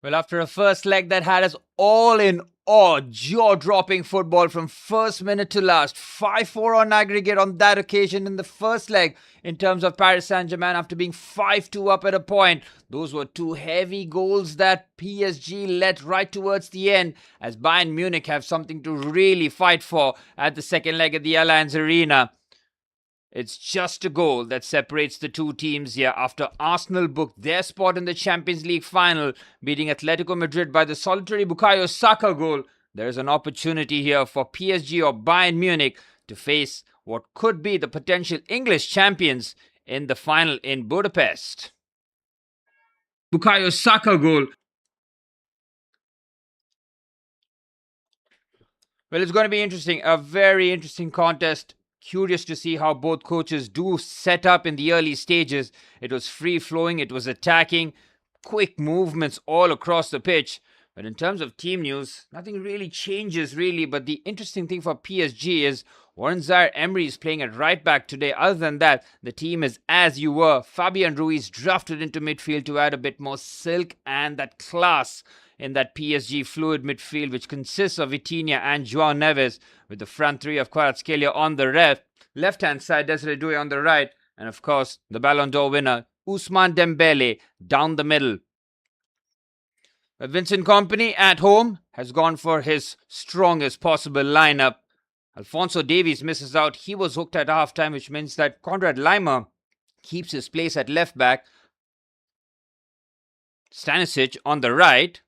Well, after a first leg that had us all in awe, jaw-dropping football from first minute to last, 5-4 on aggregate on that occasion in the first leg in terms of Paris Saint-Germain after being 5-2 up at a point. Those were two heavy goals that PSG let right towards the end as Bayern Munich have something to really fight for at the second leg at the Allianz Arena. It's just a goal that separates the two teams here after Arsenal booked their spot in the Champions League final, beating Atletico Madrid by the solitary Bukayo Saka goal. There's an opportunity here for PSG or Bayern Munich to face what could be the potential English champions in the final in Budapest. Bukayo Saka goal. Well, it's going to be interesting, a very interesting contest. Curious to see how both coaches do set up in the early stages. It was free-flowing, it was attacking, quick movements all across the pitch. But in terms of team news, nothing really changes really. But the interesting thing for PSG is Warren Zaire-Emery is playing at right back today. Other than that, the team is as you were. Fabian Ruiz drafted into midfield to add a bit more silk and that class in that PSG fluid midfield, which consists of Vitinha and João Neves, with the front three of Kvaratskhelia on the left-hand side, Desiree Doué on the right, and of course, the Ballon d'Or winner, Ousmane Dembele, down the middle. But Vincent Kompany at home has gone for his strongest possible lineup. Alphonso Davies misses out. He was hooked at halftime, which means that Konrad Laimer keeps his place at left back. Stanisic on the right.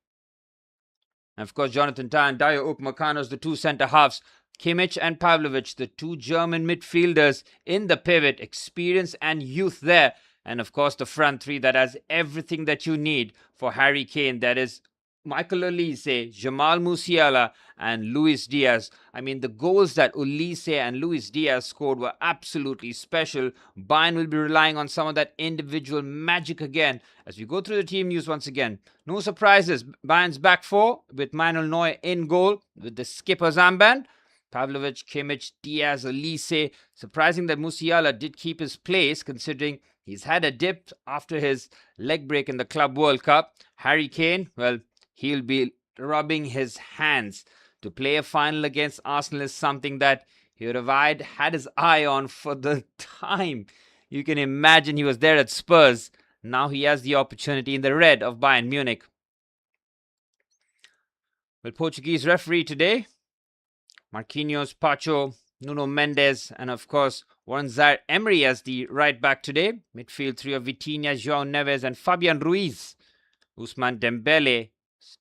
And of course, Jonathan Tah and Dayo Upamecano, the two centre-halves. Kimmich and Pavlovic, the two German midfielders in the pivot. Experience and youth there. And of course, the front three that has everything that you need for Harry Kane. That is Michael Olise, Jamal Musiala, and Luis Diaz. I mean, the goals that Olise and Luis Diaz scored were absolutely special. Bayern will be relying on some of that individual magic again. As we go through the team news once again, no surprises. Bayern's back four with Manuel Neuer in goal with the skipper's armband. Pavlovic, Kimmich, Diaz, Olise. Surprising that Musiala did keep his place considering he's had a dip after his leg break in the Club World Cup. Harry Kane, well, he'll be rubbing his hands. To play a final against Arsenal is something that he would have had his eye on for the time. You can imagine he was there at Spurs. Now he has the opportunity in the red of Bayern Munich. Well, Portuguese referee today, Marquinhos, Pacho, Nuno Mendes, and of course, Warren Zaire-Emery as the right back today. Midfield three of Vitinha, João Neves, and Fabian Ruiz. Ousmane Dembele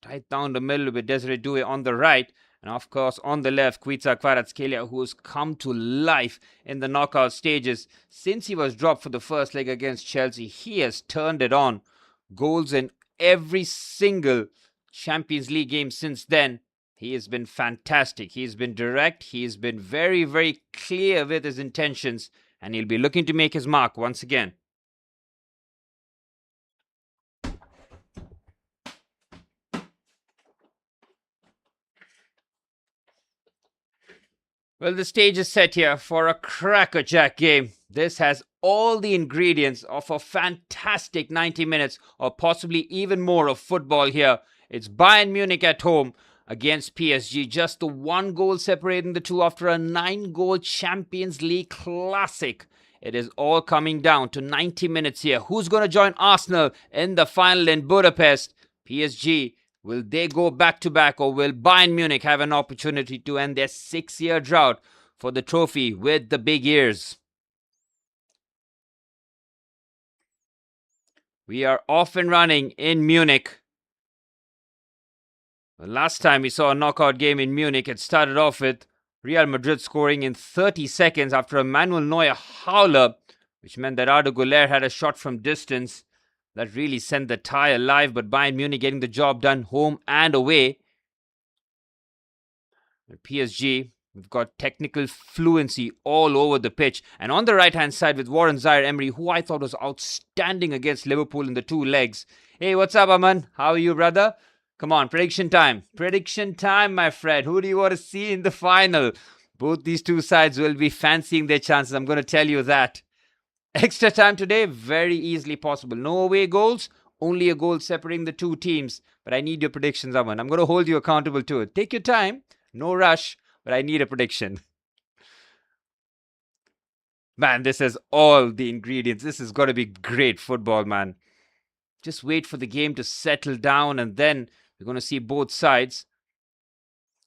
tight down the middle with Desiree Doué on the right. And of course, on the left, Kvaratskhelia, who has come to life in the knockout stages. Since he was dropped for the first leg against Chelsea, he has turned it on. Goals in every single Champions League game since then. He has been fantastic. He's been direct. He's been very, very clear with his intentions. And he'll be looking to make his mark once again. Well, the stage is set here for a crackerjack game. This has all the ingredients of a fantastic 90 minutes or possibly even more of football here. It's Bayern Munich at home against PSG. Just the one goal separating the two after a 9-goal Champions League classic. It is all coming down to 90 minutes here. Who's going to join Arsenal in the final in Budapest? PSG. Will they go back-to-back, or will Bayern Munich have an opportunity to end their 6-year drought for the trophy with the big ears? We are off and running in Munich. The last time we saw a knockout game in Munich, it started off with Real Madrid scoring in 30 seconds after a Manuel Neuer howler, which meant that Arda Güler had a shot from distance. That really sent the tie alive, but Bayern Munich getting the job done home and away. At PSG, we've got technical fluency all over the pitch. And on the right-hand side with Warren Zaire-Emery, who I thought was outstanding against Liverpool in the two legs. Hey, what's up, Aman? How are you, brother? Come on, prediction time. Prediction time, my friend. Who do you want to see in the final? Both these two sides will be fancying their chances. I'm going to tell you that. Extra time today, very easily possible. No away goals, Only a goal separating the two teams. But I need your predictions, Aman. I'm going to hold you accountable to it. Take your time. No rush. But I need a prediction. Man, this has all the ingredients. This has got to be great football, man. Just wait for the game to settle down, and then we're going to see both sides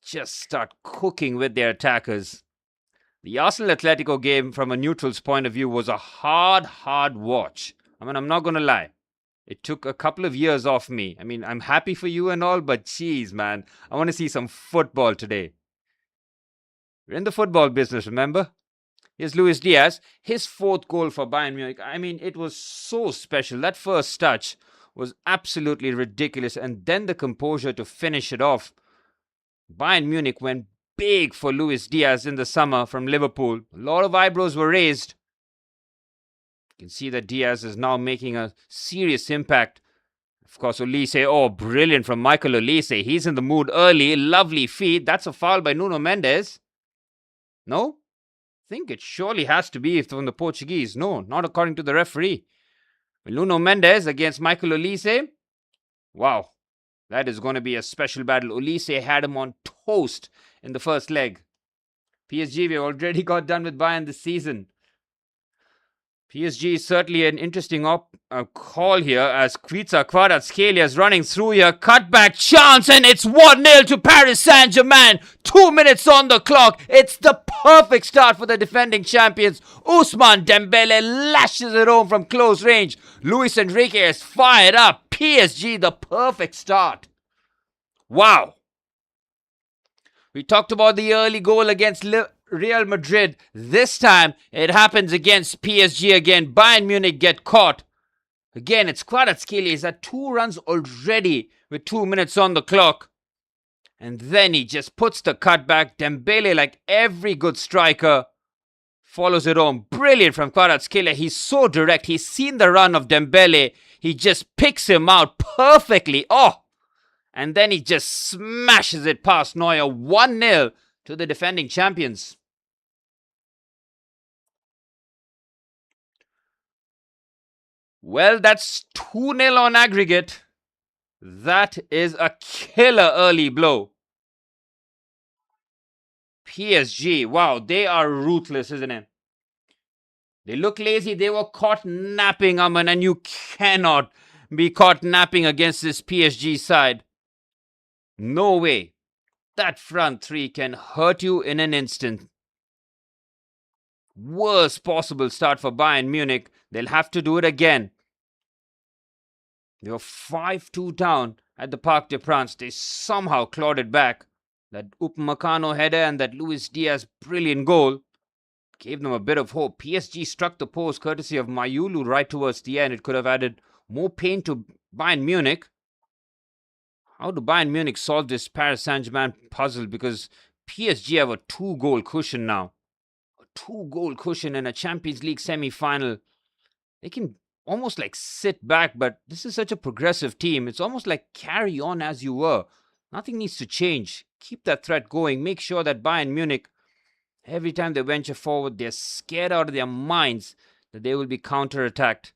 just start cooking with their attackers. The Arsenal Atletico game, from a neutral's point of view, was a hard watch. I mean, I'm not going to lie. It took a couple of years off me. I mean, I'm happy for you and all, but geez, man, I want to see some football today. We're in the football business, remember? Here's Luis Diaz, his fourth goal for Bayern Munich. I mean, it was so special. That first touch was absolutely ridiculous, and then the composure to finish it off. Bayern Munich went big for Luis Diaz in the summer from Liverpool. A lot of eyebrows were raised. You can see that Diaz is now making a serious impact. Of course, Olise, oh, brilliant from Michael Olise. He's in the mood early. Lovely feed. That's a foul by Nuno Mendes. No? I think it surely has to be from the Portuguese. No, not according to the referee. Nuno Mendes against Michael Olise. Wow. That is going to be a special battle. Olise had him on toast in the first leg. PSG, we already got done with Bayern this season. PSG is certainly an interesting call here as Kvaratskhelia is running through here. Cutback chance, and it's 1-0 to Paris Saint-Germain. 2 minutes on the clock. It's the perfect start for the defending champions. Ousmane Dembele lashes it home from close range. Luis Enrique is fired up. PSG, the perfect start. Wow. We talked about the early goal against Real Madrid. This time, it happens against PSG again. Bayern Munich get caught. Again, it's Kvaratskhelia. He's at 2 runs already with 2 minutes on the clock. And then he just puts the cutback. Dembele, like every good striker, follows it home. Brilliant from Kvaratskhelia. He's so direct. He's seen the run of Dembele. He just picks him out perfectly. Oh! And then he just smashes it past Neuer. 1-0 to the defending champions. Well, that's 2-0 on aggregate. That is a killer early blow. PSG, wow, they are ruthless, isn't it? They look lazy. They were caught napping, Aman, and you cannot be caught napping against this PSG side. No way. That front three can hurt you in an instant. Worst possible start for Bayern Munich. They'll have to do it again. They were 5-2 down at the Parc des Princes. They somehow clawed it back. That Upamecano header and that Luis Diaz brilliant goal gave them a bit of hope. PSG struck the post courtesy of Mayulu right towards the end. It could have added more pain to Bayern Munich. How do Bayern Munich solve this Paris Saint-Germain puzzle? Because PSG have a 2-goal cushion now. A 2-goal cushion in a Champions League semi-final. They can almost like sit back, but this is such a progressive team. It's almost like carry on as you were. Nothing needs to change. Keep that threat going. Make sure that Bayern Munich, every time they venture forward, they're scared out of their minds that they will be counter-attacked.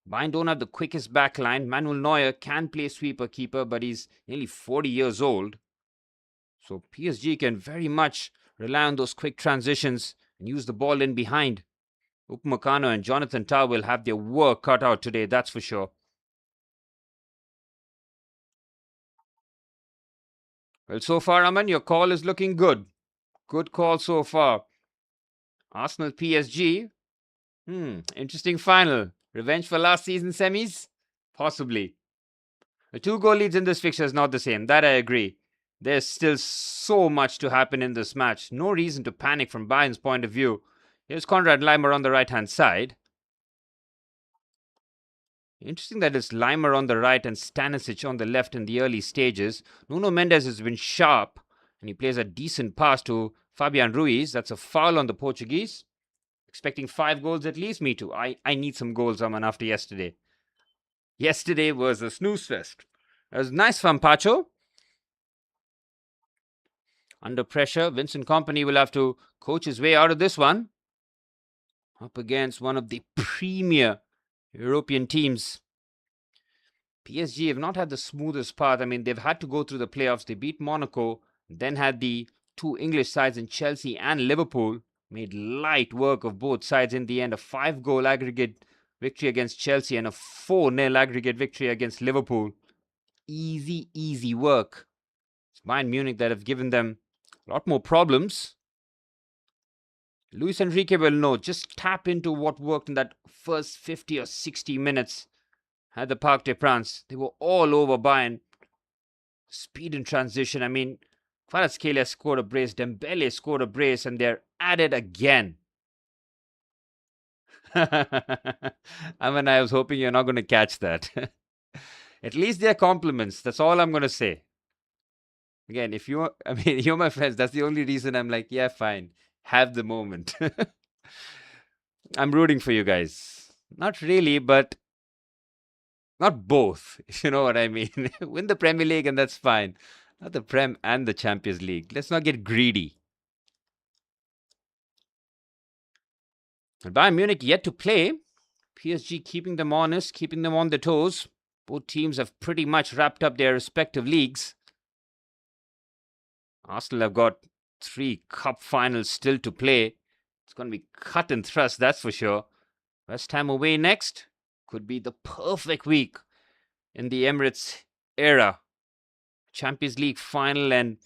Bayern don't have the quickest backline. Manuel Neuer can play sweeper-keeper, but he's nearly 40 years old. So PSG can very much rely on those quick transitions and use the ball in behind. Upamecano and Jonathan Tah will have their work cut out today, that's for sure. Well, so far, Aman, your call is looking good. Good call so far. Arsenal PSG. Interesting final. Revenge for last season semis? Possibly. The 2-goal leads in this fixture is not the same. That I agree. There's still so much to happen in this match. No reason to panic from Bayern's point of view. Here's Konrad Leimer on the right-hand side. Interesting that it's Leimer on the right and Stanisic on the left in the early stages. Nuno Mendes has been sharp and he plays a decent pass to Fabian Ruiz. That's a foul on the Portuguese. Expecting 5 goals at least. Me too. I need some goals, Aman, after yesterday. Yesterday was a snooze fest. It was nice from Pacho. Under pressure, Vincent Kompany will have to coach his way out of this one. Up against one of the premier European teams. PSG have not had the smoothest path. I mean, they've had to go through the playoffs. They beat Monaco, then had the two English sides in Chelsea and Liverpool. Made light work of both sides in the end. A 5-goal aggregate victory against Chelsea and a 4-0 aggregate victory against Liverpool. Easy, easy work. It's Bayern Munich that have given them a lot more problems. Luis Enrique will know. Just tap into what worked in that first 50 or 60 minutes at the Parc des Princes. They were all over Bayern. Speed in transition. I mean, Kvaratskhelia scored a brace, Dembele scored a brace, and they're at it again. I was hoping you're not going to catch that. At least they're compliments. That's all I'm going to say. Again, you're my friends. That's the only reason I'm like, yeah, fine. Have the moment. I'm rooting for you guys. Not really, but not both. If you know what I mean. Win the Premier League and that's fine. Not the Prem and the Champions League. Let's not get greedy. But Bayern Munich yet to play. PSG keeping them honest, keeping them on their toes. Both teams have pretty much wrapped up their respective leagues. Arsenal have got 3 cup finals still to play. It's going to be cut and thrust, that's for sure. West Ham away next. Could be the perfect week in the Emirates era. Champions League final and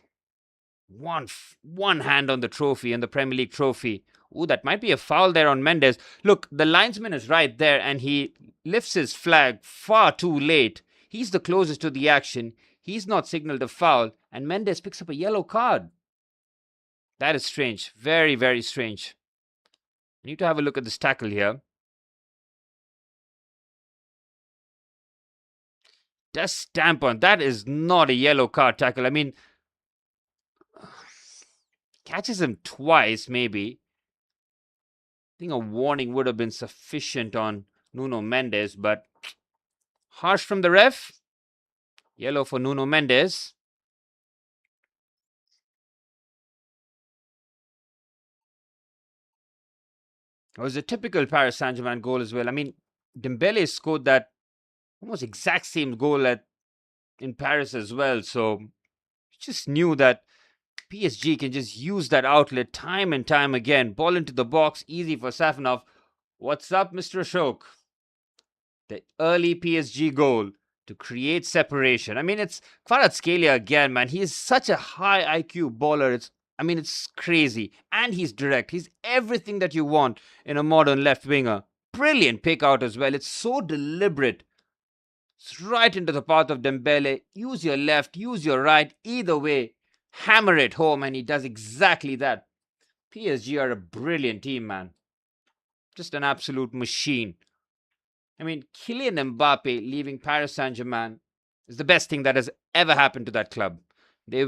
one hand on the trophy, and the Premier League trophy. Ooh, that might be a foul there on Mendes. Look, the linesman is right there and he lifts his flag far too late. He's the closest to the action. He's not signaled a foul and Mendes picks up a yellow card. That is strange. Very, very strange. I need to have a look at this tackle here. Does stamp on. That is not a yellow card tackle. I mean, catches him twice maybe. I think a warning would have been sufficient on Nuno Mendes, but harsh from the ref. Yellow for Nuno Mendes. It was a typical Paris Saint-Germain goal as well. I mean, Dembele scored that almost exact same goal in Paris as well. So just knew that PSG can just use that outlet time and time again. Ball into the box, easy for Safonov. What's up, Mr. Ashok? The early PSG goal to create separation. I mean, it's Kvaratskhelia again, man. He is such a high IQ baller. It's crazy. And he's direct. He's everything that you want in a modern left winger. Brilliant pick out as well. It's so deliberate. It's right into the path of Dembele. Use your left, use your right. Either way, hammer it home. And he does exactly that. PSG are a brilliant team, man. Just an absolute machine. I mean, Kylian Mbappe leaving Paris Saint-Germain is the best thing that has ever happened to that club. They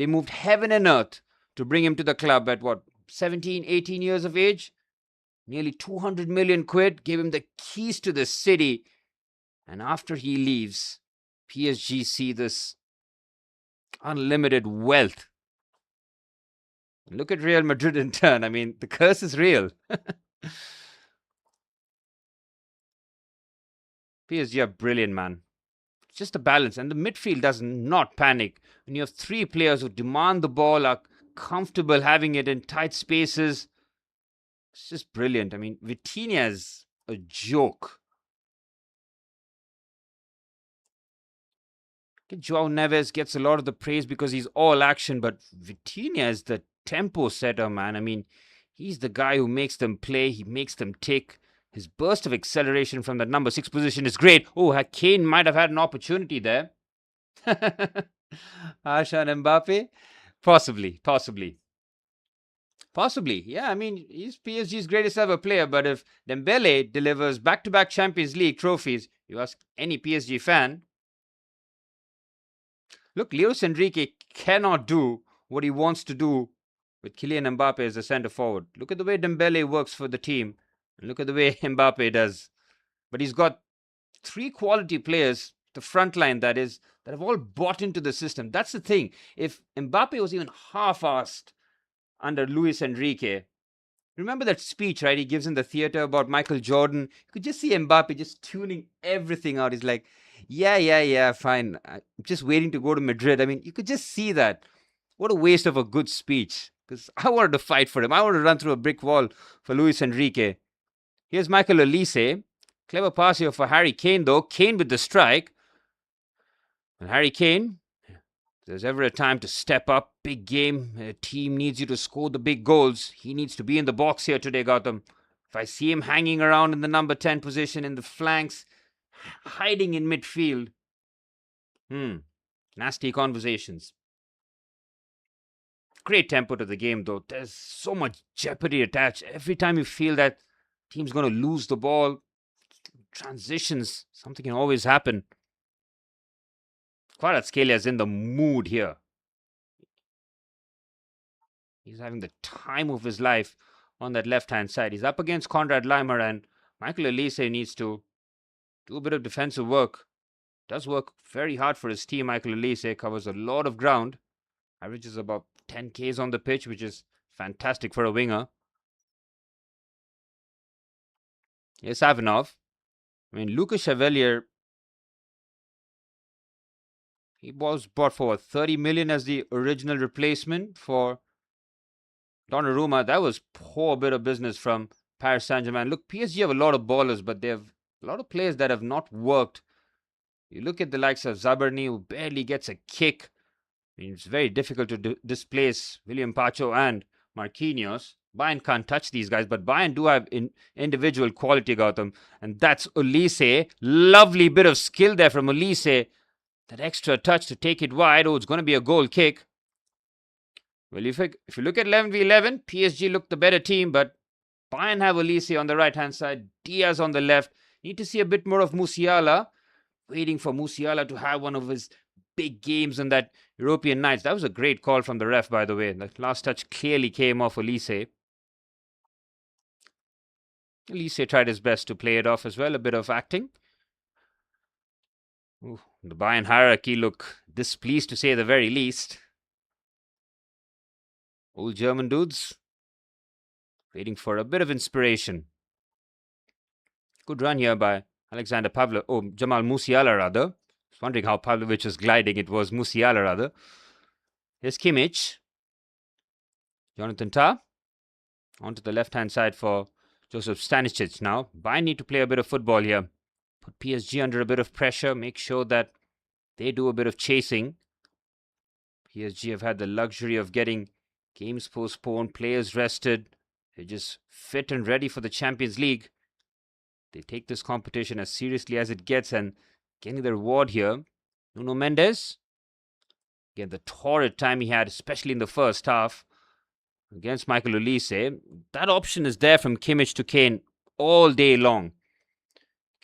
moved heaven and earth to bring him to the club at 17, 18 years of age? Nearly 200 million quid, gave him the keys to the city. And after he leaves, PSG see this unlimited wealth. Look at Real Madrid in turn. I mean, the curse is real. PSG are brilliant, man. It's just a balance. And the midfield does not panic. When you have 3 players who demand the ball, are comfortable having it in tight spaces, it's just brilliant. I mean, Vitinha is a joke. Joao Neves gets a lot of the praise because he's all action, but Vitinha is the tempo setter, man. I mean, he's the guy who makes them play. He makes them tick. His burst of acceleration from that number 6 position is great. Oh, Kane might have had an opportunity there. Arshan Mbappe? Possibly. Yeah, I mean, he's PSG's greatest ever player, but if Dembele delivers back-to-back Champions League trophies, you ask any PSG fan, look, Luis Enrique cannot do what he wants to do with Kylian Mbappe as a centre forward. Look at the way Dembele works for the team. And look at the way Mbappe does. But he's got 3 quality players, the front line that have all bought into the system. That's the thing. If Mbappe was even half-assed under Luis Enrique, remember that speech, right? He gives in the theater about Michael Jordan. You could just see Mbappe just tuning everything out. He's like, Yeah, fine. I'm just waiting to go to Madrid. I mean, you could just see that. What a waste of a good speech. Because I wanted to fight for him. I wanted to run through a brick wall for Luis Enrique. Here's Michael Olise. Clever pass here for Harry Kane, though. Kane with the strike. And Harry Kane, if there's ever a time to step up, big game, a team needs you to score the big goals. He needs to be in the box here today, Gautam. If I see him hanging around in the number 10 position in the flanks, hiding in midfield, nasty conversations. Great tempo to the game, though. There's so much jeopardy attached. Every time you feel that team's going to lose the ball, transitions, something can always happen. Kvaratskhelia in the mood here. He's having the time of his life on that left-hand side. He's up against Konrad Leimer, and Michael Olise needs to do a bit of defensive work. Does work very hard for his team. Michael Olise covers a lot of ground. Averages about 10 Ks on the pitch, which is fantastic for a winger. Here's Savinov. I mean, Lucas Chevalier, he was bought for 30 million as the original replacement for Donnarumma. That was poor bit of business from Paris Saint-Germain. Look, PSG have a lot of ballers, but they have a lot of players that have not worked. You look at the likes of Zabarny, who barely gets a kick. I mean, it's very difficult to displace William Pacho and Marquinhos. Bayern can't touch these guys, but Bayern do have individual quality, Gautam. And that's Olise. Lovely bit of skill there from Olise. That extra touch to take it wide. Oh, it's going to be a goal kick. Well, if you look at 11v11, PSG looked the better team, but Bayern have Olise on the right-hand side, Diaz on the left. Need to see a bit more of Musiala. Waiting for Musiala to have one of his big games on that European nights. That was a great call from the ref, by the way. The last touch clearly came off Olise. Olise tried his best to play it off as well. A bit of acting. Ooh, the Bayern hierarchy look displeased, to say the very least. Old German dudes waiting for a bit of inspiration. Good run here by Jamal Musiala rather. I was wondering how Pavlovic was gliding. It was Musiala rather. Here's Kimmich. Jonathan Tah. Onto the left-hand side for Joseph Stanisic now. Bayern need to play a bit of football here. Put PSG under a bit of pressure. Make sure that they do a bit of chasing. PSG have had the luxury of getting games postponed, players rested. They're just fit and ready for the Champions League. They take this competition as seriously as it gets, and getting the reward here. Nuno Mendes. Again, the torrid time he had, especially in the first half against Michael Olise. That option is there from Kimmich to Kane all day long.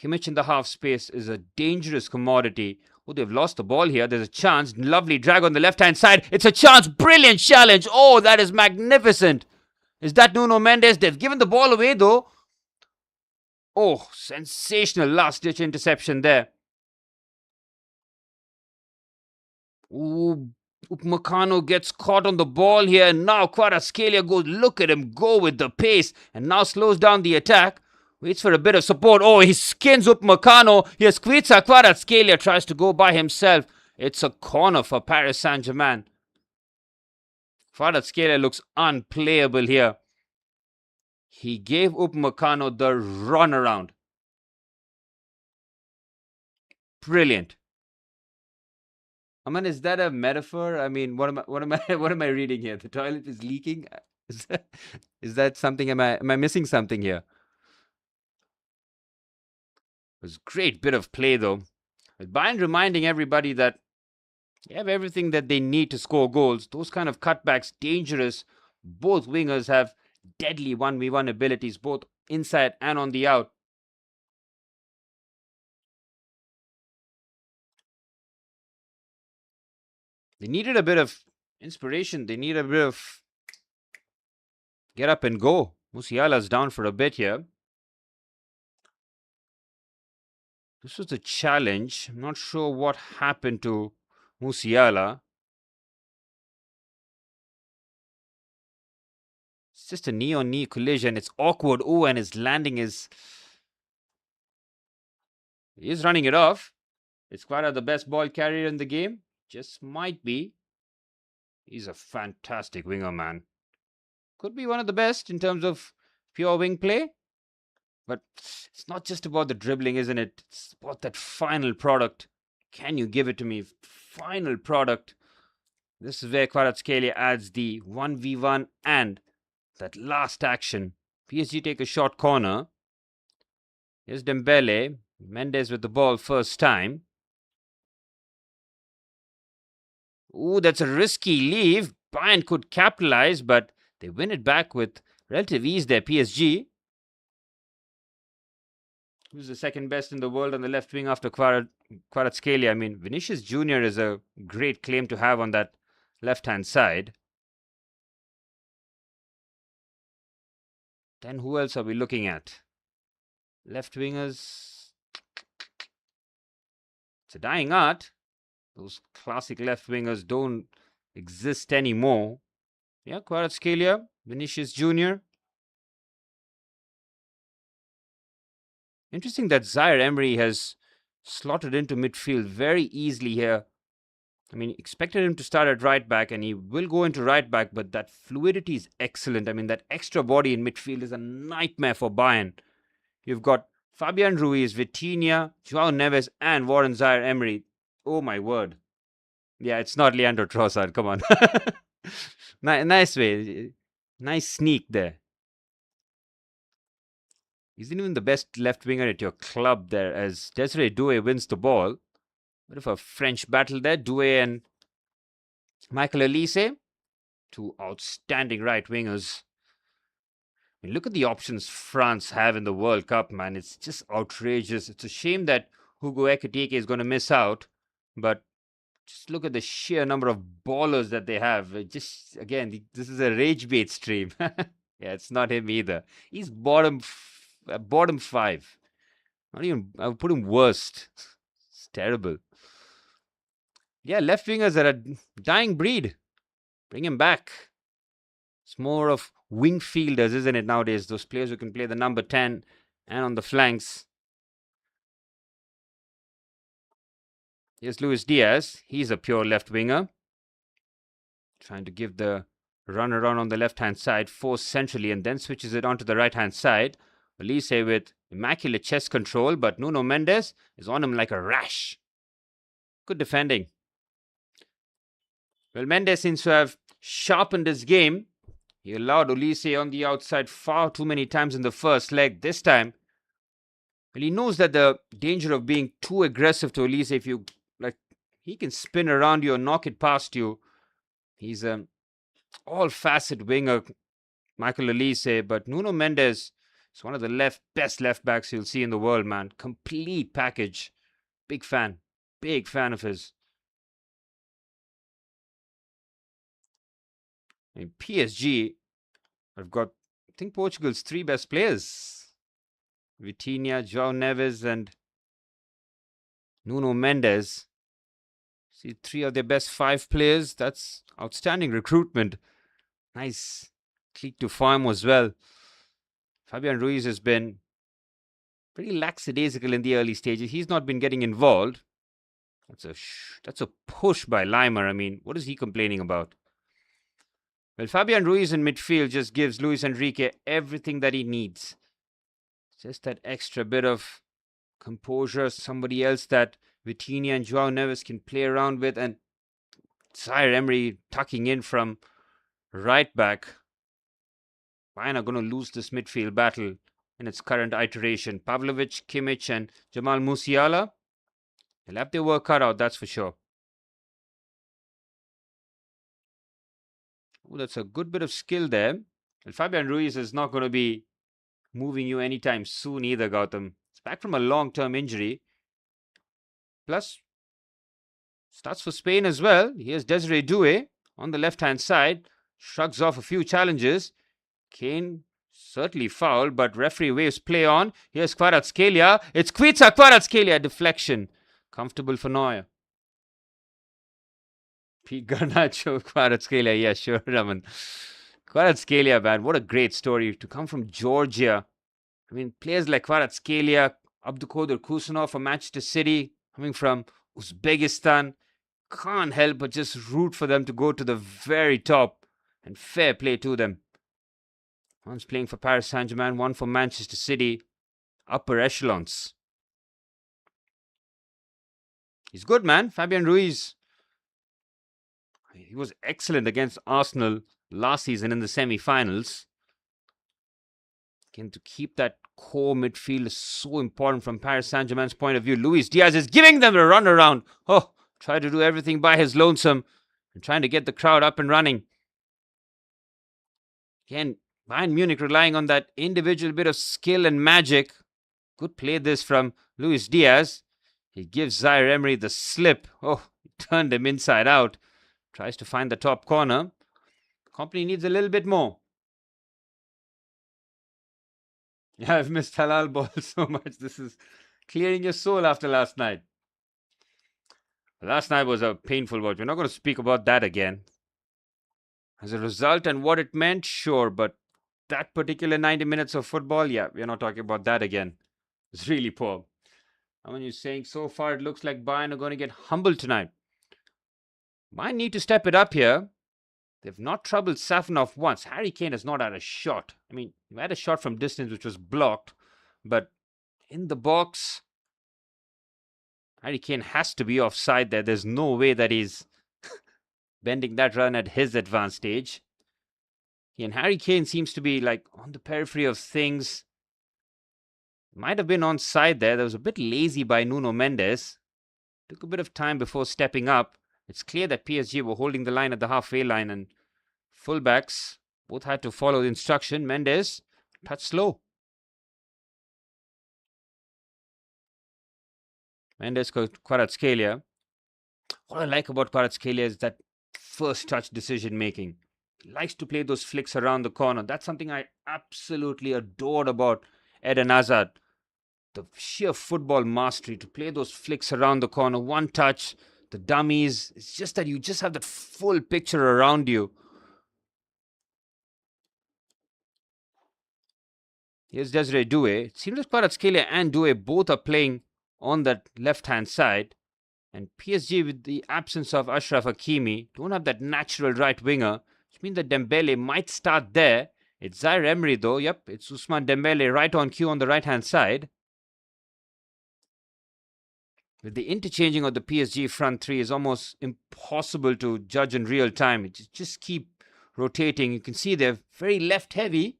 Kimmich in the half space is a dangerous commodity. Oh, they've lost the ball here. There's a chance. Lovely drag on the left-hand side. It's a chance. Brilliant challenge. Oh, that is magnificent. Is that Nuno Mendes? They've given the ball away, though. Oh, sensational last-ditch interception there. Ooh, Upamecano gets caught on the ball here. And now Kvaratskhelia goes. Look at him go with the pace. And now slows down the attack. Waits for a bit of support. Oh, he skins Upamecano. Here's Kvaratskhelia tries to go by himself. It's a corner for Paris Saint-Germain. Kvaratskhelia looks unplayable here. He gave Upamecano the runaround. Brilliant. I mean, is that a metaphor? I mean, what am I reading here? The toilet is leaking. Is that something? Am I missing something here? It was a great bit of play, though. With Bayern reminding everybody that they have everything that they need to score goals. Those kind of cutbacks, dangerous. Both wingers have deadly 1v1 abilities, both inside and on the out. They needed a bit of inspiration. They need a bit of get up and go. Musiala's down for a bit here. This was a challenge. I'm not sure what happened to Musiala. It's just a knee-on-knee collision. It's awkward. Oh, and his landing is... He's running it off. Is Kvara the best ball carrier in the game? Just might be. He's a fantastic winger, man. Could be one of the best in terms of pure wing play. But it's not just about the dribbling, isn't it? It's about that final product. Can you give it to me? Final product. This is where Kvaratskhelia adds the 1v1 and that last action. PSG take a short corner. Here's Dembele. Mendes with the ball first time. Ooh, that's a risky leave. Bayern could capitalize, but they win it back with relative ease there, PSG. Who's the second best in the world on the left wing after Kvaratskhelia? I mean, Vinicius Jr. is a great claim to have on that left-hand side. Then who else are we looking at? Left wingers. It's a dying art. Those classic left wingers don't exist anymore. Yeah, Kvaratskhelia, Vinicius Jr. Interesting that Zaire Emery has slotted into midfield very easily here. I mean, expected him to start at right back, and he will go into right back, but that fluidity is excellent. I mean, that extra body in midfield is a nightmare for Bayern. You've got Fabian Ruiz, Vitinha, João Neves, and Warren Zaire Emery. Oh my word. Yeah, it's not Leandro Trossard. Come on. Nice way. Nice sneak there. Isn't even the best left winger at your club there as Desiree Doué wins the ball. Bit of a French battle there. Doué and Michael Olise. Two outstanding right wingers. I mean, look at the options France have in the World Cup, man. It's just outrageous. It's a shame that Hugo Ekitike is going to miss out. But just look at the sheer number of ballers that they have. Just, again, this is a rage bait stream. Yeah, it's not him either. He's bottom 5. Not even, I would put him worst. It's terrible. Yeah, left wingers are a dying breed. Bring him back. It's more of wing fielders, isn't it, nowadays? Those players who can play the number 10 and on the flanks. Here's Luis Diaz. He's a pure left winger. Trying to give the run around on the left-hand side, force centrally, and then switches it onto the right-hand side. Elise with immaculate chest control, but Nuno Mendes is on him like a rash. Good defending. Well, Mendes seems to have sharpened his game. He allowed Olise on the outside far too many times in the first leg. This time, well, he knows that the danger of being too aggressive to Olise, if you like, he can spin around you or knock it past you. He's an all-facet winger, Michael Olise, but Nuno Mendes is one of the best left backs you'll see in the world, man. Complete package. Big fan of his. In PSG, I've got, I think, Portugal's 3 best players. Vitinha, João Neves, and Nuno Mendes. See, 3 of their best 5 players. That's outstanding recruitment. Nice clique to form as well. Fabian Ruiz has been pretty lackadaisical in the early stages. He's not been getting involved. That's a push by Limer. I mean, what is he complaining about? Well, Fabian Ruiz in midfield just gives Luis Enrique everything that he needs. Just that extra bit of composure, somebody else that Vitinha and João Neves can play around with, and Zaire Emery tucking in from right back. Bayern are going to lose this midfield battle in its current iteration. Pavlovic, Kimmich, and Jamal Musiala, they'll have their work cut out, that's for sure. Oh, that's a good bit of skill there. And Fabian Ruiz is not going to be moving you anytime soon either, Gautam. It's back from a long-term injury. Plus, starts for Spain as well. Here's Desiree Doué on the left-hand side. Shrugs off a few challenges. Kane certainly fouled, but referee waves play on. Here's Kvaratskhelia. It's Kviza Kvaratskhelia. Deflection. Comfortable for Neuer. Pete Garnacho, Kvaratskhelia. Yeah, sure, Raman. Kvaratskhelia, man, what a great story. To come from Georgia. I mean, players like Kvaratskhelia, Abdulkadir Kusunov for Manchester City. coming from Uzbekistan. Can't help but just root for them to go to the very top. And fair play to them. One's playing for Paris Saint-Germain, one for Manchester City. Upper echelons. He's good, man. Fabian Ruiz. He was excellent against Arsenal last season in the semi-finals. Again, to keep that core midfield is so important from Paris Saint-Germain's point of view. Luis Diaz is giving them a run around. Oh, try to do everything by his lonesome and trying to get the crowd up and running. Again, Bayern Munich relying on that individual bit of skill and magic. Good play this from Luis Diaz. He gives Zaire Emery the slip. Oh, he turned him inside out. Tries to find the top corner. Company needs a little bit more. Yeah, I've missed halal ball so much. This is clearing your soul after last night. Last night was a painful watch. We're not going to speak about that again. As a result and what it meant, sure, but that particular 90 minutes of football, yeah, we're not talking about that again. It's really poor. I mean, you're saying so far it looks like Bayern are going to get humbled tonight. Bayern need to step it up here. They've not troubled Safonov once. Harry Kane has not had a shot. I mean, he had a shot from distance which was blocked, but in the box, Harry Kane has to be offside there. There's no way that he's bending that run at his advanced stage. And Harry Kane seems to be like on the periphery of things. Might have been onside there. That was a bit lazy by Nuno Mendes. Took a bit of time before stepping up. It's clear that PSG were holding the line at the halfway line and fullbacks both had to follow the instruction. Mendes, touch slow. Mendes, Kvaratskhelia. What I like about Kvaratskhelia is that first touch decision making. He likes to play those flicks around the corner. That's something I absolutely adored about Eden Hazard. The sheer football mastery to play those flicks around the corner. One touch, the dummies. It's just that you just have that full picture around you. Here's Desiree Doué. It seems like Kvaratskhelia and Doué both are playing on that left-hand side. And PSG, with the absence of Ashraf Hakimi, don't have that natural right winger, which means that Dembele might start there. It's Zaire Emery though. Yep, it's Ousmane Dembele right on cue on the right-hand side. With the interchanging of the PSG front three is almost impossible to judge in real time. It just keep rotating. You can see they're very left-heavy.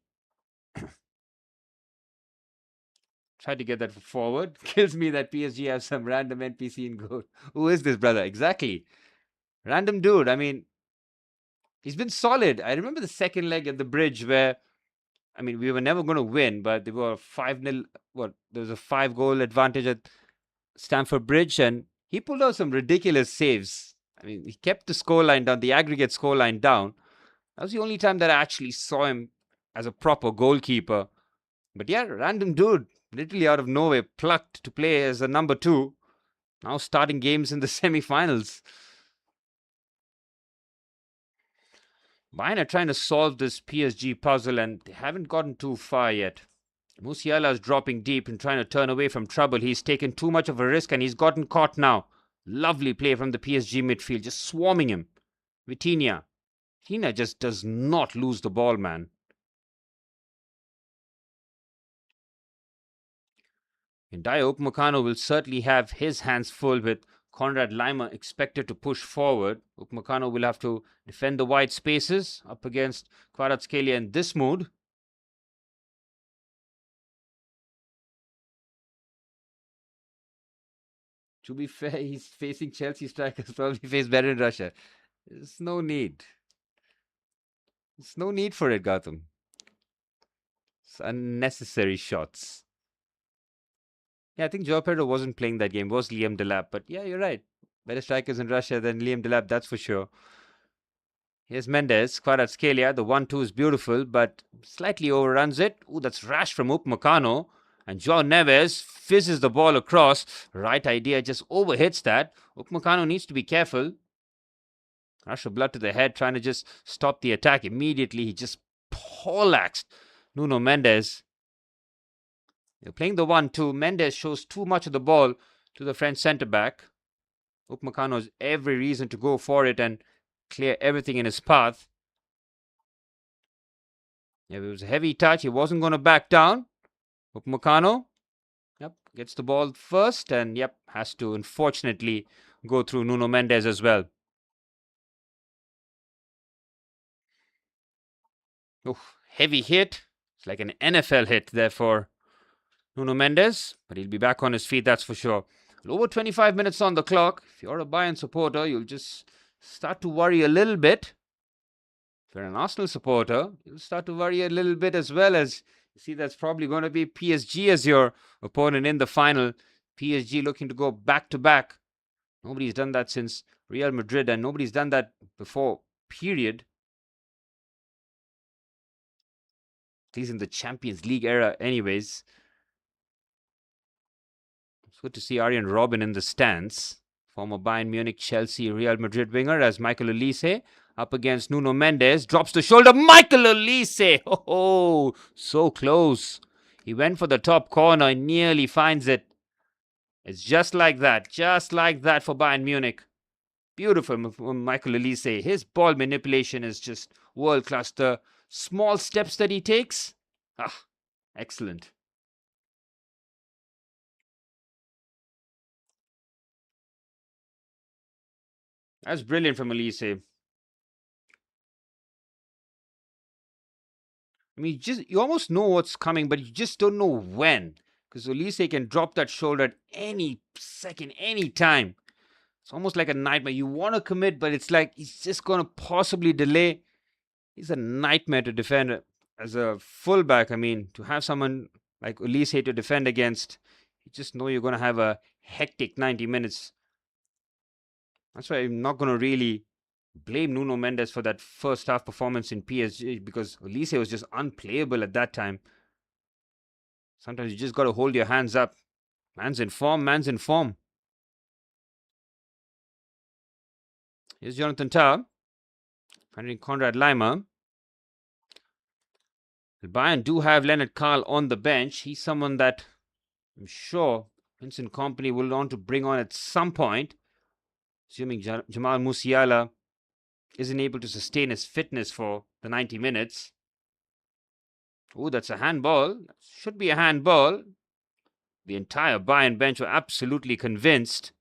Try to get that forward. Kills me that PSG has some random NPC in goal. Who is this brother? Exactly. Random dude. I mean, he's been solid. I remember the second leg at the bridge where, I mean, we were never going to win, but they were 5-0. There was a 5-goal advantage at Stamford Bridge, and he pulled out some ridiculous saves. I mean, he kept the scoreline down, the aggregate scoreline down. That was the only time that I actually saw him as a proper goalkeeper. But yeah, random dude, literally out of nowhere, plucked to play as a number 2. Now starting games in the semi-finals. Bayern are trying to solve this PSG puzzle and they haven't gotten too far yet. Musiala is dropping deep and trying to turn away from trouble. He's taken too much of a risk and he's gotten caught now. Lovely play from the PSG midfield, just swarming him. Vitinha. Vitinha just does not lose the ball, man. And Dayot Upamecano will certainly have his hands full with Konrad Laimer expected to push forward. Upamecano will have to defend the wide spaces up against Kvaratskhelia in this mood. To be fair, he's facing Chelsea strikers, probably face better in Russia. There's no need. There's no need for it, Gautam. It's unnecessary shots. Yeah, I think Joao Pedro wasn't playing that game. It was Liam Delap. But yeah, you're right. Better strikers in Russia than Liam Delap, that's for sure. Here's Mendes. Kvaratskhelia. The 1-2 is beautiful, but slightly overruns it. Ooh, that's rash from Upamecano. And Joao Neves fizzes the ball across. Right idea, just overhits that. Upamecano needs to be careful. Rush of blood to the head, trying to just stop the attack. Immediately, he just poleaxed Nuno Mendes. They're playing the 1-2. Mendes shows too much of the ball to the French centre-back. Upamecano has every reason to go for it and clear everything in his path. Yeah, it was a heavy touch. He wasn't going to back down. Upamecano, yep, gets the ball first and, yep, has to unfortunately go through Nuno Mendes as well. Oh, heavy hit. It's like an NFL hit there for Nuno Mendes, but he'll be back on his feet, that's for sure. Over 25 minutes on the clock. If you're a Bayern supporter, you'll just start to worry a little bit. If you're an Arsenal supporter, you'll start to worry a little bit as well, as you see that's probably going to be PSG as your opponent in the final. PSG looking to go back-to-back. Nobody's done that since Real Madrid, and nobody's done that before, period. At least in the Champions League era anyways. It's good to see Arjen Robben in the stands. Former Bayern Munich, Chelsea, Real Madrid winger as Michael Olise up against Nuno Mendes. Drops the shoulder. Michael Olise! Oh, so close. He went for the top corner and nearly finds it. It's just like that. Just like that for Bayern Munich. Beautiful from Michael Olise. His ball manipulation is just world-class. The small steps that he takes. Excellent. That's brilliant from Olise. I mean, you almost know what's coming, but you just don't know when. Because Olise can drop that shoulder at any second, any time. It's almost like a nightmare. You want to commit, but it's like he's just going to possibly delay. He's a nightmare to defend as a fullback. I mean, to have someone like Olise to defend against, you just know you're going to have a hectic 90 minutes. That's why I'm not going to really blame Nuno Mendes for that first half performance in PSG, because Olise was just unplayable at that time. Sometimes you just got to hold your hands up. Man's in form, man's in form. Here's Jonathan Tah finding Konrad Laimer. Bayern do have Leonard Karl on the bench. He's someone that I'm sure Vincent Kompany will want to bring on at some point, assuming Jamal Musiala isn't able to sustain his fitness for the 90 minutes. Oh, that's a handball. That should be a handball. The entire Bayern bench were absolutely convinced.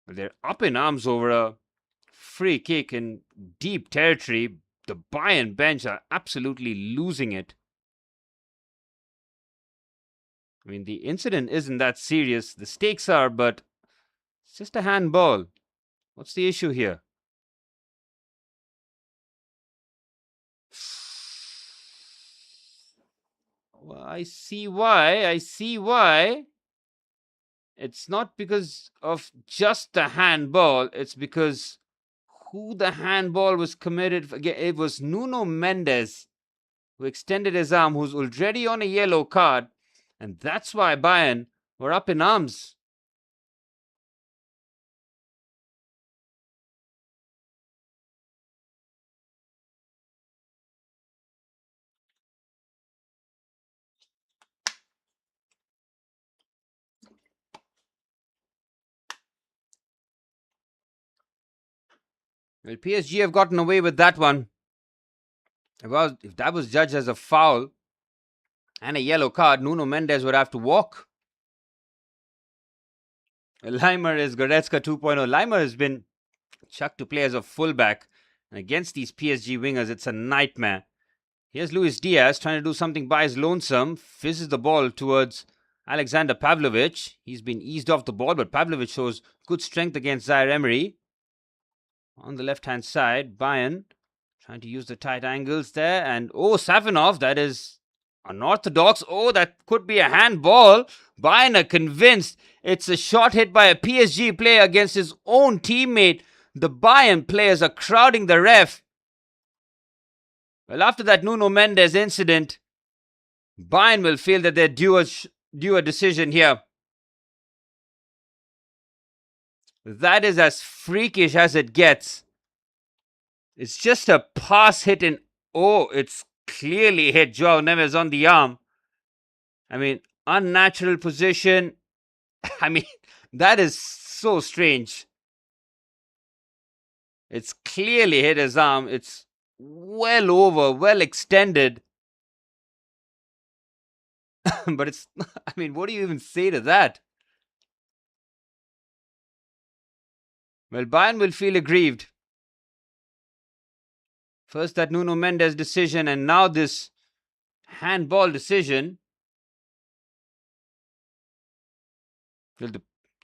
They're up in arms over a free kick in deep territory. The Bayern bench are absolutely losing it. I mean, the incident isn't that serious. The stakes are, but it's just a handball. What's the issue here? Well, I see why. It's not because of just the handball. It's because who the handball was committed. It was Nuno Mendes who extended his arm, who's already on a yellow card. And that's why Bayern were up in arms. Well, PSG have gotten away with that one. If that was judged as a foul and a yellow card, Nuno Mendes would have to walk. Laimer is Goretzka 2.0. Laimer has been chucked to play as a fullback. And against these PSG wingers, it's a nightmare. Here's Luis Diaz trying to do something by his lonesome. Fizzes the ball towards Alexander Pavlovic. He's been eased off the ball, but Pavlovic shows good strength against Zaire Emery. On the left-hand side, Bayern trying to use the tight angles there. And, Savinov, that is unorthodox. That could be a handball. Bayern are convinced it's a shot hit by a PSG player against his own teammate. The Bayern players are crowding the ref. Well, after that Nuno Mendes incident, Bayern will feel that they're due a decision here. That is as freakish as it gets. It's just a pass hit and it's clearly hit Joao Neves on the arm. I mean, unnatural position. I mean, that is so strange. It's clearly hit his arm. It's well over, well extended. But it's, I mean, what do you even say to that? Well, Bayern will feel aggrieved. First that Nuno Mendes decision and now this handball decision. Well,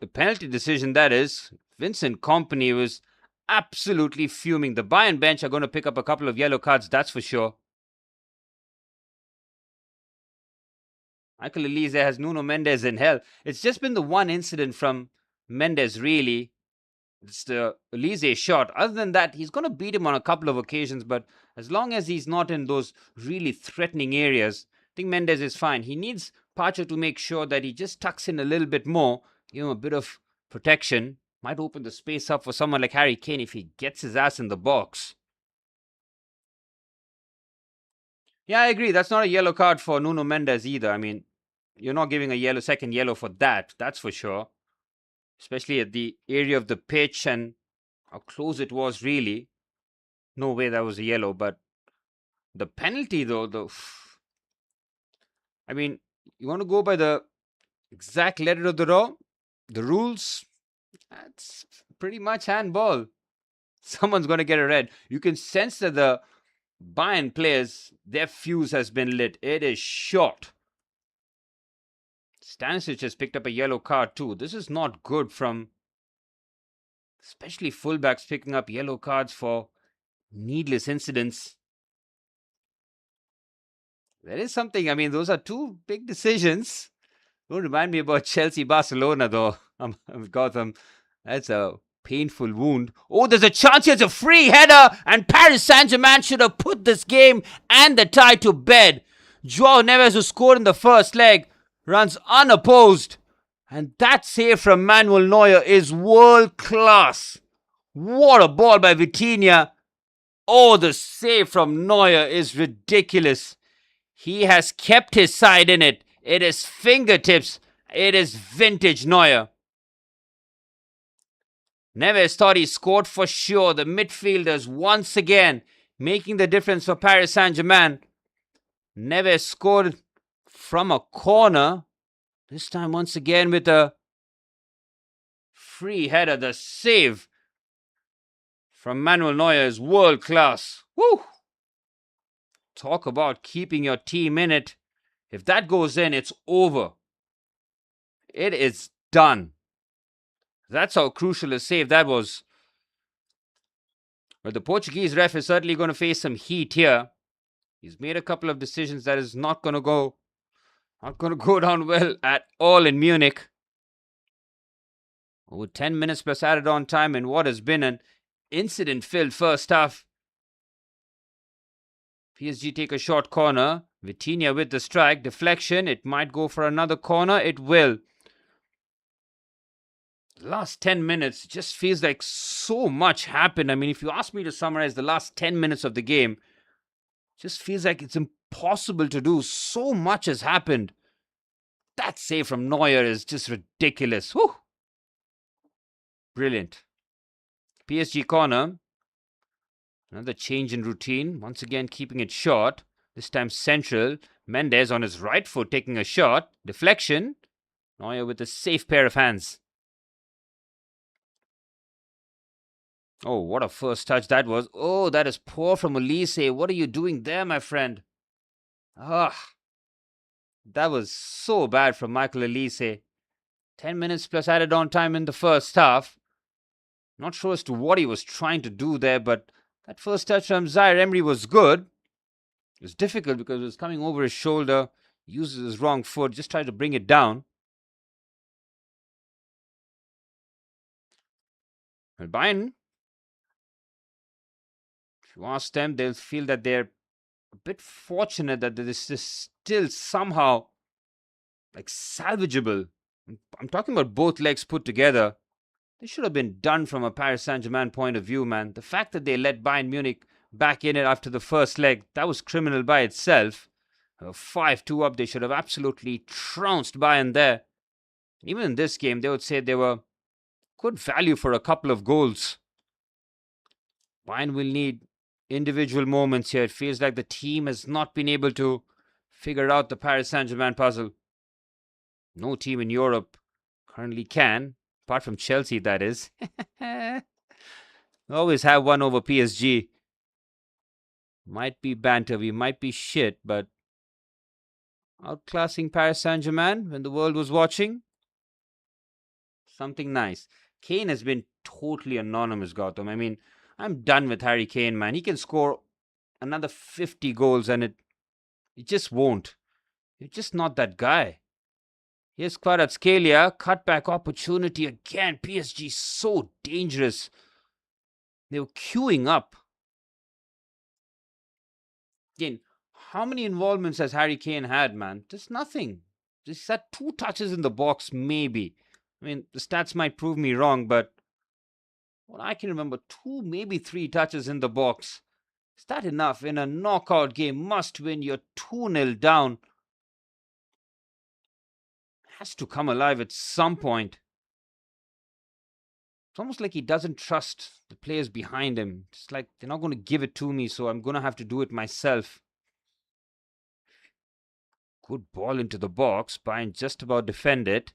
the penalty decision, that is. Vincent Kompany was absolutely fuming. The Bayern bench are going to pick up a couple of yellow cards, that's for sure. Michael Elise has Nuno Mendes in hell. It's just been the one incident from Mendes, really. It's the Elise shot. Other than that, he's going to beat him on a couple of occasions, but as long as he's not in those really threatening areas, I think Mendes is fine. He needs Pacho to make sure that he just tucks in a little bit more, give him a bit of protection. Might open the space up for someone like Harry Kane if he gets his ass in the box. Yeah, I agree. That's not a yellow card for Nuno Mendes either. I mean, you're not giving a second yellow for that. That's for sure. Especially at the area of the pitch and how close it was, really. No way that was a yellow, but the penalty, though, I mean, you want to go by the exact letter of the rules, that's pretty much handball. Someone's going to get a red. You can sense that the Bayern players, their fuse has been lit. It is short. Stanisic has picked up a yellow card too. This is not good from especially fullbacks picking up yellow cards for needless incidents. There is something, I mean, those are two big decisions. Don't remind me about Chelsea Barcelona though. Gotham. That's a painful wound. Oh, there's a chance. Here's a free header, and Paris Saint-Germain should have put this game and the tie to bed. Joao Neves, who scored in the first leg, runs unopposed. And that save from Manuel Neuer is world class. What a ball by Vitinha. Oh, the save from Neuer is ridiculous. He has kept his side in it. It is fingertips. It is vintage Neuer. Neves thought he scored for sure. The midfielders once again making the difference for Paris Saint-Germain. Neves scored from a corner. This time once again with a free header. The save from Manuel Neuer is world class. Woo! Talk about keeping your team in it. If that goes in, it's over. It is done. That's how crucial a save that was. But the Portuguese ref is certainly going to face some heat here. He's made a couple of decisions that is not going to go down well at all in Munich. Over 10 minutes plus added on time in what has been an incident-filled first half. PSG take a short corner. Vitinha with the strike. Deflection. It might go for another corner. It will. The last 10 minutes just feels like so much happened. I mean, if you ask me to summarize the last 10 minutes of the game, just feels like it's impossible to do. So much has happened. That save from Neuer is just ridiculous. Whew. Brilliant. PSG corner. Another change in routine. Once again, keeping it short. This time central. Mendes on his right foot taking a shot. Deflection. Neuer with a safe pair of hands. Oh, what a first touch that was. Oh, that is poor from Elise. What are you doing there, my friend? Ah, that was so bad from Michael Elise. 10 minutes plus added on time in the first half. Not sure as to what he was trying to do there, but that first touch from Zaire Emery was good. It was difficult because it was coming over his shoulder. He uses his wrong foot, just tried to bring it down. Well, Bayern, if you ask them, they'll feel that they're a bit fortunate that this is still somehow like salvageable. I'm talking about both legs put together. This should have been done from a Paris Saint-Germain point of view, man. The fact that they let Bayern Munich back in it after the first leg. That was criminal by itself. 5-2 up, they should have absolutely trounced Bayern there. Even in this game, they would say they were good value for a couple of goals. Bayern will need individual moments here. It feels like the team has not been able to figure out the Paris Saint-Germain puzzle. No team in Europe currently can, apart from Chelsea, that is. Always have one over PSG. Might be banter, we might be shit, but outclassing Paris Saint-Germain when the world was watching? Something nice. Kane has been totally anonymous, Gautam. I mean, I'm done with Harry Kane, man. He can score another 50 goals and it just won't. You're just not that guy. Here's Kvaratskhelia, cutback opportunity again. PSG so dangerous. They were queuing up. Again, how many involvements has Harry Kane had, man? Just nothing. Just had 2 touches in the box, maybe. I mean, the stats might prove me wrong, but what I can remember, 2, maybe 3 touches in the box. Is that enough? In a knockout game, must win, you're 2-0 down. Has to come alive at some point. It's almost like he doesn't trust the players behind him. It's like they're not going to give it to me, so I'm going to have to do it myself. Good ball into the box. Bayern just about defend it.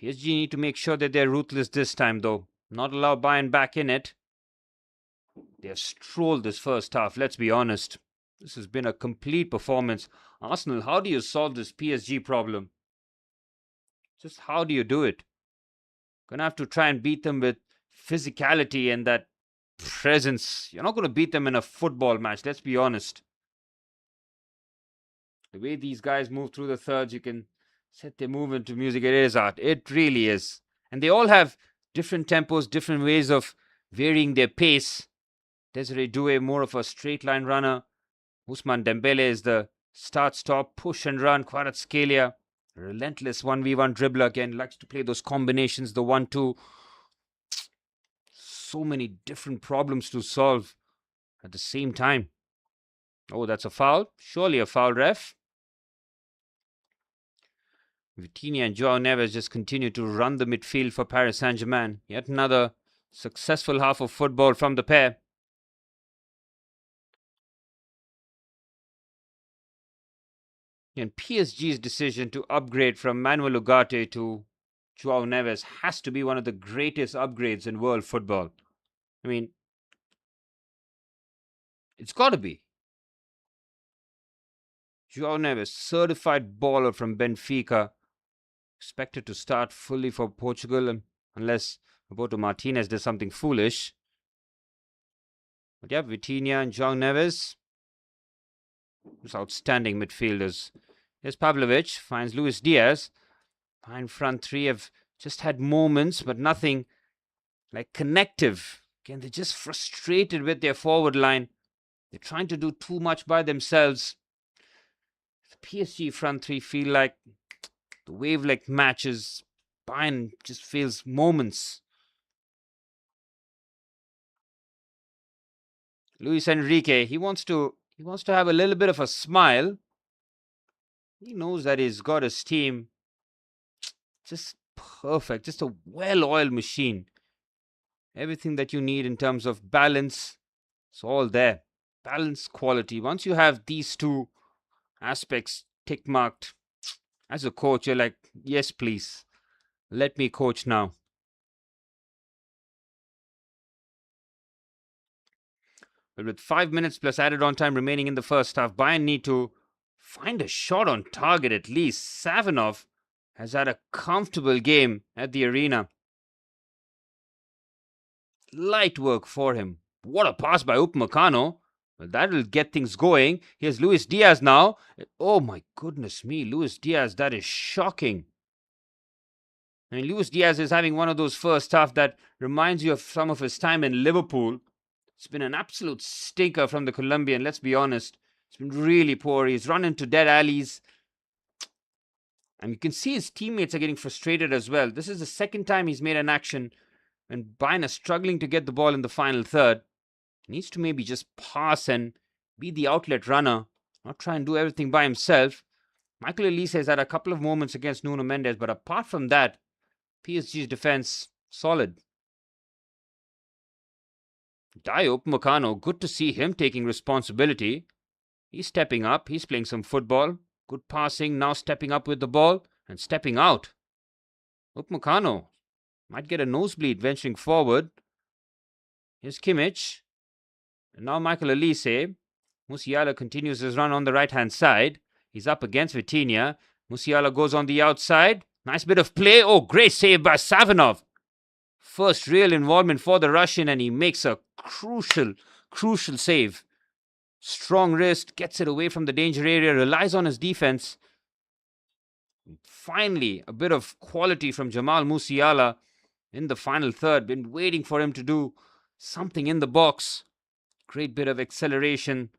PSG need to make sure that they're ruthless this time, though. Not allow Bayern back in it. They have strolled this first half, let's be honest. This has been a complete performance. Arsenal, how do you solve this PSG problem? Just how do you do it? Gonna have to try and beat them with physicality and that presence. You're not going to beat them in a football match, let's be honest. The way these guys move through the thirds, you can set their movement to music. It is art. It really is. And they all have different tempos, different ways of varying their pace. Desiree Doué, more of a straight line runner. Ousmane Dembele is the start-stop, push and run. Kvaratskhelia, relentless 1v1 dribbler again. Likes to play those combinations, the 1-2. So many different problems to solve at the same time. Oh, that's a foul. Surely a foul, ref. Vitinha and João Neves just continue to run the midfield for Paris Saint-Germain. Yet another successful half of football from the pair. And PSG's decision to upgrade from Manuel Ugarte to João Neves has to be one of the greatest upgrades in world football. I mean, it's got to be. João Neves, certified baller from Benfica, expected to start fully for Portugal unless Roberto Martinez does something foolish. But yeah, Vitinha and João Neves, just outstanding midfielders. Here's Pavlovic, finds Luis Diaz. Fine front three have just had moments, but nothing like connective. Again, they're just frustrated with their forward line. They're trying to do too much by themselves. The PSG front three feel like the wavelength matches. Bayern just feels moments. Luis Enrique, he wants to have a little bit of a smile. He knows that he's got his team just perfect, just a well-oiled machine. Everything that you need in terms of balance, it's all there. Balance, quality. Once you have these two aspects tick marked, as a coach, you're like, yes, please, let me coach now. But with 5 minutes plus added on time remaining in the first half, Bayern need to find a shot on target at least. Savinov has had a comfortable game at the arena. Light work for him. What a pass by Upamecano. Well, that will get things going. Here's Luis Diaz now. Oh my goodness me, Luis Diaz, that is shocking. I mean, Luis Diaz is having one of those first half that reminds you of some of his time in Liverpool. It's been an absolute stinker from the Colombian, let's be honest. It's been really poor. He's run into dead alleys. And you can see his teammates are getting frustrated as well. This is the second time he's made an action when Bayern are struggling to get the ball in the final third. Needs to maybe just pass and be the outlet runner, not try and do everything by himself. Michael Olise has had a couple of moments against Nuno Mendes, but apart from that, PSG's defense solid. Dayot Upamecano, good to see him taking responsibility. He's stepping up, he's playing some football. Good passing, now stepping up with the ball and stepping out. Upamecano might get a nosebleed venturing forward. Here's Kimmich. And now Michael Olise. Musiala continues his run on the right-hand side. He's up against Vitinha. Musiala goes on the outside. Nice bit of play. Oh, great save by Savinov. First real involvement for the Russian, and he makes a crucial save. Strong wrist, gets it away from the danger area, relies on his defense. Finally, a bit of quality from Jamal Musiala in the final third. Been waiting for him to do something in the box. Great bit of acceleration.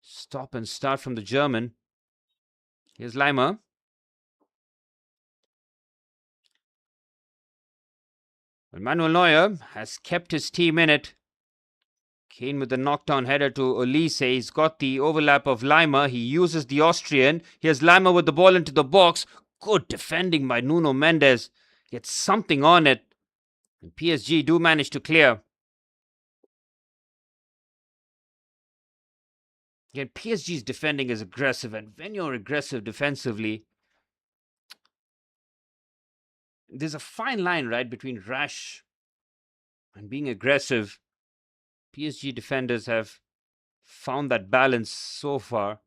Stop and start from the German. Here's Leimer. Well, Manuel Neuer has kept his team in it. Kane with the knockdown header to Olise. He's got the overlap of Leimer. He uses the Austrian. Here's Leimer with the ball into the box. Good defending by Nuno Mendes. Gets something on it. And PSG do manage to clear. Again, PSG's defending is aggressive. And when you're aggressive defensively, there's a fine line, right, between rash and being aggressive. PSG defenders have found that balance so far.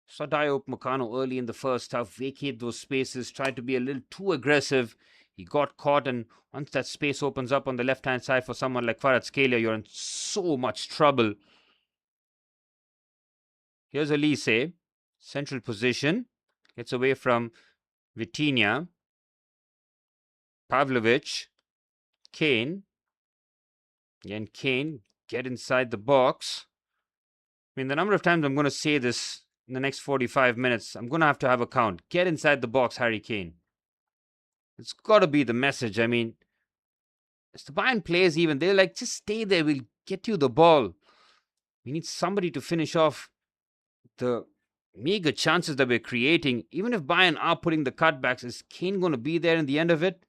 Saw Dayot Upamecano early in the first half vacate those spaces, tried to be a little too aggressive. He got caught, and once that space opens up on the left-hand side for someone like Kvaratskhelia, you're in so much trouble. Here's Olise, central position, gets away from Vitinha. Pavlovic, Kane. Again, Kane, get inside the box. I mean, the number of times I'm going to say this in the next 45 minutes, I'm going to have a count. Get inside the box, Harry Kane. It's got to be the message. I mean, as the Bayern players even, they're like, just stay there, we'll get you the ball. We need somebody to finish off the meager chances that we're creating. Even if Bayern are putting the cutbacks, is Kane going to be there in the end of it?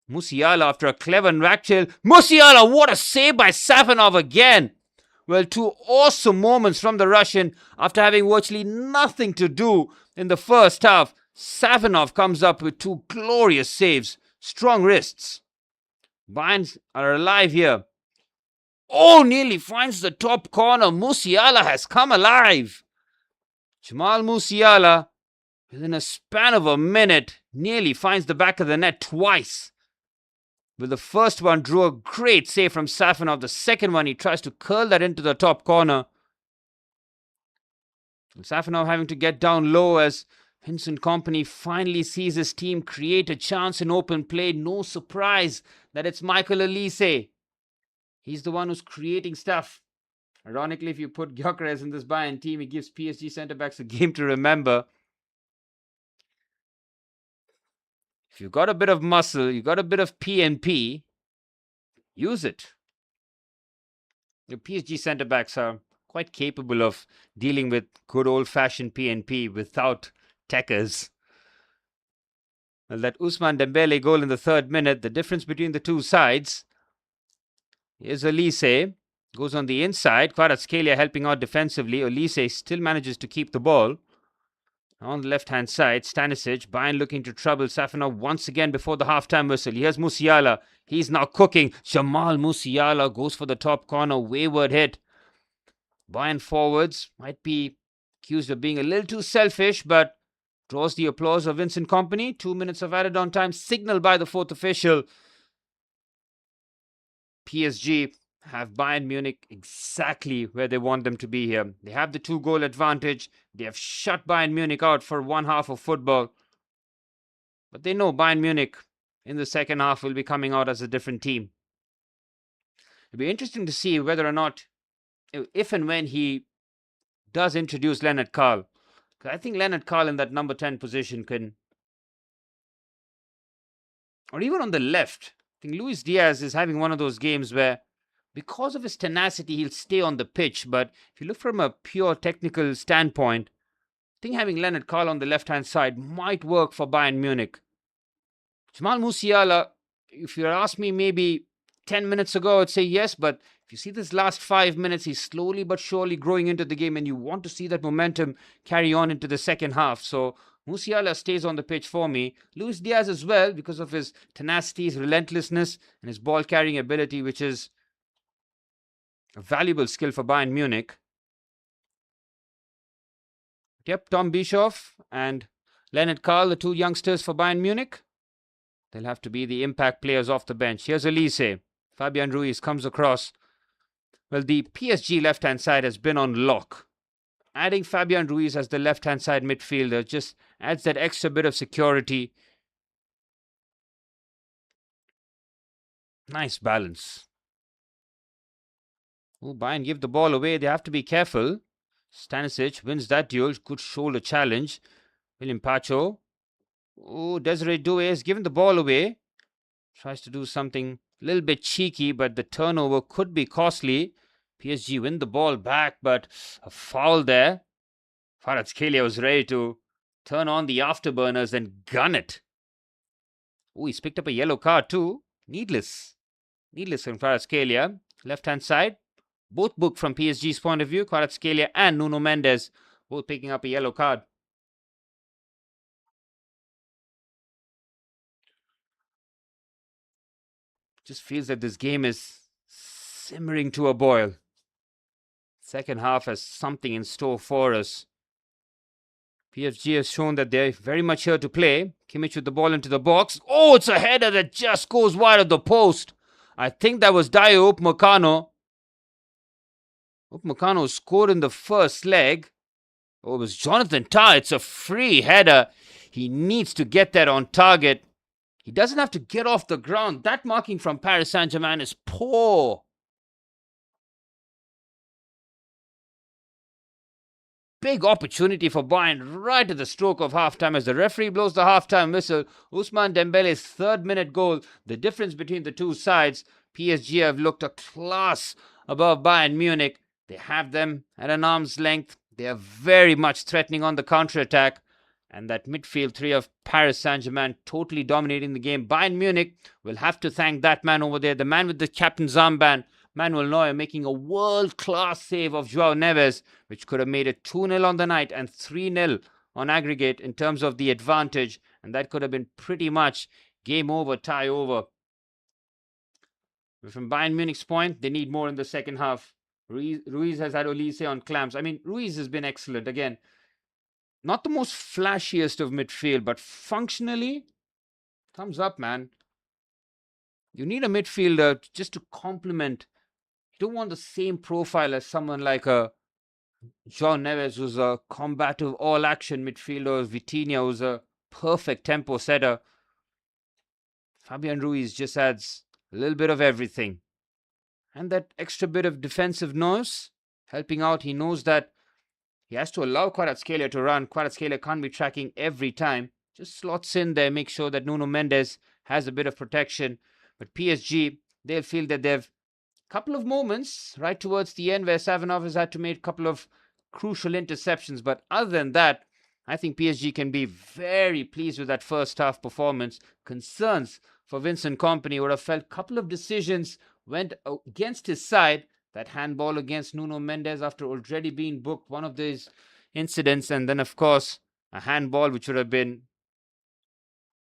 Musiala after a clever Rakchel. Musiala, what a save by Savinov again. Well, two awesome moments from the Russian after having virtually nothing to do in the first half. Savinov comes up with two glorious saves. Strong wrists. Bayern are alive here. Oh, nearly finds the top corner. Musiala has come alive. Jamal Musiala, within a span of a minute, nearly finds the back of the net twice. Well, the first one drew a great save from Savinov. The second one, he tries to curl that into the top corner. Savinov having to get down low as Vincent Kompany finally sees his team create a chance in open play. No surprise that it's Michael Olise. He's the one who's creating stuff. Ironically, if you put Gyökeres in this Bayern team, he gives PSG centre-backs a game to remember. If you've got a bit of muscle, you've got a bit of P&P, use it. The PSG centre-backs are quite capable of dealing with good old-fashioned P&P without techers. Well, that Ousmane Dembele goal in the 3rd minute, the difference between the two sides. Here's Olise, goes on the inside. Kvaratskhelia helping out defensively. Olise still manages to keep the ball. On the left-hand side, Stanisic, Bayern looking to trouble Savinov once again before the half-time whistle. Here's Musiala. He's now cooking. Jamal Musiala goes for the top corner. Wayward hit. Bayern forwards might be accused of being a little too selfish, but draws the applause of Vincent Kompany. 2 minutes of added on time, signaled by the 4th official. PSG have Bayern Munich exactly where they want them to be here. They have the 2-goal advantage. They have shut Bayern Munich out for one half of football. But they know Bayern Munich in the second half will be coming out as a different team. It'll be interesting to see whether or not, if and when he does introduce Leonard Carl. I think Leonard Carl in that number 10 position can, or even on the left. I think Luis Diaz is having one of those games where because of his tenacity, he'll stay on the pitch. But if you look from a pure technical standpoint, I think having Leonard Carl on the left-hand side might work for Bayern Munich. Jamal Musiala, if you asked me maybe 10 minutes ago, I'd say yes. But if you see this last 5 minutes, he's slowly but surely growing into the game. And you want to see that momentum carry on into the second half. So Musiala stays on the pitch for me. Luis Diaz as well, because of his tenacity, his relentlessness, and his ball-carrying ability, which is a valuable skill for Bayern Munich. Yep, Tom Bischoff and Leonard Carl, the two youngsters for Bayern Munich. They'll have to be the impact players off the bench. Here's Elise. Fabian Ruiz comes across. Well, the PSG left-hand side has been on lock. Adding Fabian Ruiz as the left-hand side midfielder just adds that extra bit of security. Nice balance. Oh, Bayern give the ball away. They have to be careful. Stanisic wins that duel. Good shoulder challenge. William Pacho. Oh, Desiree Doué has given the ball away. Tries to do something a little bit cheeky, but the turnover could be costly. PSG win the ball back, but a foul there. Kvaratskhelia was ready to turn on the afterburners and gun it. Oh, he's picked up a yellow card too. Needless from Kvaratskhelia. Left-hand side. Both booked from PSG's point of view. Kvaratskhelia and Nuno Mendes both picking up a yellow card. Just feels that this game is simmering to a boil. Second half has something in store for us. PSG has shown that they're very much here to play. Kimmich with the ball into the box. Oh, it's a header that just goes wide of the post. I think that was Dayo Upamecano. Upamecano scored in the first leg. Oh, it was Jonathan Tah. It's a free header. He needs to get that on target. He doesn't have to get off the ground. That marking from Paris Saint-Germain is poor. Big opportunity for Bayern right at the stroke of halftime as the referee blows the halftime whistle. Ousmane Dembele's third-minute goal. The difference between the two sides. PSG have looked a class above Bayern Munich. They have them at an arm's length. They are very much threatening on the counter-attack. And that midfield three of Paris Saint-Germain totally dominating the game. Bayern Munich will have to thank that man over there. The man with the captain's armband, Manuel Neuer, making a world-class save of Joao Neves, which could have made it 2-0 on the night and 3-0 on aggregate in terms of the advantage. And that could have been pretty much game over, tie over. But from Bayern Munich's point, they need more in the second half. Ruiz has had Olise on clamps. I mean, Ruiz has been excellent. Again, not the most flashiest of midfield, but functionally, thumbs up, man. You need a midfielder just to complement. You don't want the same profile as someone like a Joao Neves, who's a combative, all-action midfielder. Vitinha, who's a perfect tempo setter. Fabian Ruiz just adds a little bit of everything. And that extra bit of defensive nose, helping out. He knows that he has to allow Kvaratskhelia to run. Kvaratskhelia can't be tracking every time. Just slots in there, make sure that Nuno Mendes has a bit of protection. But PSG, they'll feel that they've a couple of moments right towards the end where Savinov has had to make a couple of crucial interceptions. But other than that, I think PSG can be very pleased with that first half performance. Concerns for Vincent Kompany would have felt a couple of decisions went against his side. That handball against Nuno Mendes after already being booked, one of these incidents. And then, of course, a handball which would have been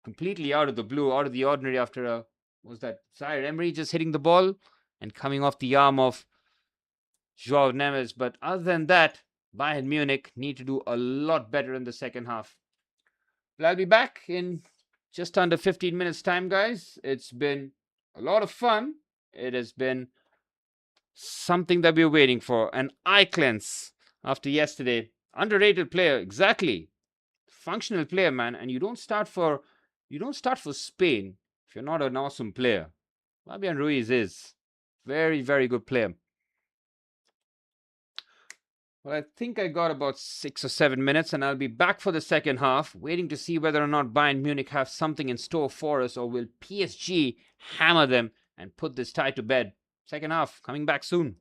completely out of the blue, out of the ordinary after was that Zaire Emery just hitting the ball and coming off the arm of Joao Neves. But other than that, Bayern Munich need to do a lot better in the second half. But I'll be back in just under 15 minutes time, guys. It's been a lot of fun. It has been something that we're waiting for. An eye cleanse after yesterday. Underrated player, exactly. Functional player, man. And you don't start for Spain if you're not an awesome player. Fabian Ruiz is very, very good player. Well, I think I got about 6 or 7 minutes, and I'll be back for the second half, waiting to see whether or not Bayern Munich have something in store for us, or will PSG hammer them and put this tie to bed. Second half coming back soon.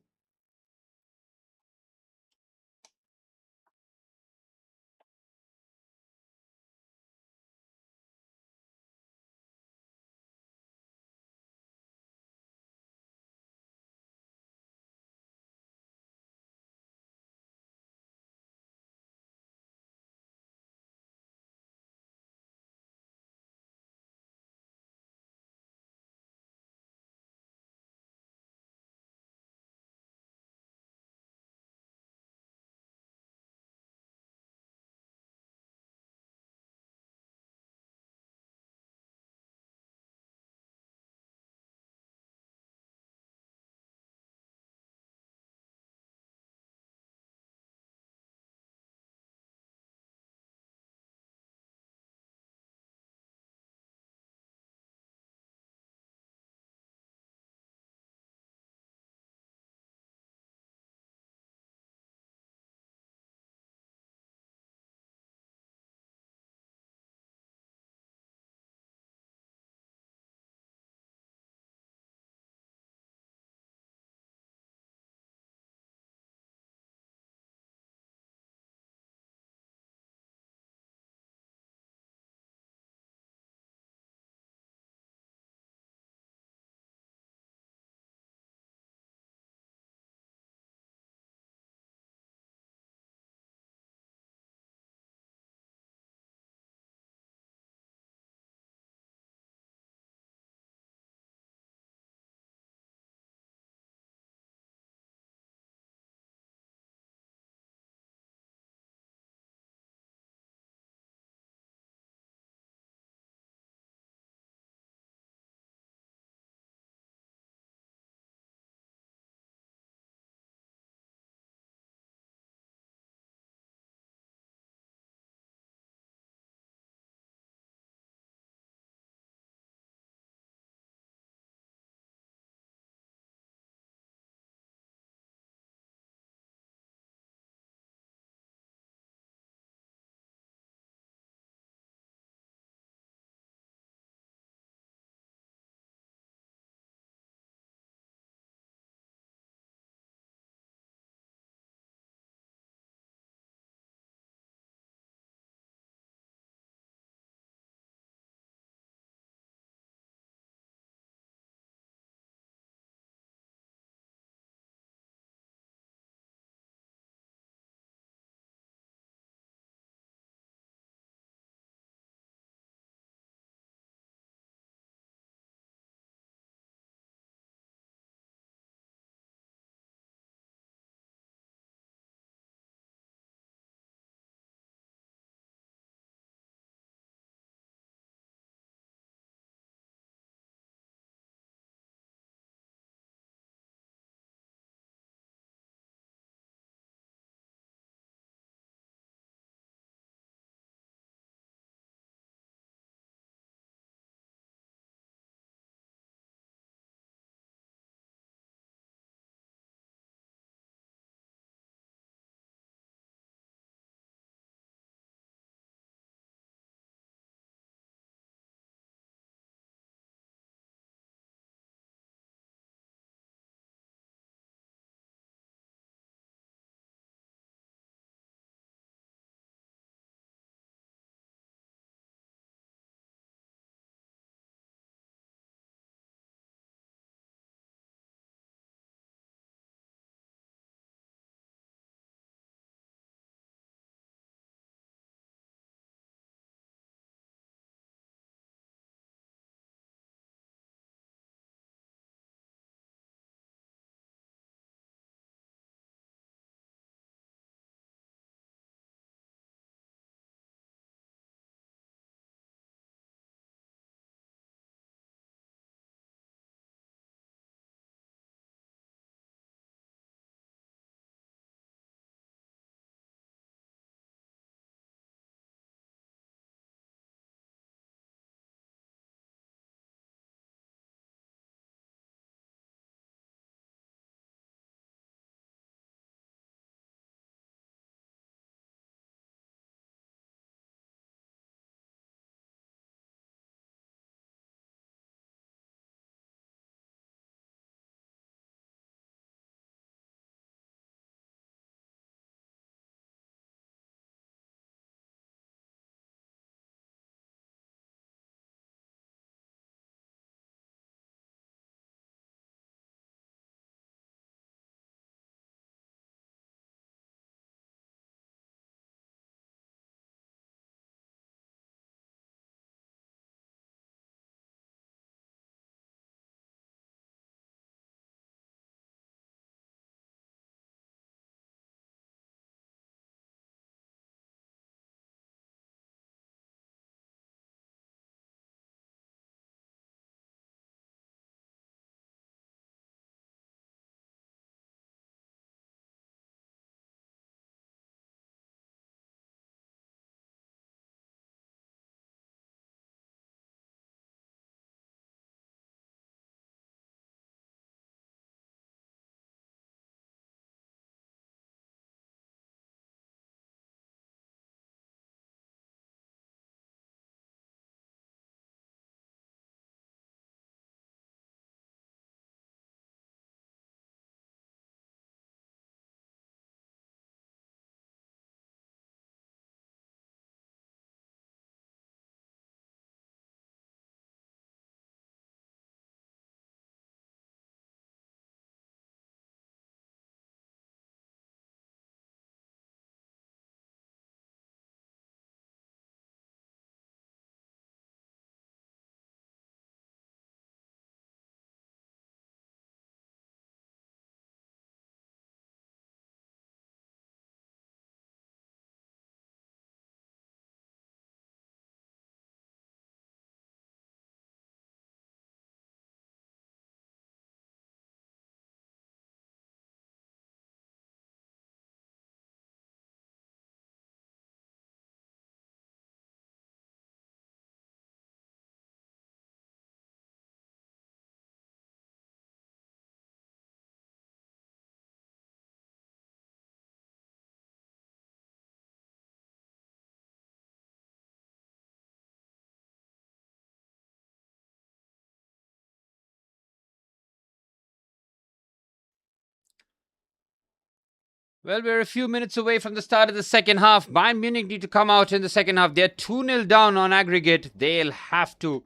Well, we're a few minutes away from the start of the second half. Bayern Munich need to come out in the second half. They're 2-0 down on aggregate. They'll have to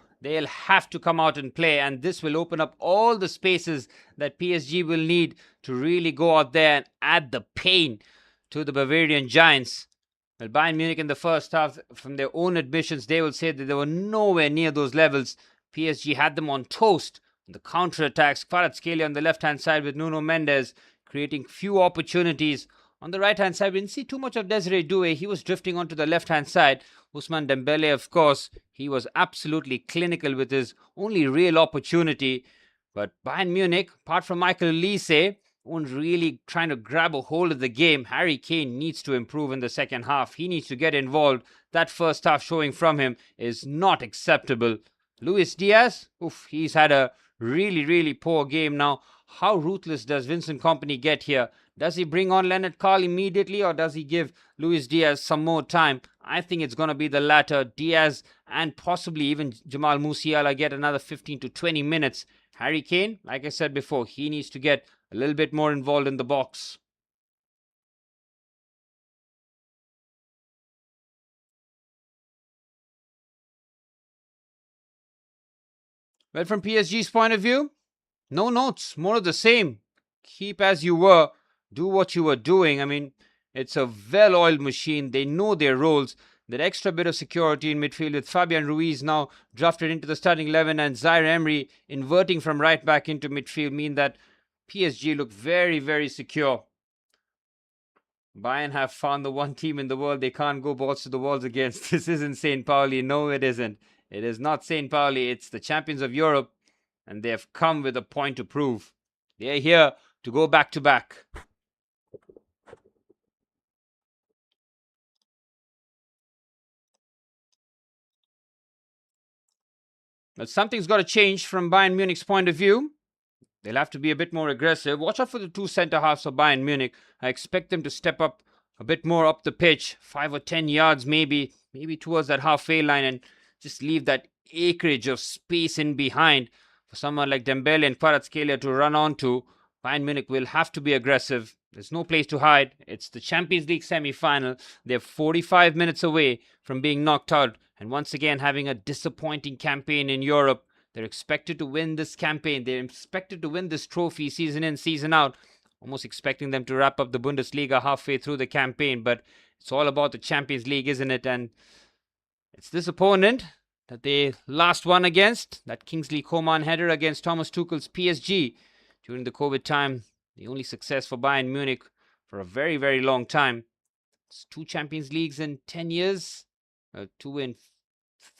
come out and play, and this will open up all the spaces that PSG will need to really go out there and add the pain to the Bavarian Giants. Well, Bayern Munich in the first half, from their own admissions, they will say that they were nowhere near those levels. PSG had them on toast. The counter-attacks, Kvaratskhelia on the left-hand side with Nuno Mendes, creating few opportunities. On the right-hand side, we didn't see too much of Desiree Doué. He was drifting onto the left-hand side. Ousmane Dembele, of course, he was absolutely clinical with his only real opportunity. But Bayern Munich, apart from Michael Olise, weren't really trying to grab a hold of the game. Harry Kane needs to improve in the second half. He needs to get involved. That first half showing from him is not acceptable. Luis Diaz, he's had a really, really poor game now. How ruthless does Vincent Kompany get here? Does he bring on Leonard Carl immediately, or does he give Luis Diaz some more time? I think it's going to be the latter. Diaz and possibly even Jamal Musiala get another 15 to 20 minutes. Harry Kane, like I said before, he needs to get a little bit more involved in the box. Well, from PSG's point of view, no notes, more of the same. Keep as you were, do what you were doing. I mean, it's a well-oiled machine. They know their roles. That extra bit of security in midfield with Fabian Ruiz now drafted into the starting 11 and Zaire Emery inverting from right back into midfield mean that PSG look very, very secure. Bayern have found the one team in the world they can't go balls to the walls against. This isn't St. Pauli. No, it isn't. It is not St. Pauli. It's the champions of Europe, and they have come with a point to prove. They are here to go back to back. But something's got to change from Bayern Munich's point of view. They'll have to be a bit more aggressive. Watch out for the two centre halves of Bayern Munich. I expect them to step up a bit more up the pitch, 5 or 10 yards maybe towards that halfway line, and just leave that acreage of space in behind for someone like Dembele and Kvaratskhelia to run onto. Bayern Munich will have to be aggressive. There's no place to hide. It's the Champions League semi-final. They're 45 minutes away from being knocked out, and once again having a disappointing campaign in Europe. They're expected to win this campaign. They're expected to win this trophy season in, season out. Almost expecting them to wrap up the Bundesliga halfway through the campaign. But it's all about the Champions League, isn't it? And it's this opponent that they last won against. That Kingsley Coman header against Thomas Tuchel's PSG during the COVID time. The only success for Bayern Munich for a very, very long time. It's 2 Champions Leagues in 10 years. 2 in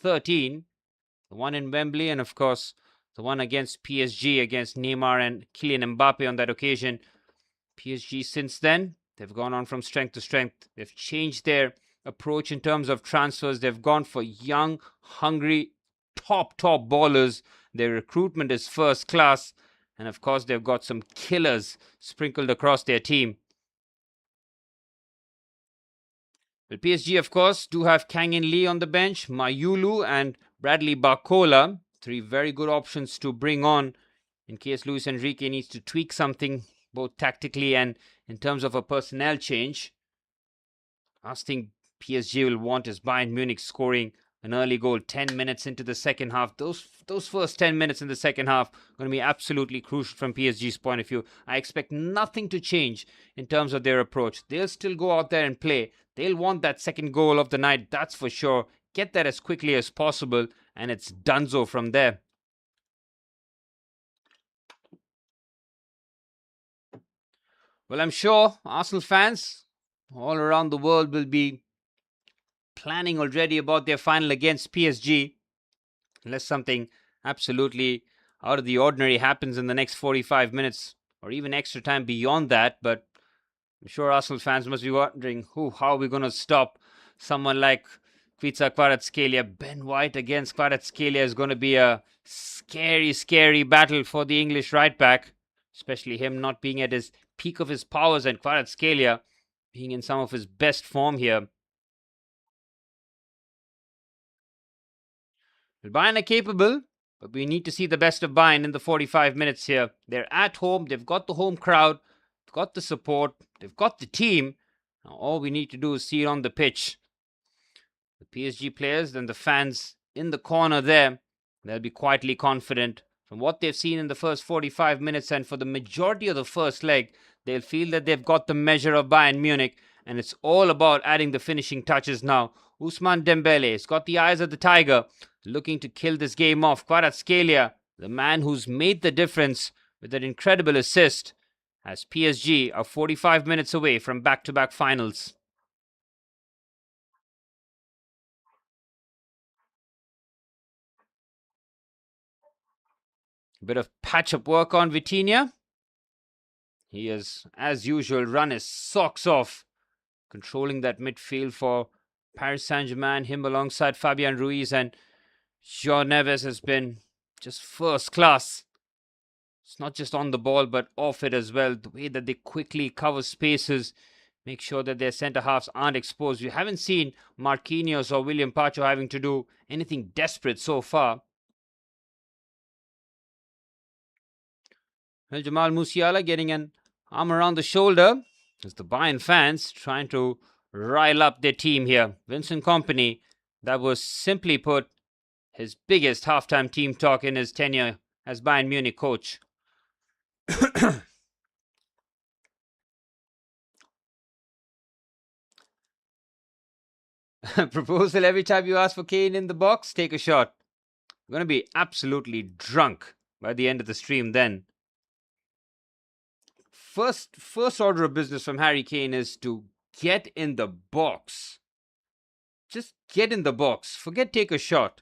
13. The one in Wembley, and of course, the one against PSG, against Neymar and Kylian Mbappe on that occasion. PSG since then, they've gone on from strength to strength. They've changed their approach in terms of transfers. They've gone for young, hungry, top ballers. Their recruitment is first class. And of course, they've got some killers sprinkled across their team. Well, PSG, of course, do have Kang In Lee on the bench, Mayulu and Bradley Barcola. 3 very good options to bring on in case Luis Enrique needs to tweak something, both tactically and in terms of a personnel change. Last thing PSG will want is Bayern Munich scoring an early goal 10 minutes into the second half. Those first 10 minutes in the second half are going to be absolutely crucial from PSG's point of view. I expect nothing to change in terms of their approach. They'll still go out there and play. They'll want that second goal of the night, that's for sure. Get that as quickly as possible, and it's donezo from there. Well, I'm sure Arsenal fans all around the world will be planning already about their final against PSG, unless something absolutely out of the ordinary happens in the next 45 minutes or even extra time beyond that. But I'm sure Arsenal fans must be wondering, how are we going to stop someone like Kviza Kvaratskhelia? Ben White against Kvaratskhelia is going to be a scary, scary battle for the English right back, especially him not being at his peak of his powers and Kvaratskhelia being in some of his best form here. Well, Bayern are capable, but we need to see the best of Bayern in the 45 minutes here. They're at home, they've got the home crowd, they've got the support. They've got the team. Now all we need to do is see it on the pitch. The PSG players and the fans in the corner there, they'll be quietly confident. From what they've seen in the first 45 minutes and for the majority of the first leg, they'll feel that they've got the measure of Bayern Munich, and it's all about adding the finishing touches now. Ousmane Dembele has got the eyes of the tiger, looking to kill this game off. Kvaratskhelia, the man who's made the difference with an incredible assist, as PSG are 45 minutes away from back-to-back finals. A bit of patch-up work on Vitinha. He has, as usual, run his socks off, controlling that midfield for Paris Saint-Germain. Him alongside Fabian Ruiz and João Neves has been just first class. It's not just on the ball, but off it as well. The way that they quickly cover spaces, make sure that their centre-halves aren't exposed. You haven't seen Marquinhos or William Pacho having to do anything desperate so far. Well, Jamal Musiala getting an arm around the shoulder as the Bayern fans trying to rile up their team here. Vincent Kompany, that was simply put his biggest halftime team talk in his tenure as Bayern Munich coach. Proposal: every time you ask for Kane in the box, take a shot. I'm going to be absolutely drunk by the end of the stream then. First order of business from Harry Kane is to get in the box. Just get in the box. Forget take a shot.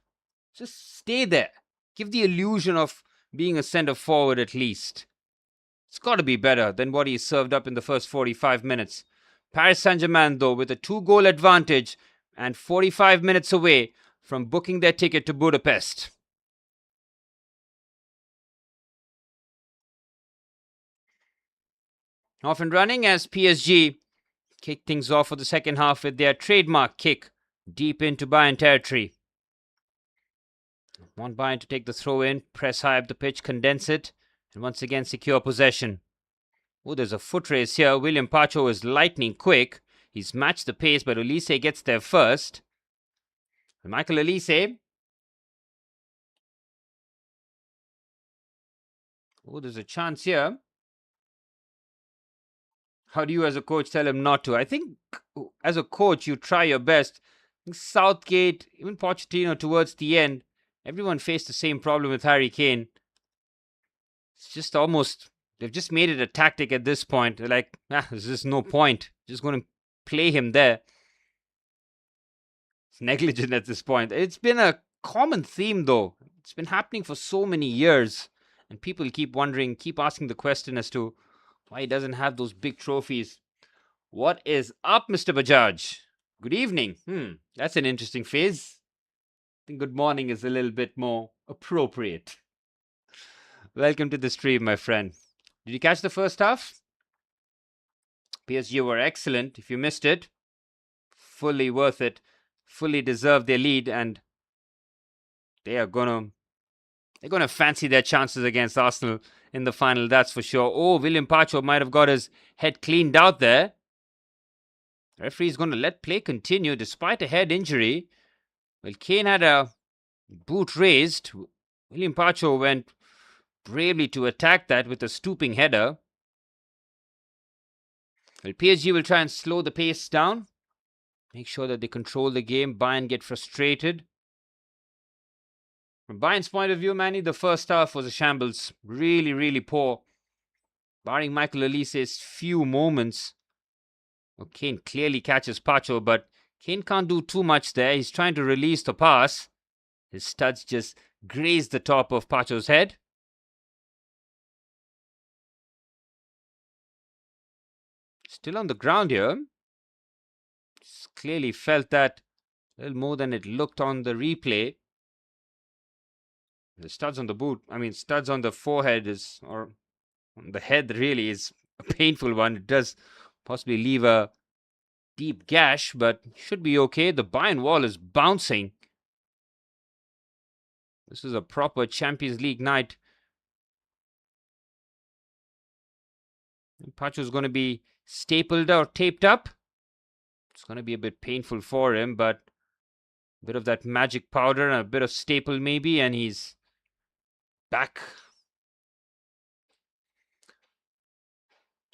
Just stay there. Give the illusion of being a centre forward at least. It's got to be better than what he served up in the first 45 minutes. Paris Saint-Germain, though, with a 2-goal advantage and 45 minutes away from booking their ticket to Budapest. Off and running as PSG kick things off for the second half with their trademark kick deep into Bayern territory. Want Bayern to take the throw in, press high up the pitch, condense it, and once again secure possession. Oh, there's a foot race here. William Pacho is lightning quick. He's matched the pace, but Olise gets there first. And Michael Olise. Oh, there's a chance here. How do you as a coach tell him not to? I think as a coach, you try your best. Southgate, even Pochettino towards the end, everyone faced the same problem with Harry Kane. It's just almost, they've just made it a tactic at this point. They're like, there's just no point. Just going to play him there. It's negligent at this point. It's been a common theme though. It's been happening for so many years. And people keep wondering, keep asking the question as to why he doesn't have those big trophies. What is up, Mr. Bajaj? Good evening. That's an interesting phase. I think good morning is a little bit more appropriate. Welcome to the stream, my friend. Did you catch the first half? PSG were excellent. If you missed it, fully worth it. Fully deserve their lead, and they're gonna fancy their chances against Arsenal in the final, that's for sure. Oh, William Pacho might have got his head cleaned out there. Referee's going to let play continue despite a head injury. Well, Kane had a boot raised. William Pacho went bravely to attack that with a stooping header. Well, PSG will try and slow the pace down. Make sure that they control the game. Bayern get frustrated. From Bayern's point of view, Manny, the first half was a shambles. Really, really poor. Barring Michael Olise's few moments. Well, Kane clearly catches Pacho, but Kane can't do too much there. He's trying to release the pass. His studs just graze the top of Pacho's head. Still on the ground here. Just clearly felt that a little more than it looked on the replay. The studs on the boot, studs on the forehead or on the head really is a painful one. It does possibly leave a deep gash, but should be okay. The Bayern wall is bouncing. This is a proper Champions League night. Pacho's going to be stapled or taped up. It's going to be a bit painful for him, but a bit of that magic powder and a bit of staple maybe, and he's back.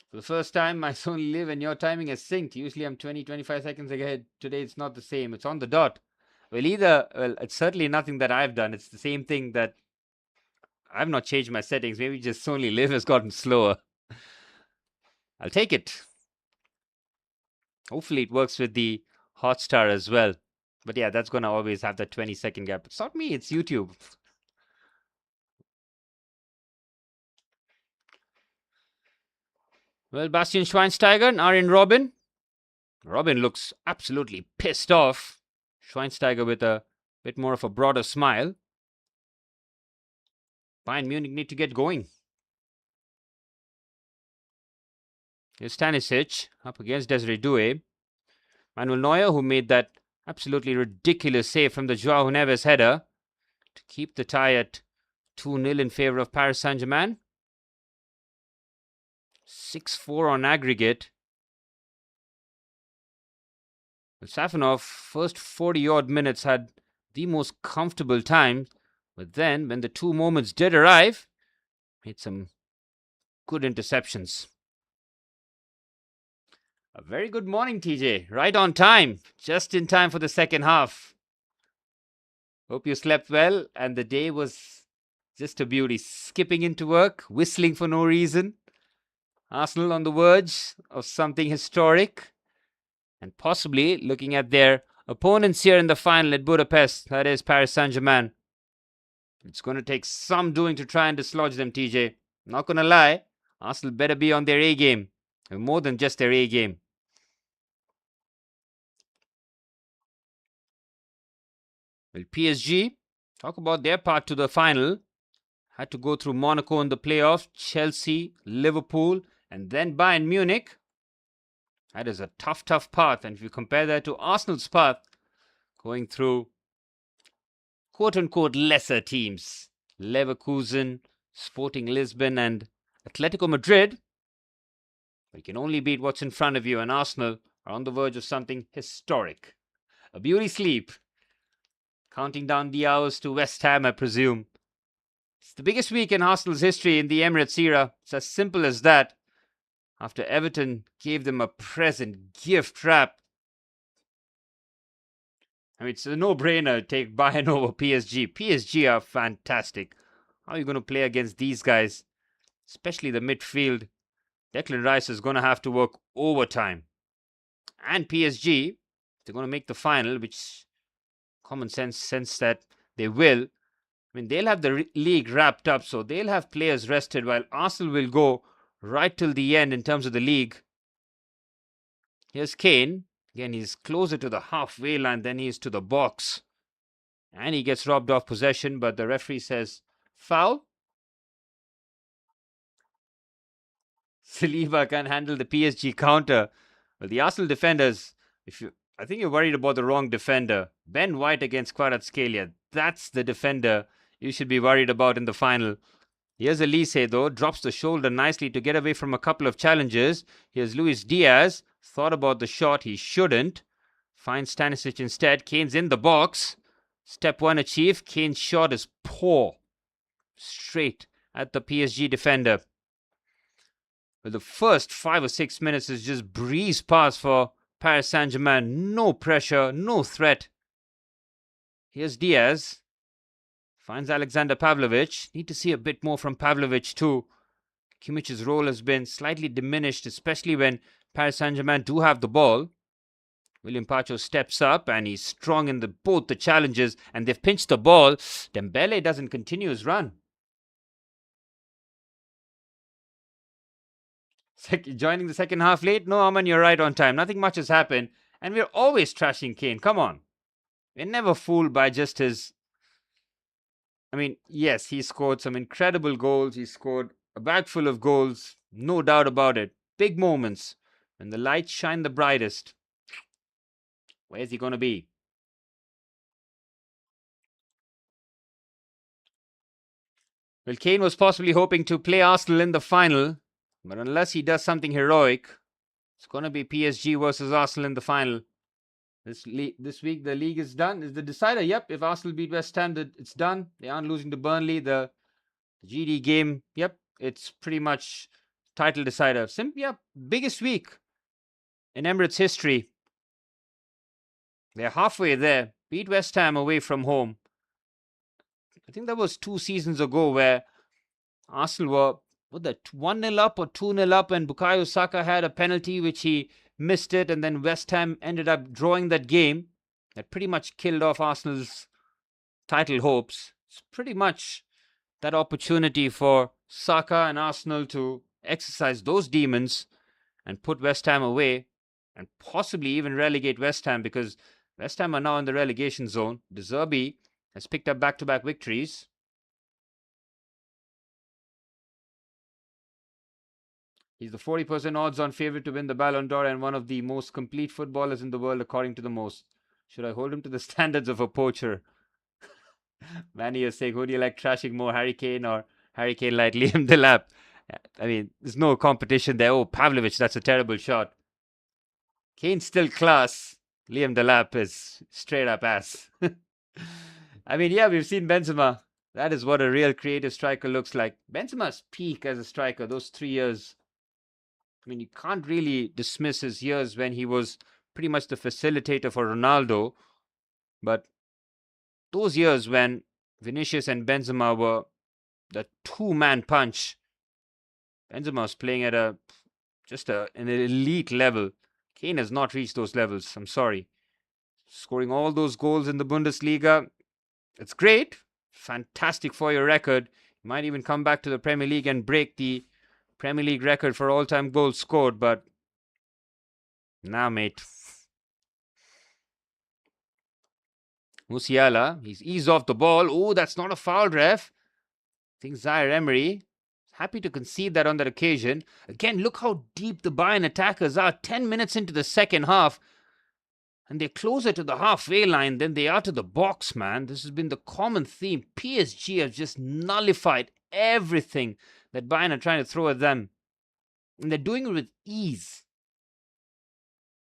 For the first time, I only live and your timing is synced. Usually I'm 20-25 seconds ahead. Today it's not the same. It's on the dot. Well, it's certainly nothing that I've done. It's the same thing that I've not changed my settings. Maybe just only live has gotten slower. I'll take it. Hopefully it works with the Hotstar as well. But yeah, that's going to always have that 20-second gap. It's not me, it's YouTube. Well, Bastian Schweinsteiger and Arjen Robben. Robben looks absolutely pissed off. Schweinsteiger with a bit more of a broader smile. Bayern Munich need to get going. Here's Stanisic up against Desiree Doué. Manuel Neuer, who made that absolutely ridiculous save from the Joao Neves header to keep the tie at 2-0 in favour of Paris Saint-Germain. 6-4 on aggregate. Safonov, first 40-odd minutes, had the most comfortable time. But then, when the two moments did arrive, made some good interceptions. A very good morning, TJ. Right on time. Just in time for the second half. Hope you slept well and the day was just a beauty. Skipping into work, whistling for no reason. Arsenal on the verge of something historic. And possibly looking at their opponents here in the final at Budapest. That is Paris Saint-Germain. It's going to take some doing to try and dislodge them, TJ. Not going to lie. Arsenal better be on their A game. And more than just their A game. Well, PSG, talk about their part to the final. Had to go through Monaco in the playoffs, Chelsea, Liverpool, and then Bayern Munich. That is a tough path. And if you compare that to Arsenal's path, going through quote-unquote lesser teams, Leverkusen, Sporting Lisbon, and Atletico Madrid, you can only beat what's in front of you, and Arsenal are on the verge of something historic. A beauty sleep. Counting down the hours to West Ham, I presume. It's the biggest week in Arsenal's history in the Emirates era. It's as simple as that. After Everton gave them a present gift wrap. I mean, it's a no-brainer to take Bayern over PSG. PSG are fantastic. How are you going to play against these guys? Especially the midfield. Declan Rice is going to have to work overtime. And PSG, they're going to make the final, which common sense that they will. I mean, they'll have the league wrapped up, so they'll have players rested, while Arsenal will go right till the end in terms of the league. Here's Kane. Again, he's closer to the halfway line than he is to the box. And he gets robbed off possession, but the referee says foul. Saliba can handle the PSG counter. Well, the Arsenal defenders, I think you're worried about the wrong defender. Ben White against Kvaratskhelia. That's the defender you should be worried about in the final. Here's Elise, though. Drops the shoulder nicely to get away from a couple of challenges. Here's Luis Diaz. Thought about the shot. He shouldn't. Finds Stanisic instead. Kane's in the box. Step one achieved. Kane's shot is poor. Straight at the PSG defender. Well, the first 5 or 6 minutes is just breeze past for Paris Saint-Germain. No pressure, no threat. Here's Diaz. Finds Alexander Pavlovich. Need to see a bit more from Pavlovich too. Kimmich's role has been slightly diminished, especially when Paris Saint-Germain do have the ball. William Pacho steps up and he's strong in both the challenges, and they've pinched the ball. Dembele doesn't continue his run. Joining the second half late? No, Aman, you're right on time. Nothing much has happened. And we're always trashing Kane. Come on. We're never fooled by just his... I mean, yes, he scored some incredible goals. He scored a bag full of goals. No doubt about it. Big moments. When the lights shine the brightest. Where's he going to be? Well, Kane was possibly hoping to play Arsenal in the final. But unless he does something heroic, It's going to be PSG versus Arsenal in the final. This week, the league is done. Is the decider. Yep, if Arsenal beat West Ham, it's done. They aren't losing to Burnley. The GD game, yep, it's pretty much title decider. Yep, biggest week in Emirates history. They're halfway there. Beat West Ham away from home. I think that was 2 seasons ago where Arsenal were 1-0 up or 2-0 up, and Bukayo Saka had a penalty which he missed it, and then West Ham ended up drawing that game. That pretty much killed off Arsenal's title hopes. It's pretty much that opportunity for Saka and Arsenal to exercise those demons and put West Ham away and possibly even relegate West Ham, because West Ham are now in the relegation zone. De Zerbi has picked up back-to-back victories. He's the 40% odds-on favourite to win the Ballon d'Or and one of the most complete footballers in the world according to the most. Should I hold him to the standards of a poacher? Manny is saying, who do you like trashing more, Harry Kane or Harry Kane like Liam Delap? I mean, there's no competition there. Oh, Pavlovich, that's a terrible shot. Kane's still class. Liam Delap is straight up ass. I mean, yeah, we've seen Benzema. That is what a real creative striker looks like. Benzema's peak as a striker, those 3 years. I mean, you can't really dismiss his years when he was pretty much the facilitator for Ronaldo. But those years when Vinicius and Benzema were the two-man punch, Benzema was playing at an elite level. Kane has not reached those levels. I'm sorry. Scoring all those goals in the Bundesliga, it's great. Fantastic for your record. You might even come back to the Premier League and break the Premier League record for all-time goals scored, but now, mate. Musiala, he's eased off the ball. Oh, that's not a foul, ref. I think Zaire Emery happy to concede that on that occasion. Again, look how deep the Bayern attackers are. 10 minutes into the second half, and they're closer to the halfway line than they are to the box, man. This has been the common theme. PSG have just nullified everything that Bayern are trying to throw at them. And they're doing it with ease.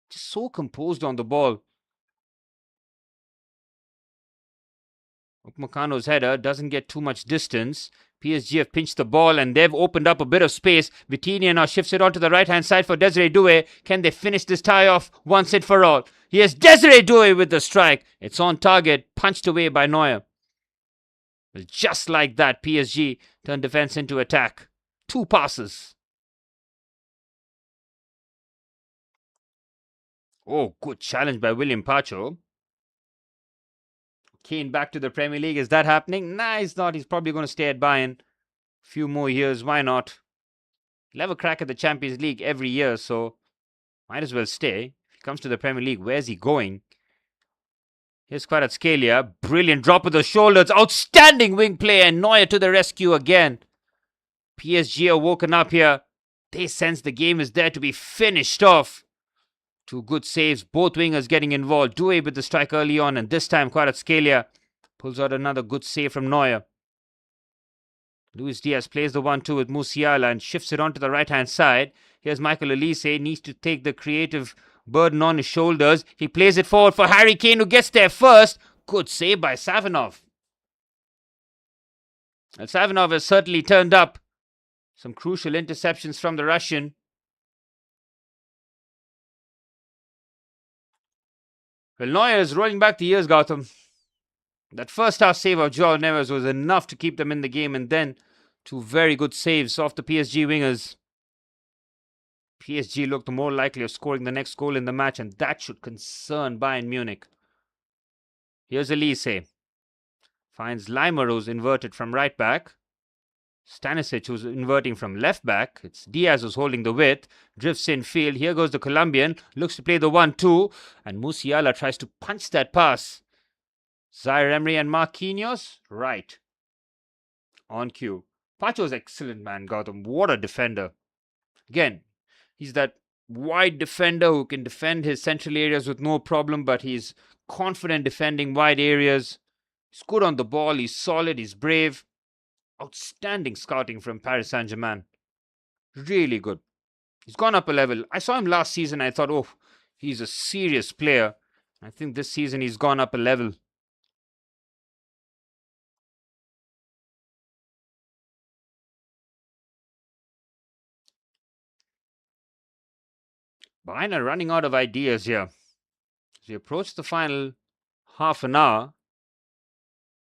Just so composed on the ball. Upamecano's header doesn't get too much distance. PSG have pinched the ball and they've opened up a bit of space. Vitinha now shifts it onto the right-hand side for Desiree Doué. Can they finish this tie-off once and for all? Here's Desiree Doué with the strike. It's on target, punched away by Neuer. Just like that, PSG turned defense into attack. 2 passes. Oh, good challenge by William Pacho. Kane back to the Premier League. Is that happening? Nah, he's not. He's probably going to stay at Bayern. Few more years. Why not? He'll have a crack at the Champions League every year, so might as well stay. If he comes to the Premier League, where's he going? Here's Kvaratskhelia. Brilliant drop with the shoulders. Outstanding wing play, and Neuer to the rescue again. PSG are woken up here. They sense the game is there to be finished off. 2 good saves, both wingers getting involved. Doué with the strike early on, and this time Kvaratskhelia pulls out another good save from Neuer. Luis Diaz plays the 1-2 with Musiala and shifts it onto the right-hand side. Here's Michael Olise, needs to take the creative burden on his shoulders. He plays it forward for Harry Kane, who gets there first. Good save by Savinov. And Savinov has certainly turned up. Some crucial interceptions from the Russian. Well, Neuer is rolling back the years, Gautam. That first half save of Joao Neves was enough to keep them in the game, and then 2 very good saves off the PSG wingers. PSG looked more likely of scoring the next goal in the match, and that should concern Bayern Munich. Here's Elise. Finds Leimer, who's inverted from right back. Stanisic, who's inverting from left back. It's Diaz who's holding the width. Drifts in field. Here goes the Colombian. Looks to play the 1-2. And Musiala tries to punch that pass. Zaire Emery and Marquinhos. Right. On cue. Pacho's excellent, man, Gautam. What a defender. Again, he's that wide defender who can defend his central areas with no problem, but he's confident defending wide areas. He's good on the ball. He's solid. He's brave. Outstanding scouting from Paris Saint-Germain. Really good. He's gone up a level. I saw him last season. I thought, oh, he's a serious player. I think this season he's gone up a level. Bayern are running out of ideas here. As we approach the final half an hour,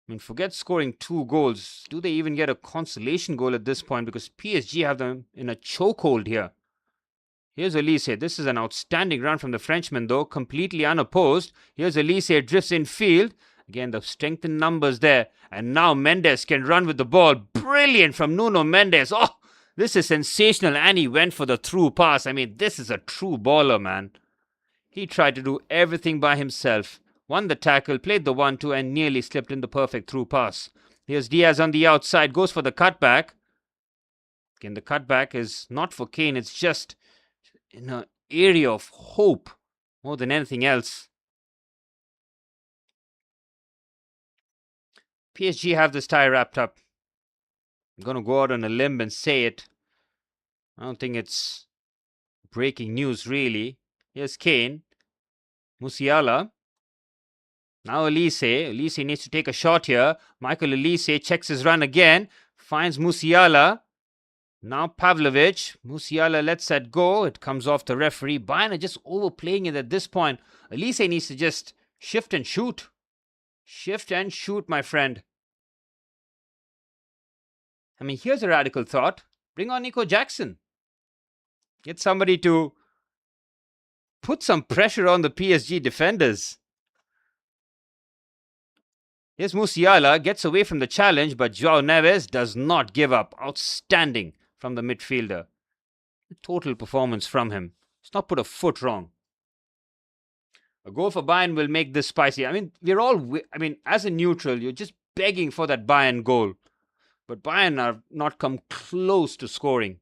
I mean, forget scoring 2 goals. Do they even get a consolation goal at this point? Because PSG have them in a chokehold here. Here's Elise. This is an outstanding run from the Frenchman, though, completely unopposed. Here's Elise, drifts in field. Again, the strength in numbers there. And now Mendes can run with the ball. Brilliant from Nuno Mendes. Oh, this is sensational. And he went for the through pass. I mean, this is a true baller, man. He tried to do everything by himself. Won the tackle, played the 1-2, and nearly slipped in the perfect through pass. Here's Diaz on the outside, goes for the cutback. Again, the cutback is not for Kane, it's just in an area of hope more than anything else. PSG have this tie wrapped up. I'm going to go out on a limb and say it. I don't think it's breaking news, really. Here's Kane. Musiala. Now Elise. Elise needs to take a shot here. Michael Elise checks his run again. Finds Musiala. Now Pavlovic. Musiala lets that go. It comes off the referee. Bayern are just overplaying it at this point. Elise needs to just shift and shoot. Shift and shoot, my friend. I mean, here's a radical thought. Bring on Nico Jackson. Get somebody to put some pressure on the PSG defenders. Here's Musiala, gets away from the challenge, but João Neves does not give up. Outstanding from the midfielder. Total performance from him. He's not put a foot wrong. A goal for Bayern will make this spicy. I mean, as a neutral, you're just begging for that Bayern goal. But Bayern have not come close to scoring.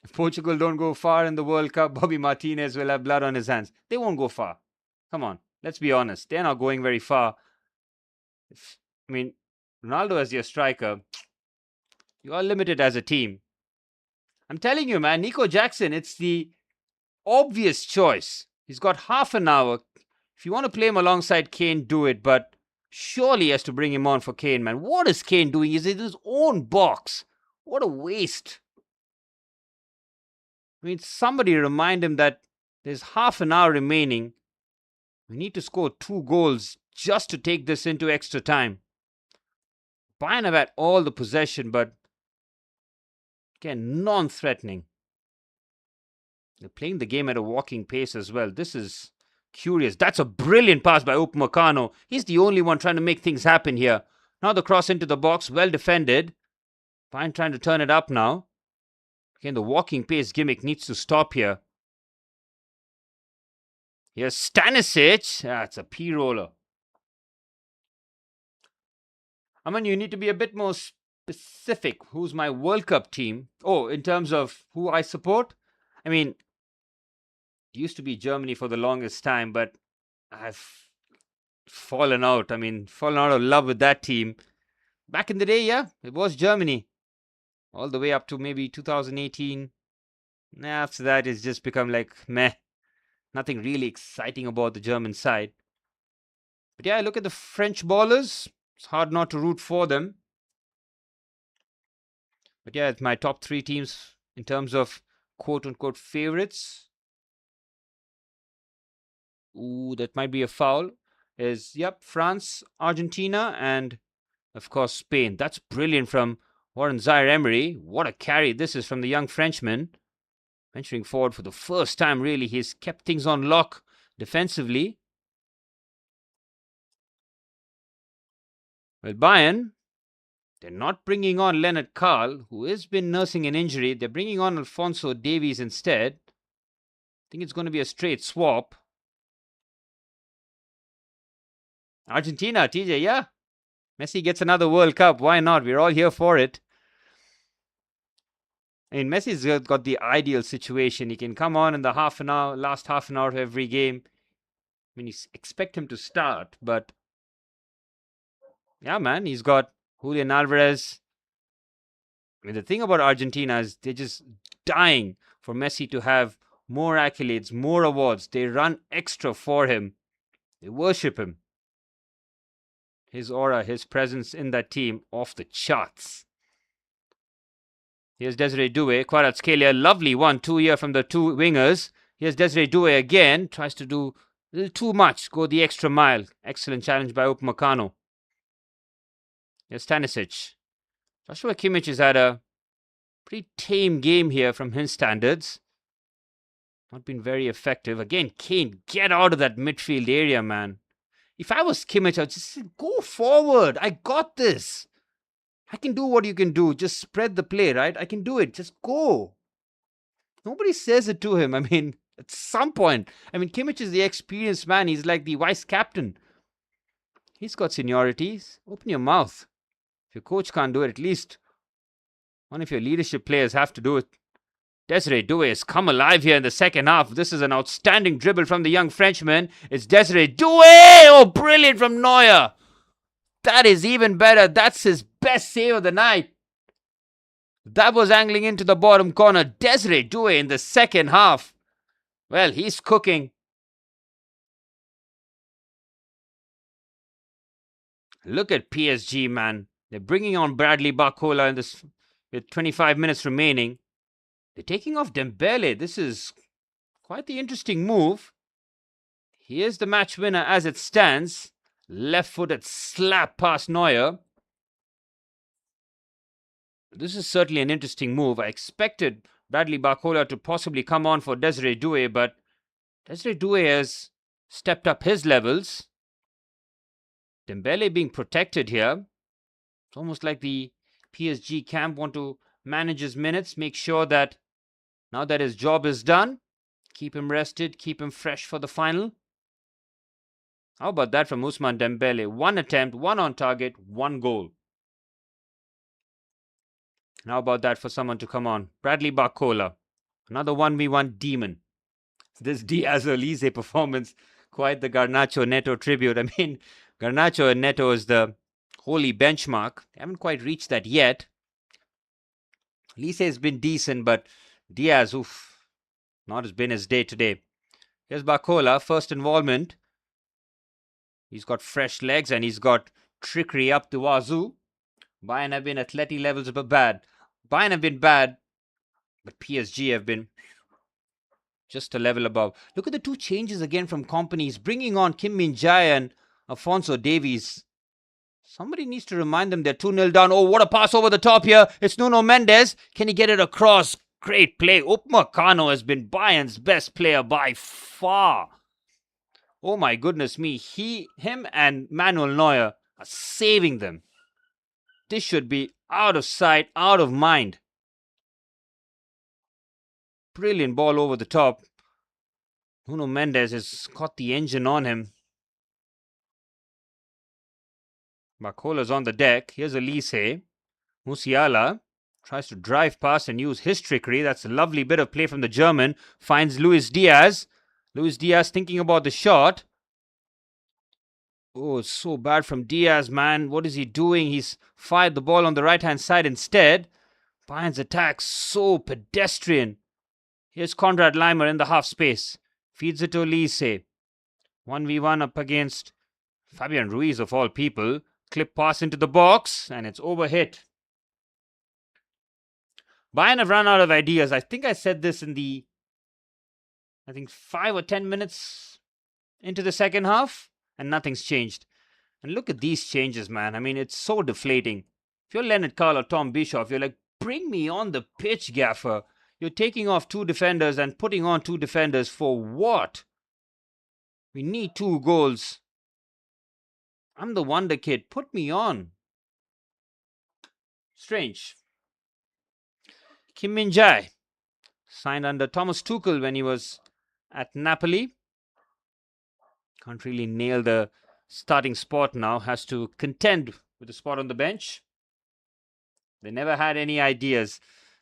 If Portugal don't go far in the World Cup, Bobby Martinez will have blood on his hands. They won't go far. Come on, let's be honest. They're not going very far. I mean, Ronaldo as your striker, you are limited as a team. I'm telling you, man, Nico Jackson, it's the obvious choice. He's got half an hour. If you want to play him alongside Kane, do it. But surely he has to bring him on for Kane, man. What is Kane doing? He's in his own box. What a waste. I mean, somebody remind him that there's half an hour remaining. We need to score 2 goals just to take this into extra time. Bayern have had all the possession, but again, non-threatening. They're playing the game at a walking pace as well. This is curious. That's a brilliant pass by Upamecano. He's the only one trying to make things happen here. Now the cross into the box, well defended. Bayern trying to turn it up now. Again, the walking pace gimmick needs to stop here. Here's Stanisic. That's a P-roller. I mean, you need to be a bit more specific. Who's my World Cup team? Oh, in terms of who I support? I mean, it used to be Germany for the longest time, but I've fallen out. I mean, fallen out of love with that team. Back in the day, yeah, it was Germany. All the way up to maybe 2018. After that, it's just become like, meh. Nothing really exciting about the German side. But yeah, look at the French ballers. It's hard not to root for them. But yeah, it's my top 3 teams in terms of quote-unquote favorites. Ooh, that might be a foul. France, Argentina, and of course Spain. That's brilliant from Warren Zaire-Emery. What a carry this is from the young Frenchman. Venturing forward for the first time, really. He's kept things on lock defensively. Well, Bayern, they're not bringing on Leonard Carl, who has been nursing an injury. They're bringing on Alphonso Davies instead. I think it's going to be a straight swap. Argentina, TJ, yeah. Messi gets another World Cup. Why not? We're all here for it. I mean, Messi's got the ideal situation. He can come on in the last half an hour of every game. I mean, you expect him to start, but yeah, man, he's got Julian Alvarez. I mean, the thing about Argentina is they're just dying for Messi to have more accolades, more awards. They run extra for him. They worship him. His aura, his presence in that team, off the charts. Here's Desiree Doué, Kvaratskhelia, lovely 1-2 here from the two wingers. Here's Desiree Doué again, tries to do a little too much, go the extra mile. Excellent challenge by Upamecano. Here's Stanisic. Joshua Kimmich has had a pretty tame game here from his standards. Not been very effective. Again, Kane, get out of that midfield area, man. If I was Kimmich, I'd just say, go forward. I got this. I can do what you can do. Just spread the play, right? I can do it. Just go. Nobody says it to him. I mean, at some point, Kimmich is the experienced man. He's like the vice captain. He's got seniorities. Open your mouth. If your coach can't do it, at least one of your leadership players have to do it. Desiree Doué has come alive here in the second half. This is an outstanding dribble from the young Frenchman. It's Desiree Doué! Oh, brilliant from Neuer. That is even better. That's his best save of the night. That was angling into the bottom corner. Desiree Doué in the second half. Well, he's cooking. Look at PSG, man. They're bringing on Bradley Barcola in this with 25 minutes remaining. They're taking off Dembele. This is quite the interesting move. Here's the match winner as it stands. Left-footed slap past Neuer. This is certainly an interesting move. I expected Bradley Barcola to possibly come on for Desiree Doué, but Desiree Doué has stepped up his levels. Dembele being protected here. It's almost like the PSG camp want to manage his minutes, make sure that now that his job is done, keep him rested, keep him fresh for the final. How about that from Ousmane Dembele? 1 attempt, 1 on target, 1 goal. And how about that for someone to come on? Bradley Barcola, another 1v1 demon. This Diaz Olise performance, quite the Garnacho Neto tribute. Garnacho and Neto is the holy benchmark. They haven't quite reached that yet. Olise has been decent, but Diaz, not has been his day today. Here's Barcola, first involvement. He's got fresh legs and he's got trickery up the wazoo. Bayern have been athletic levels but bad. Bayern have been bad, but PSG have been just a level above. Look at the two changes again from companies, bringing on Kim Min-jae and Alphonso Davies. Somebody needs to remind them they're 2-0 down. Oh, what a pass over the top here. It's Nuno Mendes. Can he get it across? Great play. Upamecano has been Bayern's best player by far. Oh my goodness me. Him and Manuel Neuer are saving them. This should be out of sight, out of mind. Brilliant ball over the top. Nuno Mendes has got the engine on him. Barcola's on the deck. Here's Olise. Musiala tries to drive past and use his trickery. That's a lovely bit of play from the German. Finds Luis Diaz. Luis Diaz thinking about the shot. Oh, it's so bad from Diaz, man. What is he doing? He's fired the ball on the right-hand side instead. Bayern's attack so pedestrian. Here's Konrad Leimer in the half space. Feeds it to Olise. 1v1 up against Fabian Ruiz of all people. Clip pass into the box and it's overhit. Bayern have run out of ideas. I think I said this in the 5 or 10 minutes into the second half, and nothing's changed. And look at these changes, man. It's so deflating. If you're Leonard Carl or Tom Bischoff, you're like, bring me on the pitch, gaffer. You're taking off 2 defenders and putting on 2 defenders for what? We need 2 goals. I'm the wonder kid. Put me on. Strange. Kim Min-jae signed under Thomas Tuchel when he was at Napoli. Can't really nail the starting spot now. Has to contend with the spot on the bench. They never had any ideas.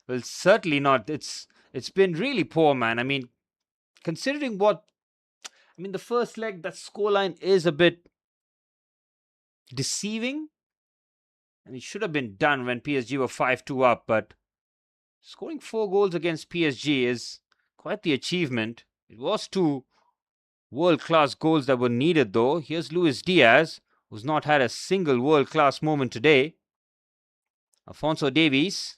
Well, certainly not. It's been really poor, man. Considering the first leg, that scoreline is a bit deceiving. And it should have been done when PSG were 5-2 up, but scoring 4 goals against PSG is quite the achievement. It was 2 world-class goals that were needed though. Here's Luis Diaz, who's not had a single world-class moment today. Alphonso Davies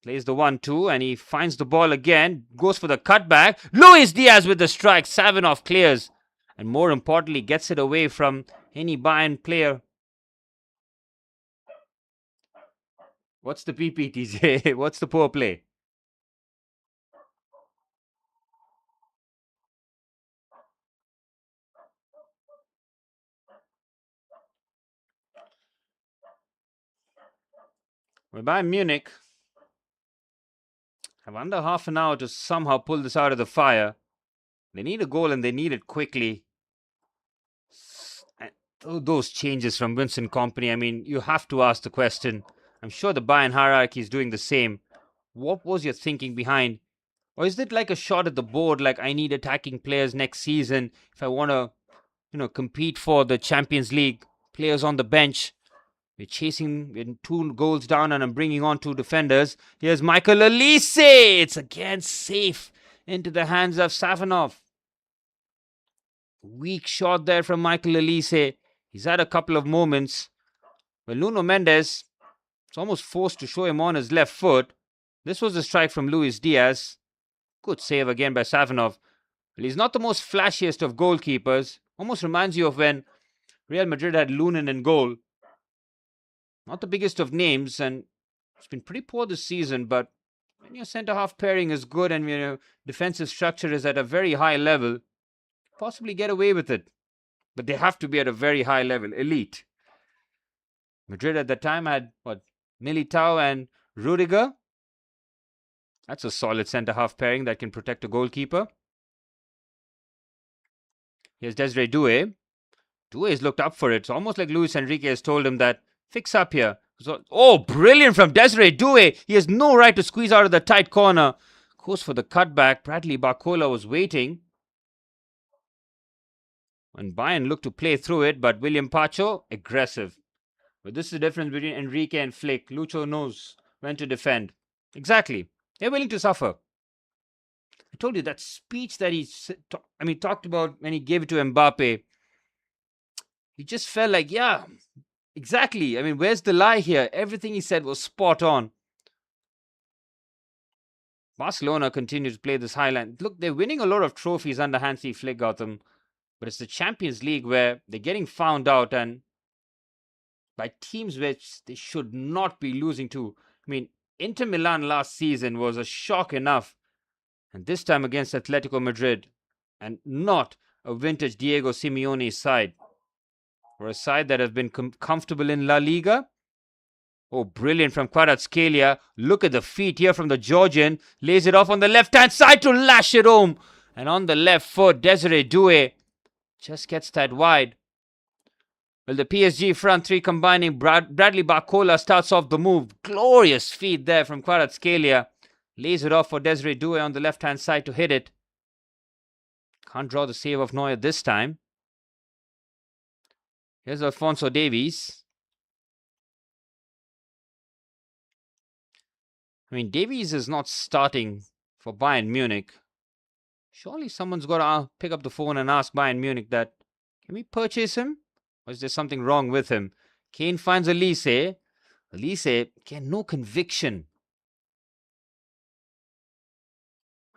plays the 1-2 and he finds the ball again, goes for the cutback. Luis Diaz with the strike. Savinov clears and more importantly gets it away from any Bayern player. What's the PPTJ? What's the poor play? Well, Bayern Munich have under half an hour to somehow pull this out of the fire. They need a goal and they need it quickly. Those changes from Vincent Kompany, I mean, you have to ask the question. I'm sure the Bayern hierarchy is doing the same. What was your thinking behind? Or is it like a shot at the board, like I need attacking players next season if I want to, compete for the Champions League? Players on the bench. We're 2 goals down and I'm bringing on 2 defenders. Here's Michael Elise. It's again safe into the hands of Savinov. Weak shot there from Michael Elise. He's had a couple of moments. Well, Nuno Mendes is almost forced to show him on his left foot. This was a strike from Luis Diaz. Good save again by Savinov. Well, he's not the most flashiest of goalkeepers. Almost reminds you of when Real Madrid had Lunin in goal. Not the biggest of names, and it's been pretty poor this season, but when your centre-half pairing is good and your defensive structure is at a very high level, possibly get away with it. But they have to be at a very high level, elite. Madrid at the time had, Militao and Rudiger. That's a solid centre-half pairing that can protect a goalkeeper. Here's Desiree Doué. Doué's looked up for it. It's almost like Luis Enrique has told him that, fix up here. So, brilliant from Desiree Doué. He has no right to squeeze out of the tight corner. Goes for the cutback. Bradley Barcola was waiting. And Bayern looked to play through it, but William Pacho, aggressive. But this is the difference between Enrique and Flick. Lucho knows when to defend. Exactly. They're willing to suffer. I told you that speech that he talked about when he gave it to Mbappe. He just felt like, yeah, exactly. I mean, where's the lie here? Everything he said was spot on. Barcelona continue to play this highline. Look, they're winning a lot of trophies under Hansi Flick, Gotham. But it's the Champions League where they're getting found out and by teams which they should not be losing to. I mean, Inter Milan last season was a shock enough. And this time against Atletico Madrid. And not a vintage Diego Simeone side. Or a side that has been comfortable in La Liga. Oh, brilliant from Kvaratskhelia. Look at the feet here from the Georgian. Lays it off on the left-hand side to lash it home. And on the left foot, Desiree Doué just gets that wide. Well, the PSG front three combining Bradley Barcola starts off the move. Glorious feed there from Kvaratskhelia. Lays it off for Desiree Doué on the left-hand side to hit it. Can't draw the save of Neuer this time. Here's Alphonso Davies. I mean, Davies is not starting for Bayern Munich. Surely someone's got to pick up the phone and ask Bayern Munich that, can we purchase him? Or is there something wrong with him? Kane finds Elise. Elise, again, no conviction.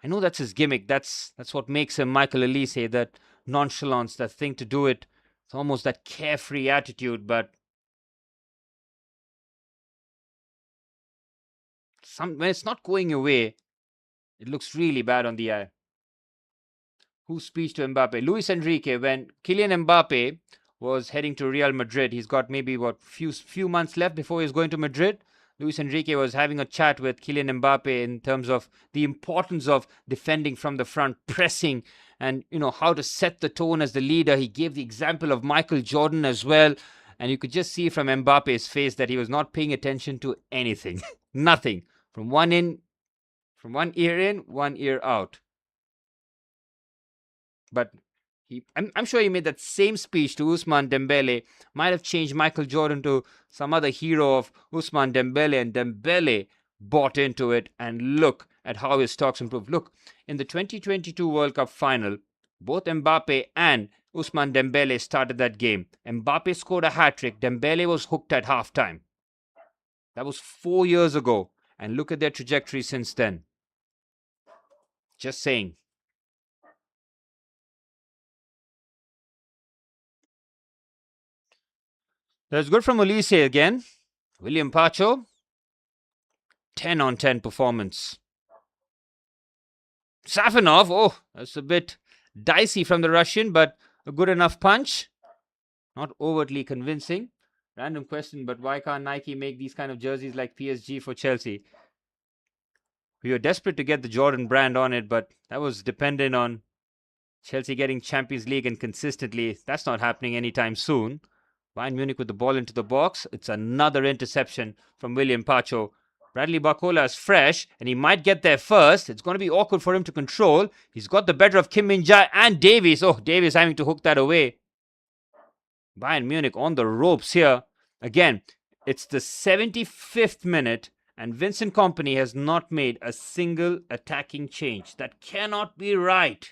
I know that's his gimmick. That's what makes him Michael Elise. That nonchalance, that thing to do it. It's almost that carefree attitude, but when it's not going your way, it looks really bad on the eye. Whose speech to Mbappe? Luis Enrique, when Kylian Mbappe was heading to Real Madrid, he's got maybe few months left before he's going to Madrid. Luis Enrique was having a chat with Kylian Mbappe in terms of the importance of defending from the front, pressing, and how to set the tone as the leader. He gave the example of Michael Jordan as well, and you could just see from Mbappe's face that he was not paying attention to anything. Nothing. From one ear in, one ear out. But I'm sure he made that same speech to Ousmane Dembele. Might have changed Michael Jordan to some other hero of Ousmane Dembele, and Dembele bought into it. And look at how his stocks improved. Look, in the 2022 World Cup final, both Mbappe and Ousmane Dembele started that game. Mbappe scored a hat-trick. Dembele was hooked at halftime. That was 4 years ago. And look at their trajectory since then. Just saying. That's good from Olise again. William Pacho, 10 on 10 performance. Safanov, oh, that's a bit dicey from the Russian, but a good enough punch. Not overtly convincing. Random question, but why can't Nike make these kind of jerseys like PSG for Chelsea? We were desperate to get the Jordan brand on it, but that was dependent on Chelsea getting Champions League and consistently. That's not happening anytime soon. Bayern Munich with the ball into the box. It's another interception from William Pacho. Bradley Barcola is fresh and he might get there first. It's going to be awkward for him to control. He's got the better of Kim Min-jae and Davies. Oh, Davies having to hook that away. Bayern Munich on the ropes here. Again, it's the 75th minute and Vincent Kompany has not made a single attacking change. That cannot be right.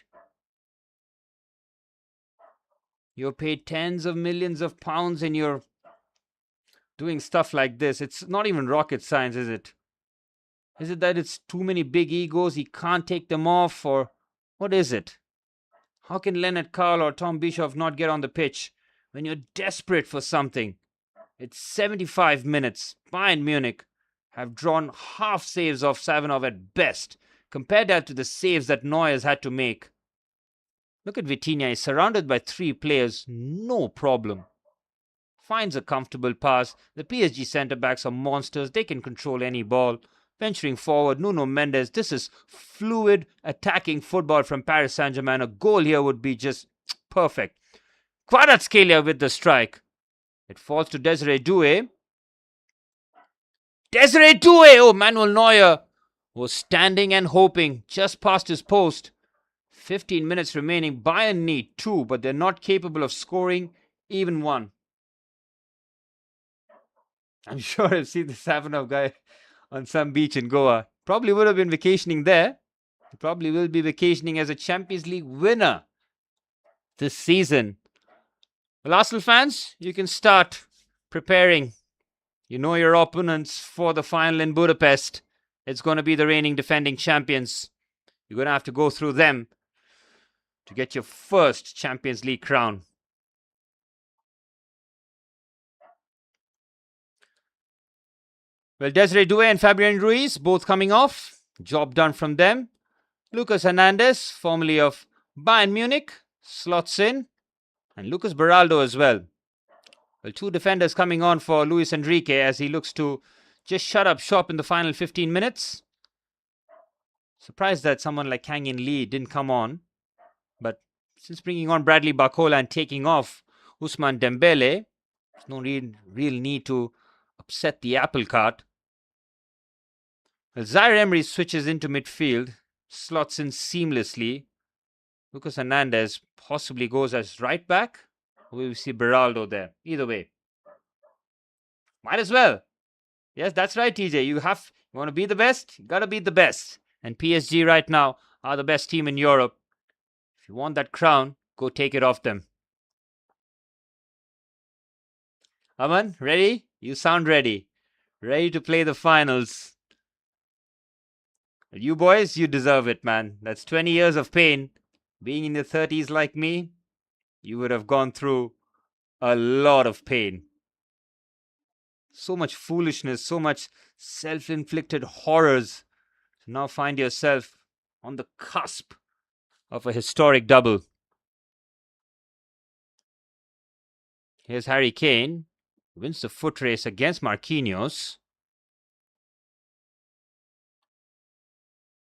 You're paid tens of millions of pounds and you're doing stuff like this. It's not even rocket science, is it? Is it that it's too many big egos, he can't take them off, or what is it? How can Leonard Carl or Tom Bischoff not get on the pitch when you're desperate for something? It's 75 minutes. Bayern Munich have drawn half saves off Savinov at best. Compare that to the saves that Neuer's had to make. Look at Vitinha, he's surrounded by 3 players, no problem. Finds a comfortable pass. The PSG centre-backs are monsters, they can control any ball. Venturing forward, Nuno Mendes, this is fluid attacking football from Paris Saint-Germain. A goal here would be just perfect. Kvaratskhelia with the strike. It falls to Desiree Doué. Desiree Doué! Oh, Manuel Neuer was standing and hoping just past his post. 15 minutes remaining. Bayern need 2, but they're not capable of scoring even 1. I'm sure I've seen the Savinov guy on some beach in Goa. Probably would have been vacationing there. He probably will be vacationing as a Champions League winner this season. Well, Arsenal fans, you can start preparing. You know your opponents for the final in Budapest. It's going to be the reigning defending champions. You're going to have to go through them to get your first Champions League crown. Well, Desiree Doué and Fabian Ruiz both coming off. Job done from them. Lucas Hernandez, formerly of Bayern Munich, slots in. And Lucas Beraldo as well. Well, 2 defenders coming on for Luis Enrique as he looks to just shut up shop in the final 15 minutes. Surprised that someone like Kang In Lee didn't come on. But since bringing on Bradley Barcola and taking off Ousmane Dembele, there's no real need to upset the apple cart. Well, Zaire Emery switches into midfield, slots in seamlessly. Lucas Hernandez possibly goes as right back. We will see Beraldo there. Either way. Might as well. Yes, that's right, TJ. You want to be the best? You got to be the best. And PSG right now are the best team in Europe. If you want that crown, go take it off them. Aman, ready? You sound ready. Ready to play the finals. You boys, you deserve it, man. That's 20 years of pain. Being in your 30s like me, you would have gone through a lot of pain. So much foolishness, so much self-inflicted horrors. To now find yourself on the cusp of a historic double. Here's Harry Kane. Wins the foot race against Marquinhos.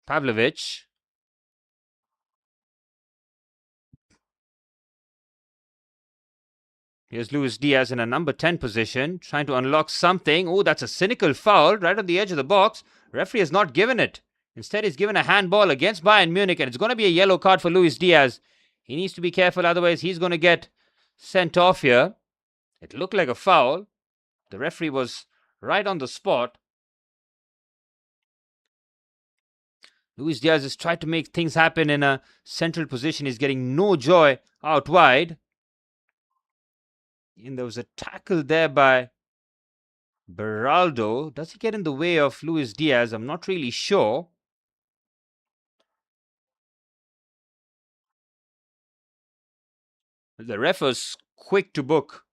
Pavlovic. Here's Luis Diaz in a number 10 position, trying to unlock something. Oh, that's a cynical foul right on the edge of the box. Referee has not given it. Instead, he's given a handball against Bayern Munich, and it's going to be a yellow card for Luis Diaz. He needs to be careful, otherwise he's going to get sent off here. It looked like a foul. The referee was right on the spot. Luis Diaz has tried to make things happen in a central position. He's getting no joy out wide. And there was a tackle there by Beraldo. Does he get in the way of Luis Diaz? I'm not really sure. The ref was quick to book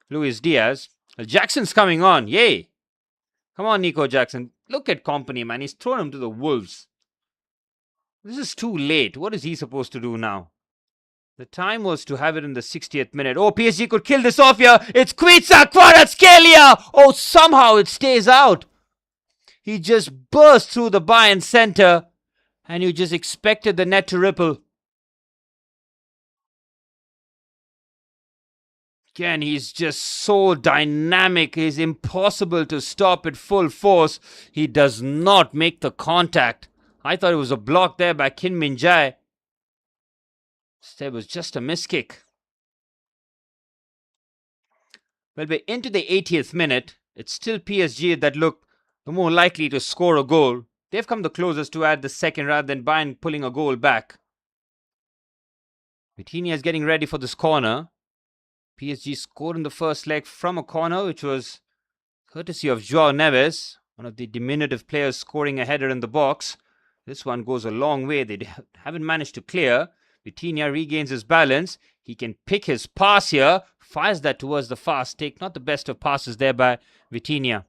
Luis Diaz. Jackson's coming on. Yay! Come on, Nico Jackson. Look at Kompany, man. He's thrown him to the wolves. This is too late. What is he supposed to do now? The time was to have it in the 60th minute. Oh, PSG could kill this off here. It's Kvaratskhelia. Oh, somehow it stays out. He just burst through the Bayern center, and you just expected the net to ripple. Again, he's just so dynamic. He's impossible to stop at full force. He does not make the contact. I thought it was a block there by Kim Min-jae. Instead, it was just a miss kick. Well, we're into the 80th minute. It's still PSG that look the more likely to score a goal. They've come the closest to add the second rather than Bayern pulling a goal back. Vitinha is getting ready for this corner. PSG scored in the first leg from a corner, which was courtesy of João Neves, one of the diminutive players scoring a header in the box. This one goes a long way. They haven't managed to clear. Vitinha regains his balance. He can pick his pass here. Fires that towards the far stick. Not the best of passes there by Vitinha.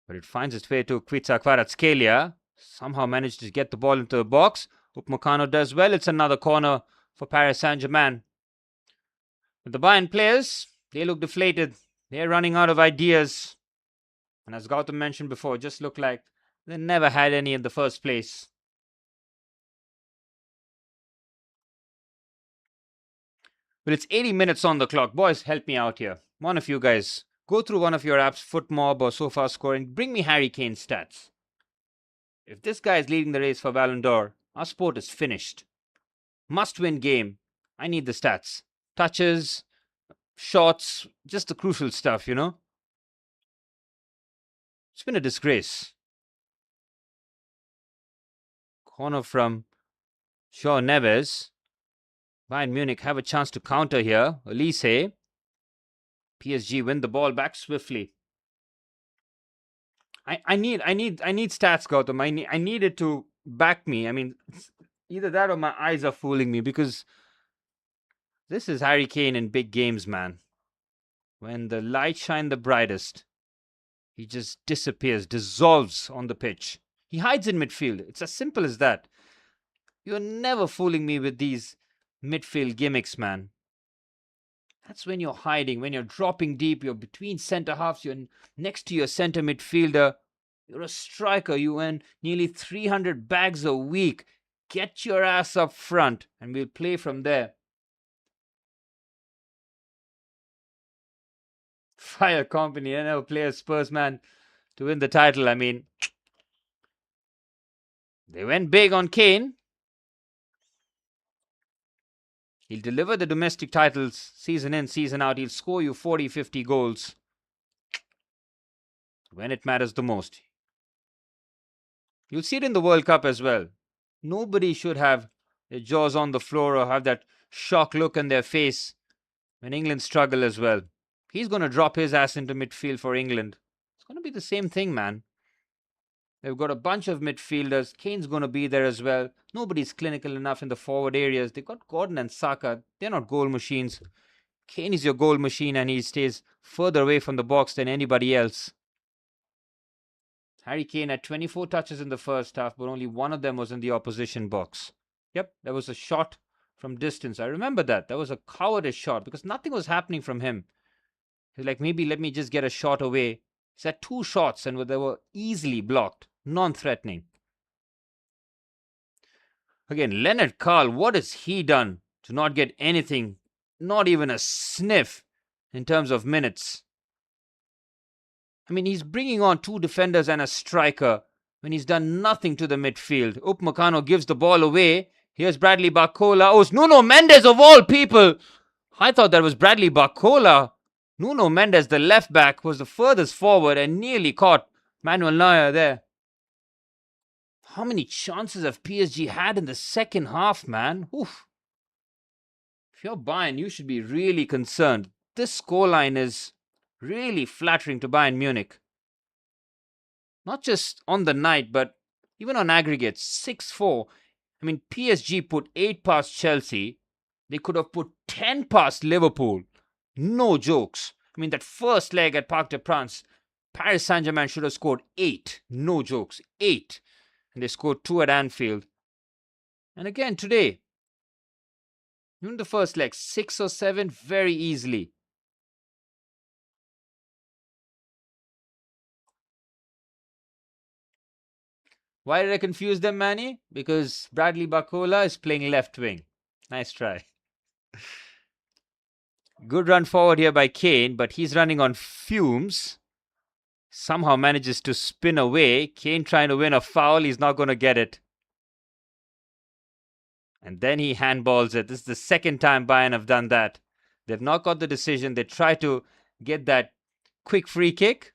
But it finds its way to Kvaratskhelia. Somehow managed to get the ball into the box. Upamecano does well. It's another corner for Paris Saint-Germain. But the Bayern players, they look deflated. They're running out of ideas. And as Gautam mentioned before, it just looked like they never had any in the first place. Well, it's 80 minutes on the clock. Boys, help me out here. One of you guys, go through one of your apps, FootMob or SofaScore, and bring me Harry Kane's stats. If this guy is leading the race for Ballon d'Or, our sport is finished. Must-win game. I need the stats. Touches, shots, just the crucial stuff, you know. It's been a disgrace. Corner from João Neves. Bayern Munich have a chance to counter here. Elise. PSG win the ball back swiftly. I need stats, Gautam. I need it to back me. I mean, either that or my eyes are fooling me, because this is Harry Kane in big games, man. When the light shine the brightest, he just disappears, dissolves on the pitch. He hides in midfield. It's as simple as that. You're never fooling me with these midfield gimmicks, man. That's when you're hiding, when you're dropping deep, you're between centre halves, you're next to your centre midfielder. You're a striker, you earn nearly 300 bags a week. Get your ass up front and we'll play from there. Fire Kompany, NL players, Spurs, man, to win the title. I mean, they went big on Kane. He'll deliver the domestic titles season in, season out. He'll score you 40, 50 goals when it matters the most. You'll see it in the World Cup as well. Nobody should have their jaws on the floor or have that shock look on their face when England struggle as well. He's going to drop his ass into midfield for England. It's going to be the same thing, man. They've got a bunch of midfielders. Kane's going to be there as well. Nobody's clinical enough in the forward areas. They've got Gordon and Saka. They're not goal machines. Kane is your goal machine and he stays further away from the box than anybody else. Harry Kane had 24 touches in the first half, but only one of them was in the opposition box. Yep, there was a shot from distance. I remember that. That was a cowardice shot because nothing was happening from him. He's like, maybe let me just get a shot away. He's had 2 shots and they were easily blocked. Non-threatening. Again, Leonard Carl, what has he done to not get anything, not even a sniff in terms of minutes? I mean, he's bringing on 2 defenders and a striker. when he's done nothing to the midfield. Upamecano gives the ball away. Here's Bradley Barcola. Oh, it's Nuno Mendes of all people. I thought that was Bradley Barcola. Nuno Mendes, the left back, was the furthest forward and nearly caught Manuel Neuer there. How many chances have PSG had in the second half, man? Oof. If you're Bayern, you should be really concerned. This scoreline is really flattering to Bayern Munich. Not just on the night, but even on aggregate, 6-4. I mean, PSG put 8 past Chelsea. They could have put 10 past Liverpool. No jokes. I mean, that first leg at Parc des Princes, Paris Saint-Germain should have scored 8. No jokes. 8. And they scored 2 at Anfield. And again today, even the first leg, 6 or 7 very easily. Why did I confuse them, Manny? Because Bradley Barcola is playing left wing. Nice try. Good run forward here by Kane, but he's running on fumes. Somehow manages to spin away. Kane trying to win a foul. He's not going to get it. And then he handballs it. This is the second time Bayern have done that. They've not got the decision. They try to get that quick free kick.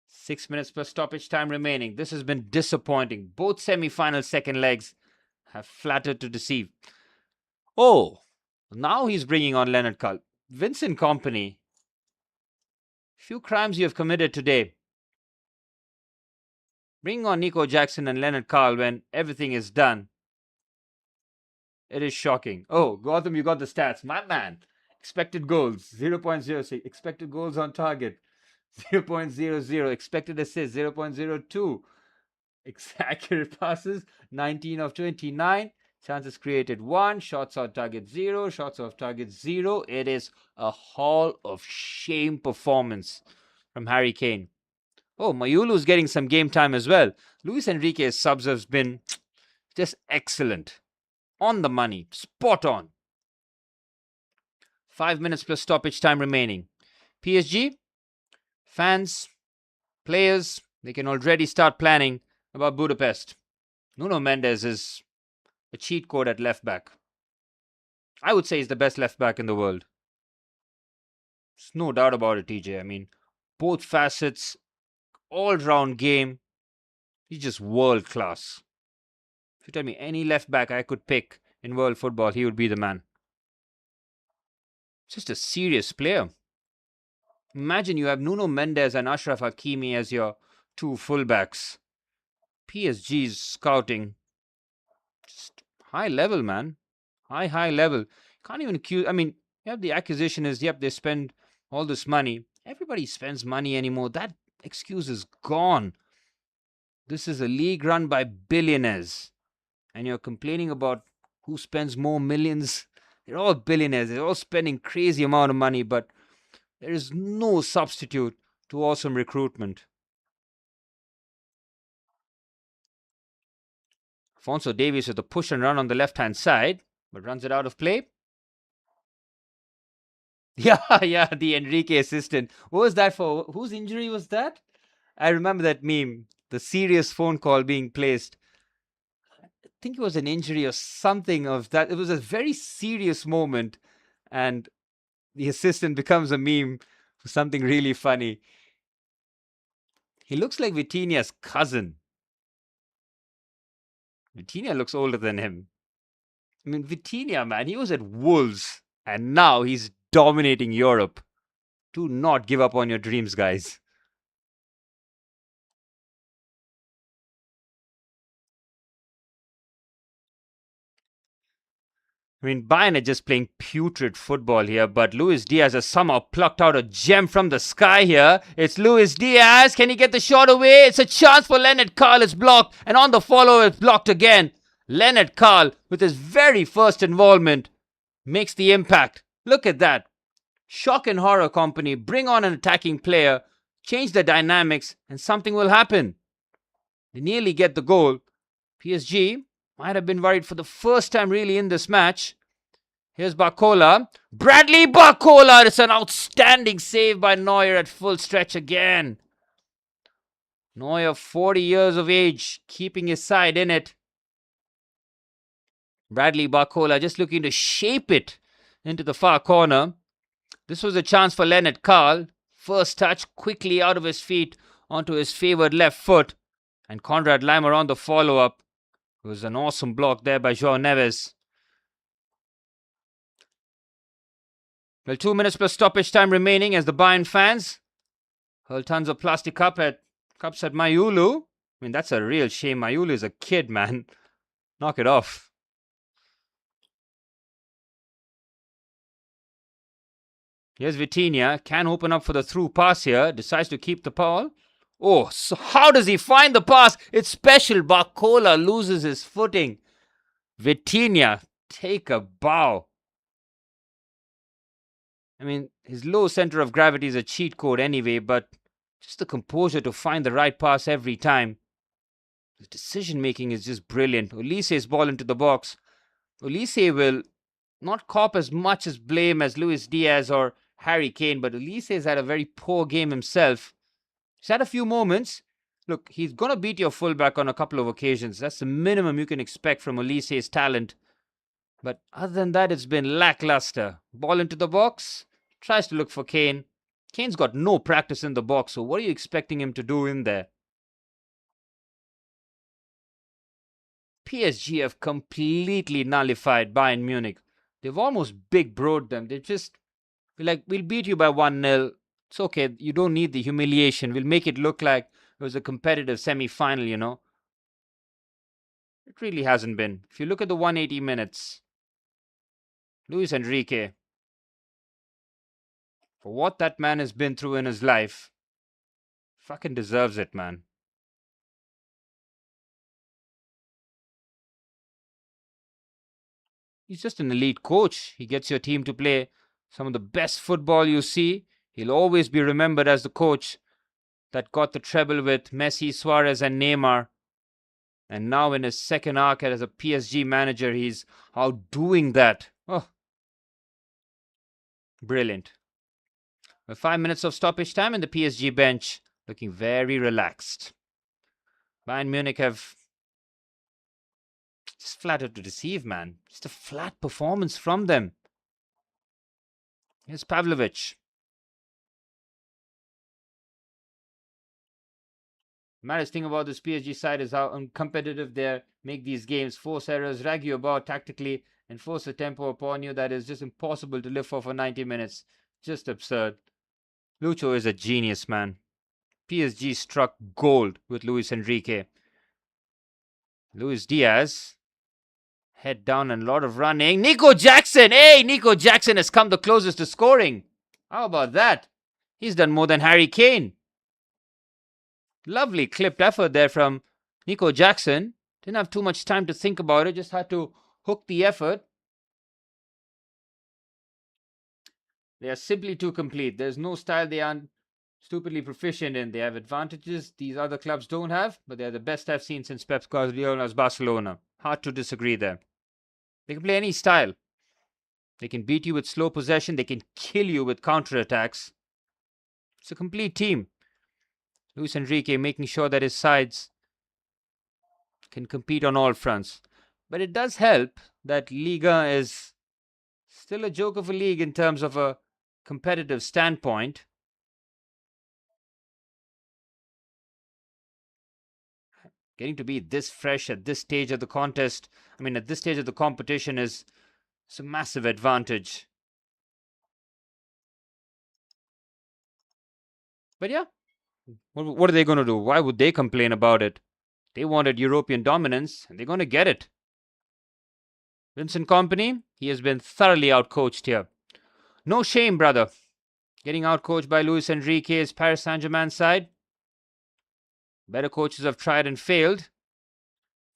6 minutes plus stoppage time remaining. This has been disappointing. Both semi-final second legs have flattered to deceive. Oh, now he's bringing on Leonard Carl. Vincent Kompany. Few crimes you have committed today. Bringing on Nico Jackson and Leonard Carl when everything is done. It is shocking. Oh, Gotham, you got the stats. My man. Expected goals, 0.06. Expected goals on target, 0.00. Expected assists, 0.02. Accurate passes, 19 of 29. Chances created, 1. Shots on target, 0. Shots off target, 0. It is a Hall of Shame performance from Harry Kane. Oh, Mayulu's getting some game time as well. Luis Enrique's subs have been just excellent. On the money. Spot on. 5 minutes plus stoppage time remaining. PSG, fans, players, they can already start planning about Budapest. Nuno Mendes is a cheat code at left back. I would say he's the best left back in the world. There's no doubt about it, TJ. I mean, both facets, all-round game. He's just world class. If you tell me any left back I could pick in world football, he would be the man. Just a serious player. Imagine you have Nuno Mendes and Achraf Hakimi as your 2 fullbacks. PSG's scouting, just high level, man. High level. Can't even accuse. I mean, the acquisition is, yep, they spend all this money. Everybody spends money anymore. That excuse is gone. This is a league run by billionaires. And you're complaining about who spends more millions. They're all billionaires. They're all spending crazy amount of money, but there is no substitute to awesome recruitment. Alphonso Davies with a push and run on the left-hand side, but runs it out of play. Yeah, the Enrique assistant. What was that for? Whose injury was that? I remember that meme. The serious phone call being placed. I think it was an injury or something of that. It was a very serious moment, and the assistant becomes a meme for something really funny. He looks like Vitinha's cousin. Vitinha looks older than him. I mean, Vitinha, man, he was at Wolves, and now he's dominating Europe. Do not give up on your dreams, guys. I mean, Bayern are just playing putrid football here, but Luis Diaz has somehow plucked out a gem from the sky here. It's Luis Diaz. Can he get the shot away? It's a chance for Leonard Carl. It's blocked, and on the follow, it's blocked again. Leonard Carl, with his very first involvement, makes the impact. Look at that. Shock and horror company. Bring on an attacking player, change the dynamics, and something will happen. They nearly get the goal. PSG might have been worried for the first time really in this match. Here's Barcola. Bradley Barcola. It's an outstanding save by Neuer at full stretch again. Neuer, 40 years of age, keeping his side in it. Bradley Barcola just looking to shape it into the far corner. This was a chance for Leonard Carl. First touch quickly out of his feet onto his favoured left foot. And Conrad Leimer on the follow-up. It was an awesome block there by João Neves. Well, 2 minutes plus stoppage time remaining as the Bayern fans hurl tons of plastic cups at Mayulu. I mean, that's a real shame. Mayulu is a kid, man. Knock it off. Here's Vitinha. Can open up for the through pass here. Decides to keep the ball. Oh, so how does he find the pass? It's special. Barcola loses his footing. Vitinha, take a bow. I mean, his low center of gravity is a cheat code anyway, but just the composure to find the right pass every time. His decision making is just brilliant. Olise's ball into the box. Olise will not cop as much as blame as Luis Diaz or Harry Kane, but Olise's had a very poor game himself. He's had a few moments. Look, he's going to beat your fullback on a couple of occasions. That's the minimum you can expect from Olise's talent. But other than that, it's been lackluster. Ball into the box. Tries to look for Kane. Kane's got no practice in the box, so what are you expecting him to do in there? PSG have completely nullified Bayern Munich. They've almost big broed them. They just be like, we'll beat you by 1-0. It's okay. You don't need the humiliation. We'll make it look like it was a competitive semi-final, you know. It really hasn't been. If you look at the 180 minutes, Luis Enrique, for what that man has been through in his life, fucking deserves it, man. He's just an elite coach. He gets your team to play some of the best football you see. He'll always be remembered as the coach that got the treble with Messi, Suarez and Neymar. And now in his second arc as a PSG manager, he's outdoing that. Oh, brilliant. With 5 minutes of stoppage time and the PSG bench looking very relaxed. Bayern Munich have just flattered to deceive, man. Just a flat performance from them. Here's Pavlovic. The maddest thing about this PSG side is how uncompetitive they make these games. Force errors, drag you about tactically, and force a tempo upon you that is just impossible to live for 90 minutes. Just absurd. Lucho is a genius, man. PSG struck gold with Luis Enrique. Luis Diaz. Head down and a lot of running. Nico Jackson! Hey, Nico Jackson has come the closest to scoring. How about that? He's done more than Harry Kane. Lovely clipped effort there from Nico Jackson. Didn't have too much time to think about it. Just had to hook the effort. They are simply too complete. There's no style they aren't stupidly proficient in. They have advantages these other clubs don't have, but they're the best I've seen since Pep Guardiola's Barcelona. Hard to disagree there. They can play any style. They can beat you with slow possession. They can kill you with counterattacks. It's a complete team. Luis Enrique making sure that his sides can compete on all fronts. But it does help that Liga is still a joke of a league in terms of a competitive standpoint. Getting to be this fresh at this stage of the contest, at this stage of the competition is a massive advantage. But yeah, what are they going to do? Why would they complain about it? They wanted European dominance, and they're going to get it. Vincent Kompany, he has been thoroughly outcoached here. No shame, brother. Getting outcoached by Luis Enrique's Paris Saint-Germain side. Better coaches have tried and failed.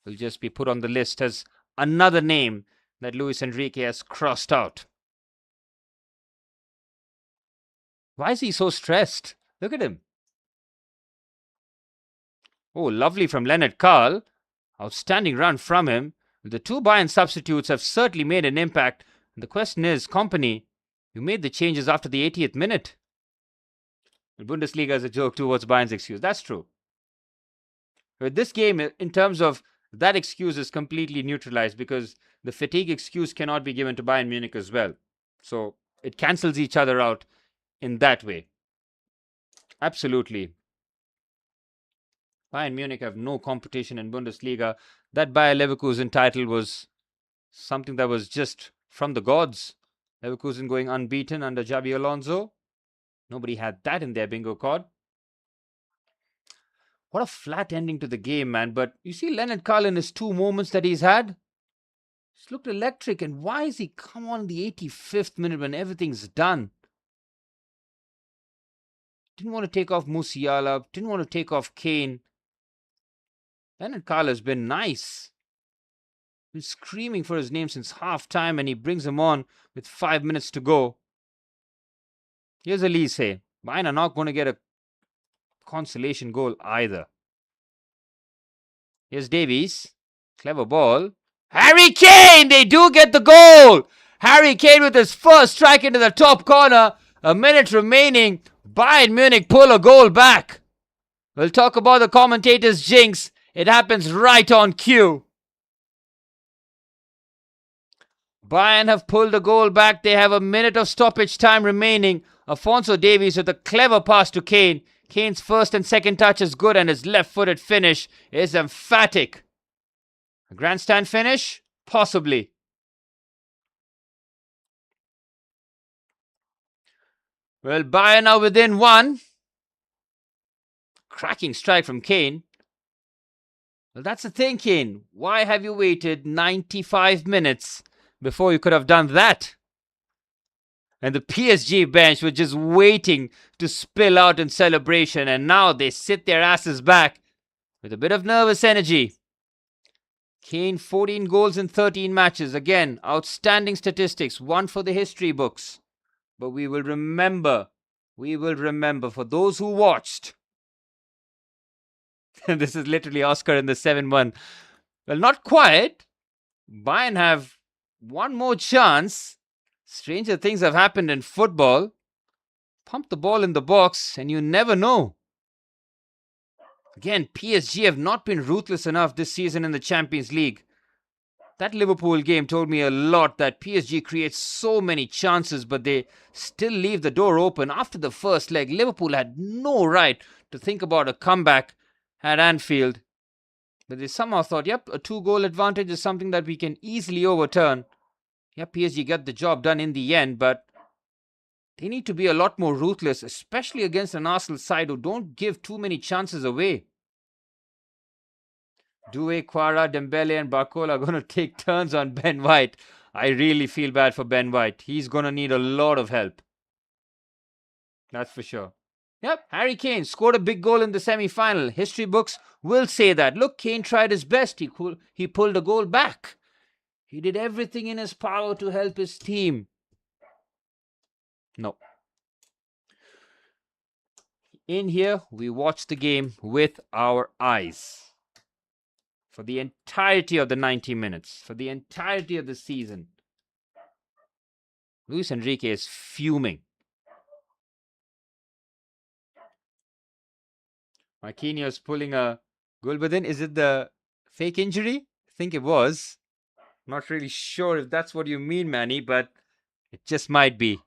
Will just be put on the list as another name that Luis Enrique has crossed out. Why is he so stressed? Look at him. Oh, lovely from Leonard Carl. Outstanding run from him. The two Bayern substitutes have certainly made an impact. The question is, Kompany, you made the changes after the 80th minute. The Bundesliga is a joke too. What's Bayern's excuse? That's true. With this game, in terms of that excuse, is completely neutralized because the fatigue excuse cannot be given to Bayern Munich as well. So it cancels each other out in that way. Absolutely. Bayern Munich have no competition in Bundesliga. That Bayer Leverkusen title was something that was just from the gods. Leverkusen going unbeaten under Xabi Alonso. Nobody had that in their bingo card. What a flat ending to the game, man. But you see Leonard Carl in his 2 moments that he's had? He's looked electric. And why is he come on the 85th minute when everything's done? Didn't want to take off Musiala. Didn't want to take off Kane. Leonard Carl has been nice. Been screaming for his name since half time, and he brings him on with 5 minutes to go. Here's Elise. Bayern are not going to get a consolation goal either. Here's Davies. Clever ball. Harry Kane! They do get the goal! Harry Kane with his first strike into the top corner. A minute remaining. Bayern Munich pull a goal back. We'll talk about the commentators' jinx. It happens right on cue. Bayern have pulled a goal back. They have a minute of stoppage time remaining. Alphonso Davies with a clever pass to Kane. Kane's first and second touch is good, and his left-footed finish is emphatic. A grandstand finish? Possibly. Well, Bayern are within 1. Cracking strike from Kane. Well, that's the thing, Kane. Why have you waited 95 minutes before you could have done that? And the PSG bench were just waiting to spill out in celebration, and now they sit their asses back with a bit of nervous energy. Kane, 14 goals in 13 matches. Again, outstanding statistics, one for the history books. But we will remember for those who watched. This is literally Oscar in the 7-1. Well, not quite. Bayern have one more chance. Stranger things have happened in football. Pump the ball in the box and you never know. Again, PSG have not been ruthless enough this season in the Champions League. That Liverpool game told me a lot, that PSG creates so many chances, but they still leave the door open. After the first leg, Liverpool had no right to think about a comeback at Anfield. But they somehow thought, yep, a 2-goal advantage is something that we can easily overturn. Yeah, PSG got the job done in the end, but they need to be a lot more ruthless, especially against an Arsenal side who don't give too many chances away. Doué, Quara, Dembele and Barcola are going to take turns on Ben White. I really feel bad for Ben White. He's going to need a lot of help. That's for sure. Yep, Harry Kane scored a big goal in the semi-final. History books will say that. Look, Kane tried his best. He pulled a goal back. He did everything in his power to help his team. No. In here, we watch the game with our eyes. For the entirety of the 90 minutes. For the entirety of the season. Luis Enrique is fuming. Marquinhos pulling a Gulbadin. Is it the fake injury? I think it was. Not really sure if that's what you mean, Manny, but it just might be.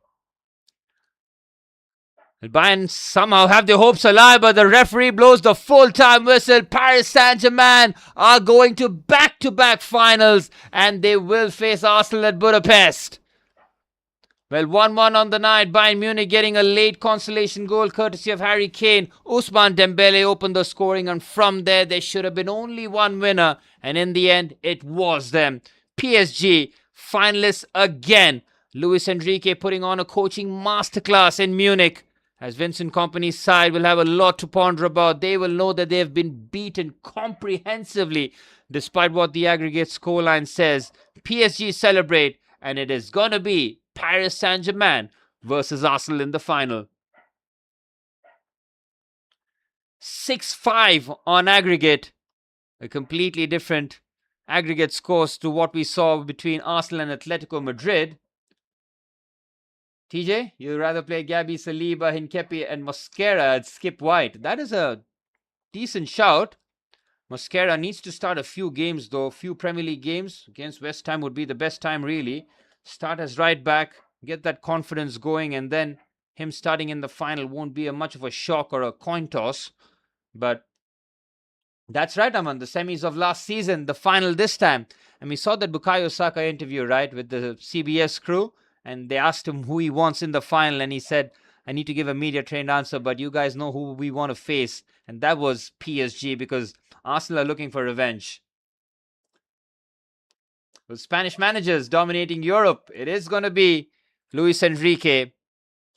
Bayern somehow have their hopes alive, but the referee blows the full-time whistle. Paris Saint-Germain are going to back-to-back finals, and they will face Arsenal at Budapest. Well, 1-1 on the night. Bayern Munich getting a late consolation goal courtesy of Harry Kane. Ousmane Dembele opened the scoring, and from there should have been only one winner, and in the end, it was them. PSG, finalists again. Luis Enrique putting on a coaching masterclass in Munich. As Vincent Kompany's side will have a lot to ponder about. They will know that they have been beaten comprehensively, despite what the aggregate scoreline says. PSG celebrate, and it is going to be Paris Saint-Germain versus Arsenal in the final. 6-5 on aggregate. A completely different aggregate scores to what we saw between Arsenal and Atletico Madrid. TJ, you'd rather play Gabi, Saliba, Hinkepi and Mosquera and skip White. That is a decent shout. Mosquera needs to start a few games though, few Premier League games. Against West Ham would be the best time really. Start as right back, get that confidence going, and then him starting in the final won't be much of a shock or a coin toss. But that's right, Aman. The semis of last season, the final this time. And we saw that Bukayo Saka interview, right, with the CBS crew. And they asked him who he wants in the final. And he said, I need to give a media trained answer, but you guys know who we want to face. And that was PSG because Arsenal are looking for revenge. With Spanish managers dominating Europe, it is going to be Luis Enrique,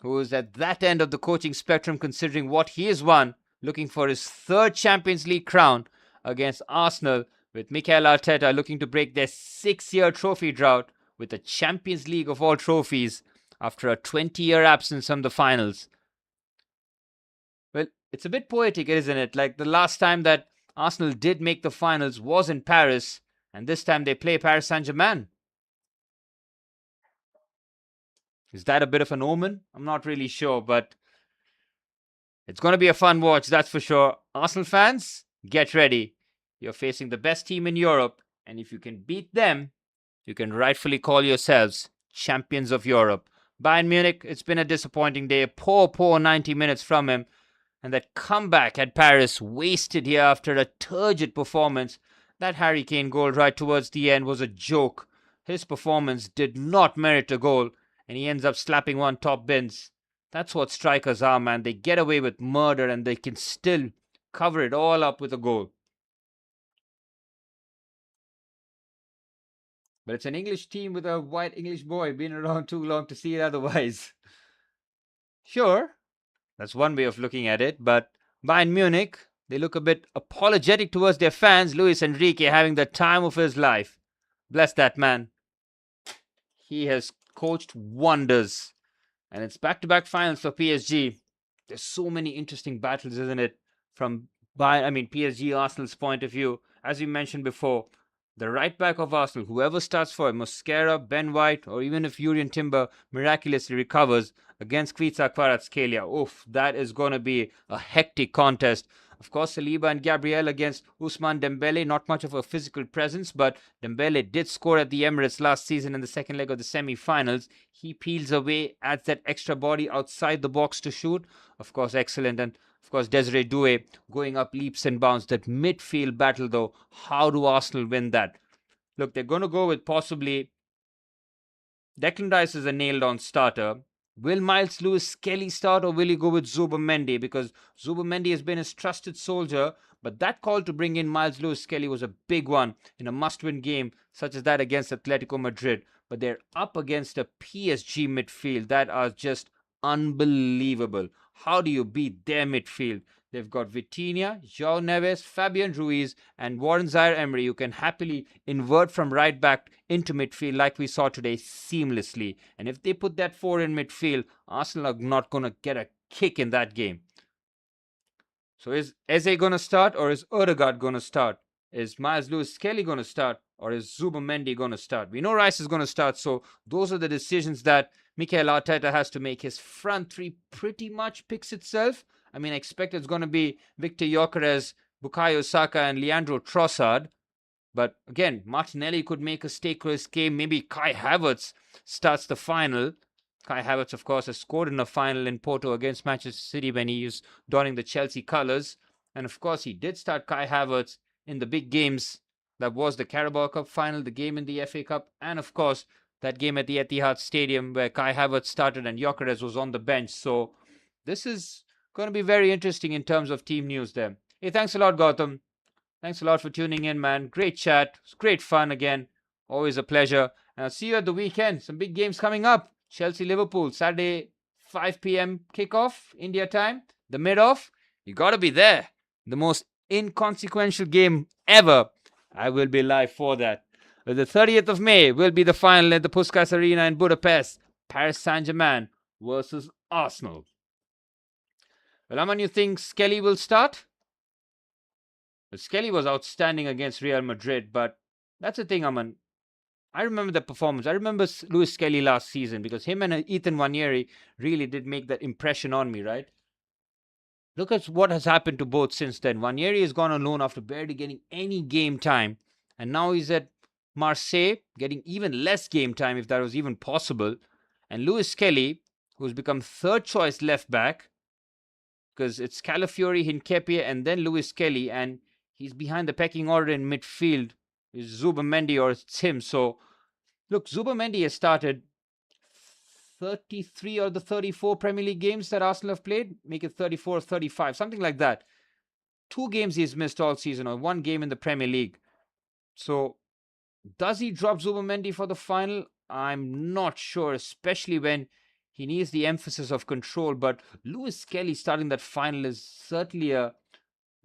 who is at that end of the coaching spectrum considering what he has won, looking for his third Champions League crown against Arsenal, with Mikel Arteta looking to break their 6-year trophy drought with the Champions League of all trophies after a 20-year absence from the finals. Well, it's a bit poetic, isn't it? Like the last time that Arsenal did make the finals was in Paris, and this time they play Paris Saint-Germain. Is that a bit of an omen? I'm not really sure, but it's going to be a fun watch, that's for sure. Arsenal fans, get ready. You're facing the best team in Europe, and if you can beat them, you can rightfully call yourselves champions of Europe. Bayern Munich, it's been a disappointing day. Poor 90 minutes from him. And that comeback at Paris, wasted here after a turgid performance. That Harry Kane goal right towards the end was a joke. His performance did not merit a goal, and he ends up slapping one top bins. That's what strikers are, man. They get away with murder and they can still cover it all up with a goal. But it's an English team with a white English boy. Been around too long to see it otherwise. Sure, that's one way of looking at it. But Bayern Munich, they look a bit apologetic towards their fans. Luis Enrique having the time of his life. Bless that man. He has coached wonders. And it's back-to-back finals for PSG. There's so many interesting battles, isn't it? From PSG Arsenal's point of view. As we mentioned before, the right back of Arsenal, whoever starts for it, Mosquera, Ben White, or even if Jurrien Timber miraculously recovers against Kviza Kvaratskhelia, oof, that is going to be a hectic contest. Of course, Saliba and Gabriel against Ousmane Dembele, not much of a physical presence, but Dembele did score at the Emirates last season in the second leg of the semi-finals. He peels away, adds that extra body outside the box to shoot. Of course, excellent. And of course, Desiree Doué going up leaps and bounds. That midfield battle, though, how do Arsenal win that? Look, they're going to go with possibly Declan Rice as a nailed-on starter. Will Miles Lewis-Skelly start, or will he go with Zubomendi? Because Zubomendi has been his trusted soldier, but that call to bring in Miles Lewis-Skelly was a big one in a must-win game such as that against Atletico Madrid. But they're up against a PSG midfield that are just unbelievable. How do you beat their midfield? They've got Vitinha, João Neves, Fabian Ruiz, and Warren Zaire-Emery, who can happily invert from right back into midfield like we saw today seamlessly. And if they put that four in midfield, Arsenal are not going to get a kick in that game. So is Eze going to start, or is Odegaard going to start? Is Miles Lewis-Skelly going to start, or is Zubomendi going to start? We know Rice is going to start, so those are the decisions that Mikel Arteta has to make. His front three pretty much picks itself. I mean, I expect it's going to be Victor Gyökeres, Bukayo Saka, and Leandro Trossard. But again, Martinelli could make a stake for his game. Maybe Kai Havertz starts the final. Kai Havertz, of course, has scored in a final in Porto against Manchester City when he was donning the Chelsea colours. And of course, he did start Kai Havertz in the big games. That was the Carabao Cup final, the game in the FA Cup, and of course, that game at the Etihad Stadium where Kai Havertz started and Gyökeres was on the bench. So this is going to be very interesting in terms of team news there. Hey, thanks a lot, Gautam. Thanks a lot for tuning in, man. Great chat. It's great fun again. Always a pleasure. And I'll see you at the weekend. Some big games coming up. Chelsea-Liverpool, Saturday, 5 p.m. kickoff, India time. The mid-off. You got to be there. The most inconsequential game ever. I will be live for that. The 30th of May will be the final at the Puskás Arena in Budapest. Paris Saint-Germain versus Arsenal. Well, Aman, you think Skelly will start? Well, Skelly was outstanding against Real Madrid, but that's the thing, Aman. I remember the performance. I remember Luis Skelly last season because him and Ethan Wanieri really did make that impression on me, right? Look at what has happened to both since then. Ranieri has gone on loan after barely getting any game time, and now he's at Marseille, getting even less game time if that was even possible. And Lewis Kelly, who's become third choice left back, because it's Calafiori, Hincapié, and then Lewis Kelly, and he's behind the pecking order in midfield. It's Zubamendi or it's him. So, look, Zubamendi has started 33 or the 34 Premier League games that Arsenal have played. Make it 34 or 35, something like that. 2 games he's missed all season, or 1 game in the Premier League. So, does he drop Zubamendi for the final? I'm not sure, especially when he needs the emphasis of control. But Lewis Kelly starting that final is certainly a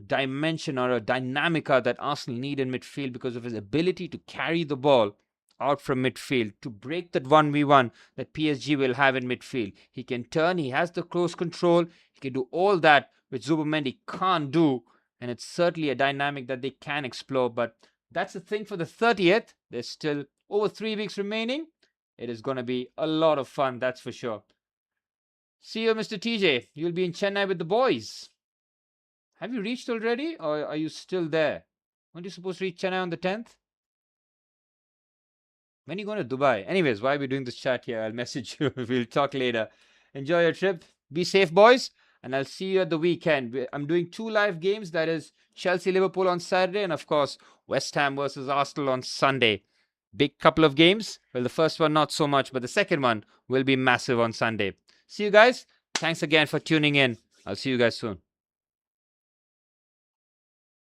dimension or a dynamica that Arsenal need in midfield because of his ability to carry the ball out from midfield, to break that 1v1 that PSG will have in midfield. He can turn, he has the close control, he can do all that which Zubamendi can't do, and it's certainly a dynamic that they can explore. But that's the thing for the 30th. There's still over 3 weeks remaining. It is going to be a lot of fun, that's for sure. See you, Mr. TJ. You'll be in Chennai with the boys. Have you reached already, or are you still there? Aren't you supposed to reach Chennai on the 10th? When are you going to Dubai? Anyways, why are we doing this chat here? I'll message you. We'll talk later. Enjoy your trip. Be safe, boys. And I'll see you at the weekend. I'm doing 2 live games. That is Chelsea-Liverpool on Saturday. And, of course, West Ham versus Arsenal on Sunday. Big couple of games. Well, the first one, not so much. But the second one will be massive on Sunday. See you guys. Thanks again for tuning in. I'll see you guys soon.